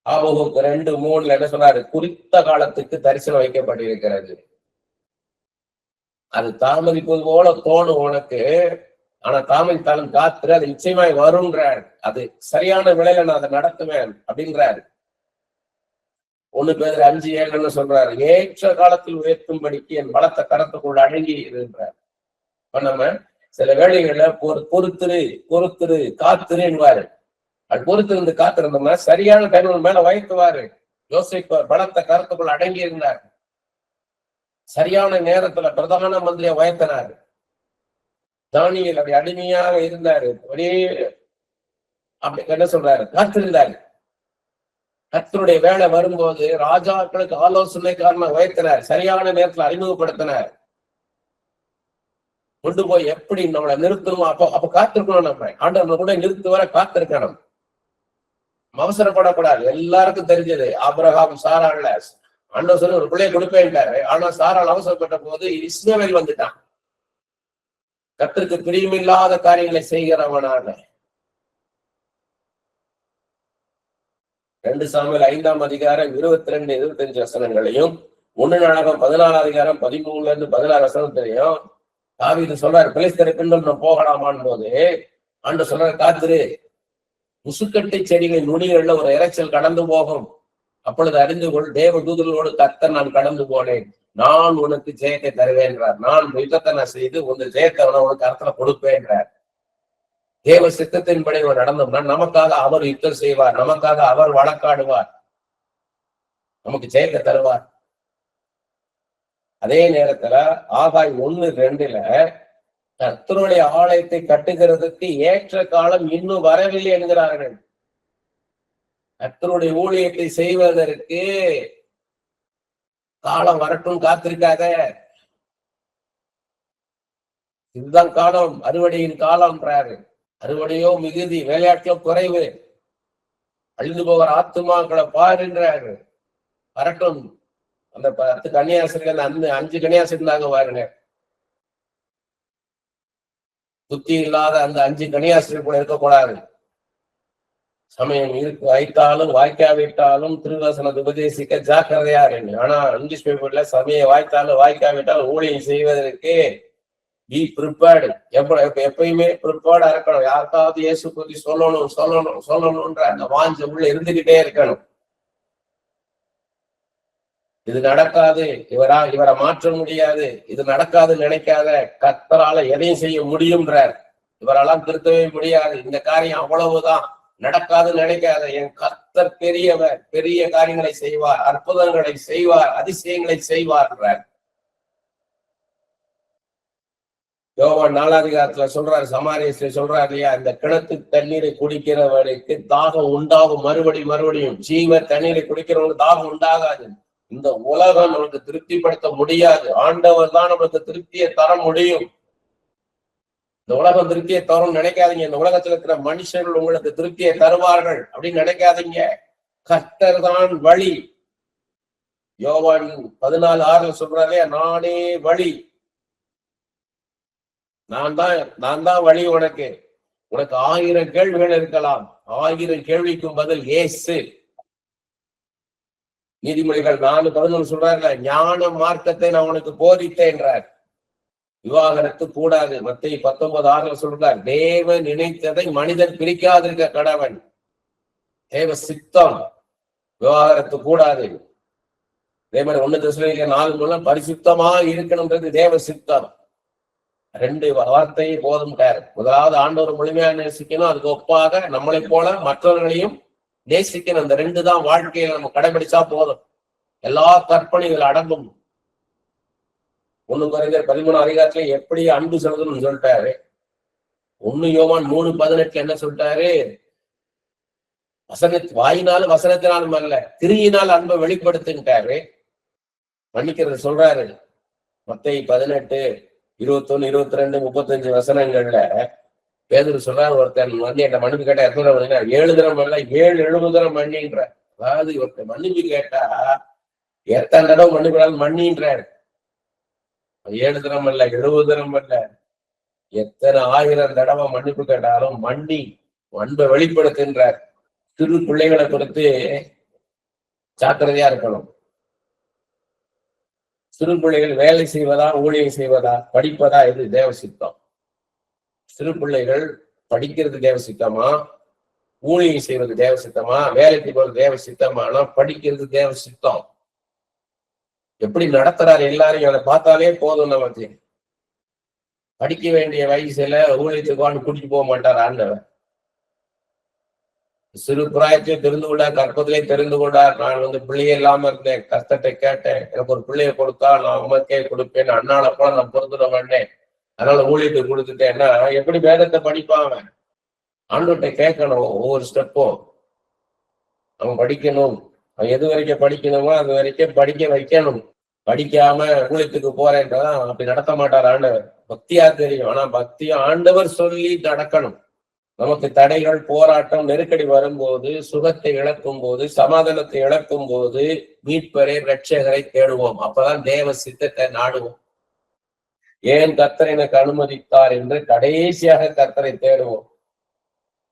ஆபகுக்கு 2:3 என்ன சொன்னாரு? குறித்த காலத்துக்கு தரிசனம் வைக்கப்பட்டிருக்கிறது. அது தாமதிப்பது போல தோணும் உனக்கு, ஆனா தாமதித்தாலும் காத்துரு, அது நிச்சயமாய் வரும்ன்றார். அது சரியான விலையில நான் அதை நடத்துவேன் அப்படின்றாரு. 1 பேதுரு 5:7 சொல்றாரு, ஏற்ற காலத்தில் உயர்த்தும்படிக்கு என் பலத்த கரத்துக்குள்ள அடங்கி இருன்றார். இப்ப நம்ம சில வேளைகள்ல பொறுத்துரு காத்துருன்னுவாரு. அது பொறுத்திருந்து காத்திருந்தோம்னா சரியான டைம் மேல வயத்துவாரு. யோசிப்பு பலத்த கரத்துக்குள்ள அடங்கி இருந்தார், சரியான நேரத்துல பிரதான மந்திரியா வயத்தினாரு. தானியேல் அப்படி அடிமையாக இருந்தாரு, ஒரே அப்படி என்ன சொல்றாரு? காத்திருந்தாரு. கர்த்தருடைய வேலை வரும்போது ராஜாக்களுக்கு ஆலோசனைக்காரன வயத்தினார், சரியான நேரத்துல அறிமுகப்படுத்தினார். கொண்டு போய் எப்படி நம்மளை நிறுத்தணும், அப்ப காத்திருக்கணும். நம்ம ஆண்டவர் கூட நிறுத்து வர காத்திருக்கணும், அவசரப்படக்கூடாது. எல்லாருக்கும் தெரிஞ்சது ஆபிரகாம் சாராள்ல ஆண்டவர் சொல்லி ஒரு பிள்ளையை கொடுப்பேன்ட்டாரு. ஆனா சாராள் அவசரப்பட்ட போது இஸ்மவேல் வந்துட்டான். கர்த்தருக்கு பிரியமில்லாத காரியங்களை செய்கிறவனான 2 சாமுவேல் 5ஆம் அதிகாரம் 22-25 வசனங்களையும் 1 நாளாகமம் 14ஆம் அதிகாரம் 13-16 வசனத்திலையும் தாவீது சொல்றாரு, பெலிஸ்தரை பின்தொடர்ந்து போகலாமான் போது ஆண்டவர் சொல்றாரு, காத்திரு, முசுக்கட்டை செடிகளின் நுனிகள்ல ஒரு இறைச்சல் கடந்து போகும், அப்பொழுது அறிந்து கொள், தேவ தூதர்களோடு கர்த்தர் நான் கடந்து போனேன், நான் உனக்கு ஜெயத்தை தருவேன்றார். நான் யுத்தத்தை நான் செய்து உங்க ஜெயத்தை உனக்கு அர்த்தத்துல கொடுப்பேன்றார். தேவ சித்தத்தின்படி நடந்தோம்னா நமக்காக அவர் யுத்தம் செய்வார், நமக்காக அவர் வழக்காடுவார், நமக்கு ஜெயத்தை தருவார். அதே நேரத்துல ஆகாய் 1:2 கர்த்தருடைய ஆலயத்தை கட்டுகிறதுக்கு ஏற்ற காலம் இன்னும் வரவில்லை என்கிறார்கள். கர்த்தருடைய ஊழியத்தை செய்வதற்கு காலம் வரட்டும், காத்திருக்காத. இதுதான் காலம், அறுவடையின் காலம்ன்றாரு. அறுவடையோ மிகுதி, வேலையாட்களோ குறைவு, அழிந்து போகிற ஆத்துமாக்களை பாருன்றாரு. வரட்டும். அந்த 10 கன்னியாசிரியர்கள், அந்த 5 கன்னியாசிரியர் இருந்தாங்க பாருங்க. புத்தி இல்லாத அந்த 5 கன்னியாசிரியர் கூட இருக்கக்கூடாது. சமயம் வாய்த்தாலும் வாய்க்காவிட்டாலும் திருவசனத்தை உபதேசிக்க ஜாக்கிரதையா இருக்கு. ஆனா இங்கிலீஷ் பேப்பர்ல சமயம் வாய்த்தாலும் வாய்க்காவிட்டாலும் ஊழியம் செய்வதற்கு பி ப்ரிப்பேர்டு. எப்பயுமே ப்ரிப்பேர்டா இருக்கணும். யாருக்காவது இயேசு பத்தி சொல்லணும்ன்ற அந்த வாஞ்ச உள்ள இருந்துகிட்டே இருக்கணும். இது நடக்காது, இவரை மாற்ற முடியாது, இது நடக்காது நினைக்காத. கர்த்தரால எதையும் செய்ய முடியும்ன்றார். இவரெல்லாம் திருத்தவே முடியாது, இந்த காரியம் அவ்வளவுதான், நடக்காது நினைக்காத. என் கர்த்தர் பெரியவர், பெரிய காரியங்களை செய்வார், அற்புதங்களை செய்வார், அதிசயங்களை செய்வார். யோவான் 4ஆம் அதிகாரத்துல சொல்றாரு, சமாரியத்துல சொல்றாரு இல்லையா, இந்த கிணத்து தண்ணீரை குடிக்கிறவனுக்கு தாகம் உண்டாகும். மறுபடியும் ஜீவ தண்ணீரை குடிக்கிறவனுக்கு தாகம் உண்டாகாது. இந்த உலகம் நம்மளுக்கு திருப்திப்படுத்த முடியாது. ஆண்டவர் தான் நம்மளுக்கு திருப்தியை தர முடியும். இந்த உலகம் திருப்தியை தரும் நினைக்காதீங்க. இந்த உலகத்துல இருக்கிற மனுஷர்கள் உங்களுக்கு திருப்தியை தருவார்கள் அப்படின்னு நினைக்காதீங்க. கர்த்தர் தான் வழி. யோவான் 14:6 சொல்றாரு, நானே வழி, நான் தான் வழி. உனக்கு 1000 கேள்விகள் இருக்கலாம், 1000 கேள்விக்கும் பதில் இயேசு. நீதிமொழிகள் 4:11 சொல்றாருல, ஞான மார்க்கத்தை நான் உனக்கு போதித்தேன்றார். விவாகரத்து கூடாது. மத்தேயு 19:6 சொல்றார், தேவன் நினைத்ததை மனிதன் பிரிக்காதிருக்க கடவன். தேவ சித்தம், விவாகரத்து கூடாது. அதே மாதிரி 1 தெசலோனிக்கேயர் 4:3 பரிசுத்தமா இருக்கணும்ன்றது தேவ சித்தம். 2 வார்த்தையை போதும்ட்டார். முதலாவது ஆண்டவர் முழுமையா நேசிக்கணும், அதுக்கு ஒப்பாக நம்மளை போல மற்றவர்களையும் நேசிக்கணும். அந்த 2 தான் வாழ்க்கையில நம்ம கடைபிடிச்சா போதும், எல்லா கற்பனைகள் அடங்கும். 1 கொரிந்தியர் 13 அதிகாரத்துல எப்படி அன்பு செலுத்தணும்னு சொல்லிட்டாரு. 1 யோவான் 3:18 என்ன சொல்லிட்டாரு, வாயினாலும் வசனத்தினாலும் அல்ல, கிரியினால் அன்பை வெளிப்படுத்துட்டாரு. மன்னிக்கிறது சொல்றாரு. மத்தேயு 18:21, 22, 35 வசனங்கள்ல பேதுரு சொல்றாரு, ஒருத்தன் வந்து என்ன மன்னிப்பு கேட்டா எத்தனை தடவை 7 தரம் அல்ல 7-70 தரம் மன்னின்ற. அதாவது ஒருத்தர் மன்னிப்பு கேட்டா எத்தனை தடவை மன்னிப்பு மன்னின்றாரு. 7 தரம் அல்ல 70 தரம் அல்ல, எத்தனை 1000 தடவை மன்னிப்பு கேட்டாலும் மன்னி அன்பை வெளிப்படுத்துகின்றார். சிறு பிள்ளைகளை குறித்து ஜாக்கிரதையா இருக்கணும். சிறு பிள்ளைகள் வேலை செய்வதா, ஊழியம் செய்வதா, படிப்பதா, இது தேவ சித்தம். சிறு பிள்ளைகள் படிக்கிறது தேவ சித்தமா, ஊழியம் செய்வது தேவ சித்தமா, வேலைக்கு போறது தேவ சித்தமானா படிக்கிறது தேவ சித்தம். எப்படி நடத்துறாரு எல்லாரையும் அதை பார்த்தாலே போதும். நமக்கு படிக்க வேண்டிய வயசுல ஊழியத்துக்கு கூட்டிட்டு போக மாட்டார் ஆண்டவர். சிறு பிராயத்தையே தெரிந்து கொண்டார், கற்பத்திலே தெரிந்து கொண்டார். நான் வந்து பிள்ளையே இல்லாம இருந்தேன், கஷ்டத்தை கேட்டேன், எனக்கு ஒரு பிள்ளைய கொடுத்தா நான் உமக்கே கொடுப்பேன், அண்ணால போல நான் பொறுத்துட வேண்டேன், அதனால ஊழியத்துக்கு கொடுத்துட்டேன்னா எப்படி வேதத்தை படிப்பாங்க? ஆண்டவர்கிட்ட கேட்கணும். ஒவ்வொரு ஸ்டெப்பும் அவன் படிக்கணும். அவன் எது வரைக்கும் படிக்கணுமோ அது வரைக்கும் படிக்க வைக்கணும். படிக்காம ஊழியத்துக்கு போறேன்றதான் அப்படி நடத்த மாட்டார் ஆண்டவர். பக்தியா தெரியும், ஆனா பக்தியும் ஆண்டவர் சொல்லி நடக்கணும். நமக்கு தடைகள், போராட்டம், நெருக்கடி வரும்போது, சுகத்தை இழக்கும் போது, சமாதானத்தை இழக்கும் போது மீட்பரை, இரட்சகரை தேடுவோம். அப்பதான் தேவ சித்தத்தை நாடுவோம். ஏன் கர்த்தர் எனக்கு அனுமதித்தார் என்று கடைசியாக கர்த்தரை தேடுவோம்.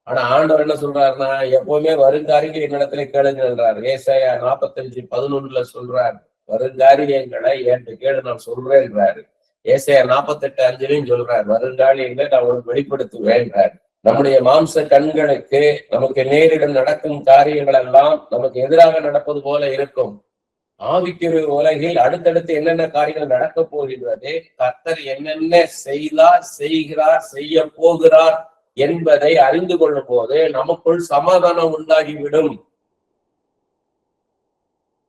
ஆனா ஆண்டவர் என்ன சொல்றாருன்னா, எப்பவுமே வருங்காரியங்கள் என்னிடத்துல கேளுங்கன்றார். ஏசாயா 45:11 சொல்றாரு, வருங்காரியங்களை என்கிட்ட கேளு நான் சொல்றேன்றாரு. ஏசாயா 48:5 சொல்றாரு, வருங்காரியங்களை நான் உனக்கு வெளிப்படுத்துவேன்றாரு. நம்முடைய மாம்ச கண்களுக்கு நமக்கு நேரிடம் நடக்கும் காரியங்கள் எல்லாம் நமக்கு எதிராக நடப்பது போல இருக்கும். ஆவிக்குரிய உலகில் அடுத்தடுத்து என்னென்ன காரியங்கள் நடக்க போகிறது, கர்த்தர் என்னென்ன செய்கிறார், செய்ய போகிறார் என்பதை அறிந்து கொள்ளும் போது நமக்குள் சமாதானம் உண்டாகிவிடும்.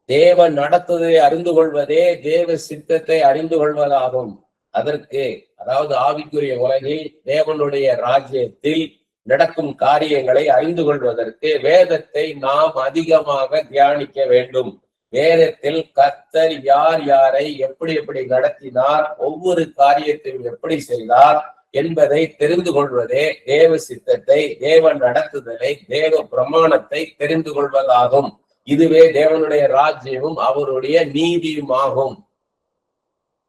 தேவன் நடத்துவதை அறிந்து கொள்வதே தேவ சித்தத்தை அறிந்து கொள்வதாகும். அதற்கு, அதாவது ஆவிக்குரிய உலகில் தேவனுடைய ராஜ்யத்தில் நடக்கும் காரியங்களை அறிந்து கொள்வதற்கு வேதத்தை நாம் அதிகமாக தியானிக்க வேண்டும். வேதத்தில் கர்த்தர் யார் யாரை எப்படி எப்படி நடத்தினார், ஒவ்வொரு காரியத்தையும் எப்படி செய்தார் என்பதை தெரிந்து கொள்வதே தேவ சித்தத்தை, தேவ நடத்துதலை, தேவ பிரமாணத்தை தெரிந்து கொள்வதாகும். இதுவே தேவனுடைய ராஜ்யமும் அவருடைய நீதியுமாகும்.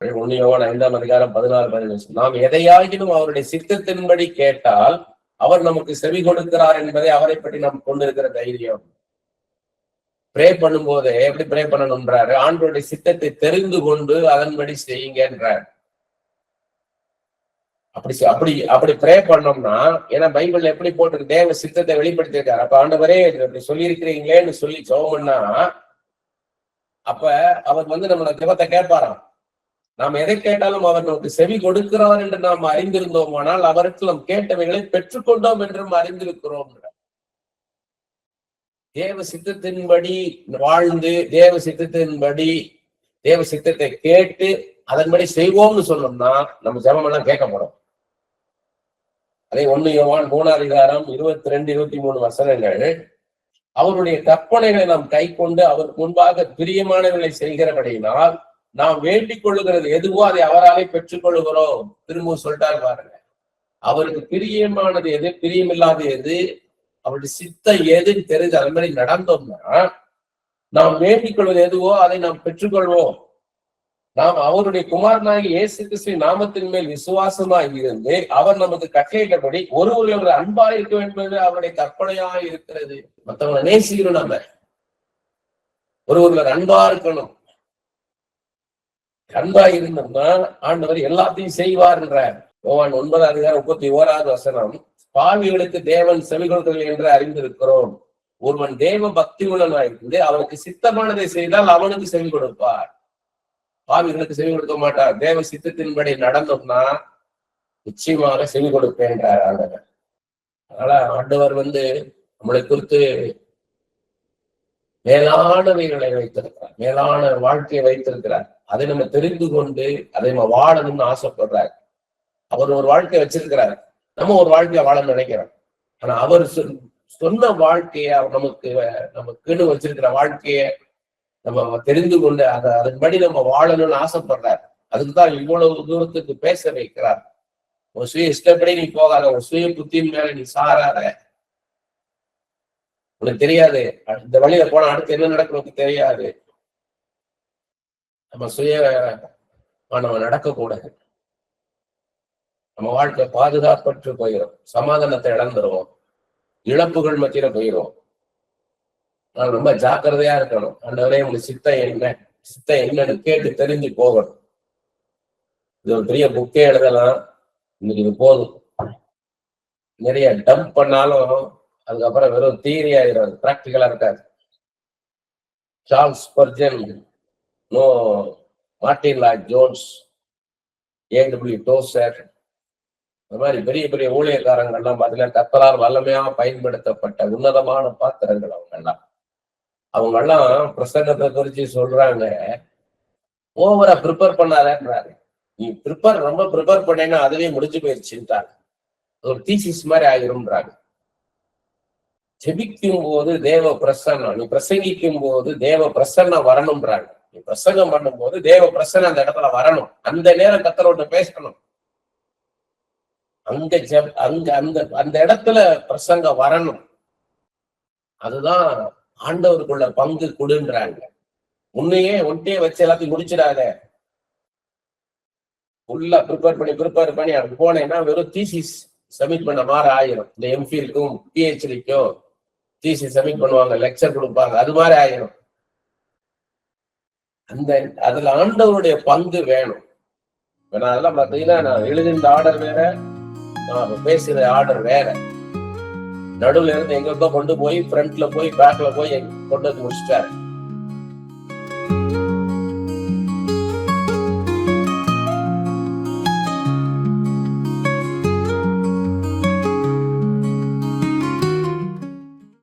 1 யோவான் 5:16-17. நாம் எதையாகிலும் அவருடைய சித்தத்தின்படி கேட்டால் அவர் நமக்கு செவி கொடுக்கிறார் என்பதை அவரை பற்றி நாம் கொண்டிருக்கிற தைரியம். ப்ரே பண்ணும் போதே எப்படி ப்ரே பண்ணணும்ன்றாரு, ஆண்டவருடைய சித்தத்தை தெரிந்து கொண்டு அதன்படி செய்யுங்கன்றார். அப்படி ப்ரே பண்ணோம்னா, ஏன்னா பைபிள்ல எப்படி போட்டிருக்கு, தேவ சித்தத்தை வெளிப்படுத்திருக்காரு. அப்ப ஆண்டவரே இப்படி சொல்லி இருக்கிறீங்களேன்னு சொல்லி ஜெபம்னா, அப்ப அவர் நம்மளோட ஜெபத்தை கேட்பாராம். நாம் எதை கேட்டாலும் அவர் நமக்கு செவி கொடுக்கிறார் என்று நாம் அறிந்திருந்தோமானால் அவருக்கு நாம் கேட்டவைகளை பெற்றுக்கொண்டோம் என்றும் அறிந்திருக்கிறோம். தேவ சித்தத்தின்படி வாழ்ந்து, தேவ சித்தத்தை கேட்டு அதன்படி செய்வோம்னு சொன்னோம்னா நம்ம ஜெபம் எல்லாம் கேட்கப்படும். அதே 1 யோவான் 3:22-23 அவருடைய கற்பனைகளை நாம் கை கொண்டு அவர் முன்பாக பிரியமானவர்களை செய்கிறபடியினால் நாம் வேண்டிக் கொள்ளுகிறது எதுவோ அதை அவராலே பெற்றுக் கொள்ளுகிறோம். திரும்பவும் சொல்லிட்டாரு பாருங்க, அவருக்கு பிரியமானது எது, பிரியமில்லாத எது, அவருடைய சித்தம் எதுன்னு தெரிஞ்சு அது மாதிரி நடந்தோம்னா நாம் வேண்டிக் கொள்வது எதுவோ அதை நாம் பெற்றுக்கொள்வோம். நாம் அவருடைய குமாரனாகிய இயேசு கிறிஸ்துவின் நாமத்தின் மேல் விசுவாசமாய் இருந்து அவர் நமக்கு கட்டளையிட்டபடி ஒருவர் அன்பா இருக்க வேண்டும் என்று அவருடைய கற்பனையா இருக்கிறது. மற்றவங்களை நேசிக்கணும், நம்ம ஒருவர் அன்பா இருக்கணும். அன்பா இருந்தோம்னா ஆண்டவர் எல்லாத்தையும் செய்வார்ன்றார். யோவான் 9:31 பாவிகளுக்கு தேவன் செவி கொடுக்கிறது என்று அறிந்திருக்கிறோம். ஒருவன் தேவ பக்தி உள்ளனாயிருந்து அவனுக்கு சித்தமானதை செய்தால் அவனுக்கு செவி கொடுப்பார். பாவிகளுக்கு செவி கொடுக்க மாட்டார். தேவ சித்தத்தின்படி நடந்தோம்னா நிச்சயமாக செவி கொடுப்பேன்றார் ஆண்டவர். அதனால ஆண்டவர் நம்மளை குறித்து மேலானவைகளை வைத்திருக்கிறார், மேலான வாழ்க்கையை வைத்திருக்கிறார். அதை நம்ம தெரிந்து கொண்டு அதை நம்ம வாழணும்னு ஆசைப்படுறார். அவர் ஒரு வாழ்க்கையை வச்சிருக்கிறார், நம்ம ஒரு வாழ்க்கைய வாழ நினைக்கிறோம். ஆனா அவர் சொன்ன வாழ்க்கைய நமக்குன்னு வச்சிருக்கிற வாழ்க்கைய நம்ம தெரிந்து கொண்டு அதன்படி நம்ம வாழணும்னு ஆசைப்படுறார். அதுக்குதான் இவ்வளவு தூரத்துக்கு பேச வைக்கிறார். உன் சுய இஷ்டப்படி நீ போகாத, உன் சுய புத்தியின் மேல நீ சாராத. உனக்கு தெரியாது இந்த வழியில போனா அடுத்து என்ன நடக்கும் தெரியாது. நம்ம நம்ம நடக்கக்கூடாது. நம்ம வாழ்க்கை பாதுகாப்பற்று போயிடும், சமாதானத்தை இழந்துருவோம், இழப்புகள் மத்தியில போயிடும். நான் ரொம்ப ஜாக்கிரதையா இருக்கணும். ஆண்டவரே உங்களுக்கு சித்தம் என்னன்னு கேட்டு தெரிஞ்சு போகணும். இது ஒரு பெரிய புக்கே எழுதலாம். இன்னைக்கு இது போதும். நிறைய டம்ப் பண்ணாலும் அதுக்கப்புறம் வெறும் தியரி ஆயிடும், பிராக்டிக்கலா இருக்காது. Charles Spurgeon, Martin Lloyd Jones, A.W. Dozer, இந்த மாதிரி பெரிய பெரிய ஊழியக்காரங்கள்லாம் பார்த்தீங்கன்னா கர்த்தரால் வல்லமையா பயன்படுத்தப்பட்ட உன்னதமான பாத்திரங்கள் அவங்கெல்லாம் பிரசங்கத்தை குறிச்சு சொல்றாங்க, ஓவரா ப்ரிப்பேர் பண்ணாதன்றாரு. நீ ரொம்ப ப்ரிப்பேர் பண்ணேன்னா அதுவே முடிஞ்சு போயிருச்சுன்றாங்க. ஒரு தீசிஸ் மாதிரி ஆகிரும்ன்றாங்க. ஜெபிக்கும் போது தேவ பிரசன்னம், நீ பிரசங்கிக்கும் போது தேவ பிரசன்னம் வரணும்ன்றாங்க. நீ பிரசங்கம் பண்ணும் போது தேவ பிரசன்னம் அந்த இடத்துல வரணும். அந்த நேரம் கர்த்தரோட பேசணும். அந்த இடத்துல பிரசங்கம் வரணும். அதுதான் ஆண்டவருக்குள்ள பங்கு கொடுன்றாங்க. ஒன்னையே வச்சு எல்லாத்தையும் முடிச்சிடாத. ஃபுல்லா ப்ரிப்பேர் பண்ணி அது போனேன்னா வெறும் தீசிஸ் சப்மிட் பண்ண மாதிரி ஆயிரும். இந்த எம்ஃபில்க்கும் பிஹெச்டிக்கும் தீசிஸ் சப்மிட் பண்ணுவாங்க, லெக்சர் கொடுப்பாங்க, அது மாதிரி ஆயிரும். அதுல ஆண்டவருடைய பங்கு வேணும். அதெல்லாம் பாத்தீங்கன்னா நான் எழுதின ஆர்டர் வேற, நான் பேசுற ஆர்டர் வேற. நடுவுல இருந்து எங்க கொண்டு போய் ஃப்ரண்ட்ல போய் பேக்ல போய் கொண்டு வந்து முடிச்சிட்டாரு.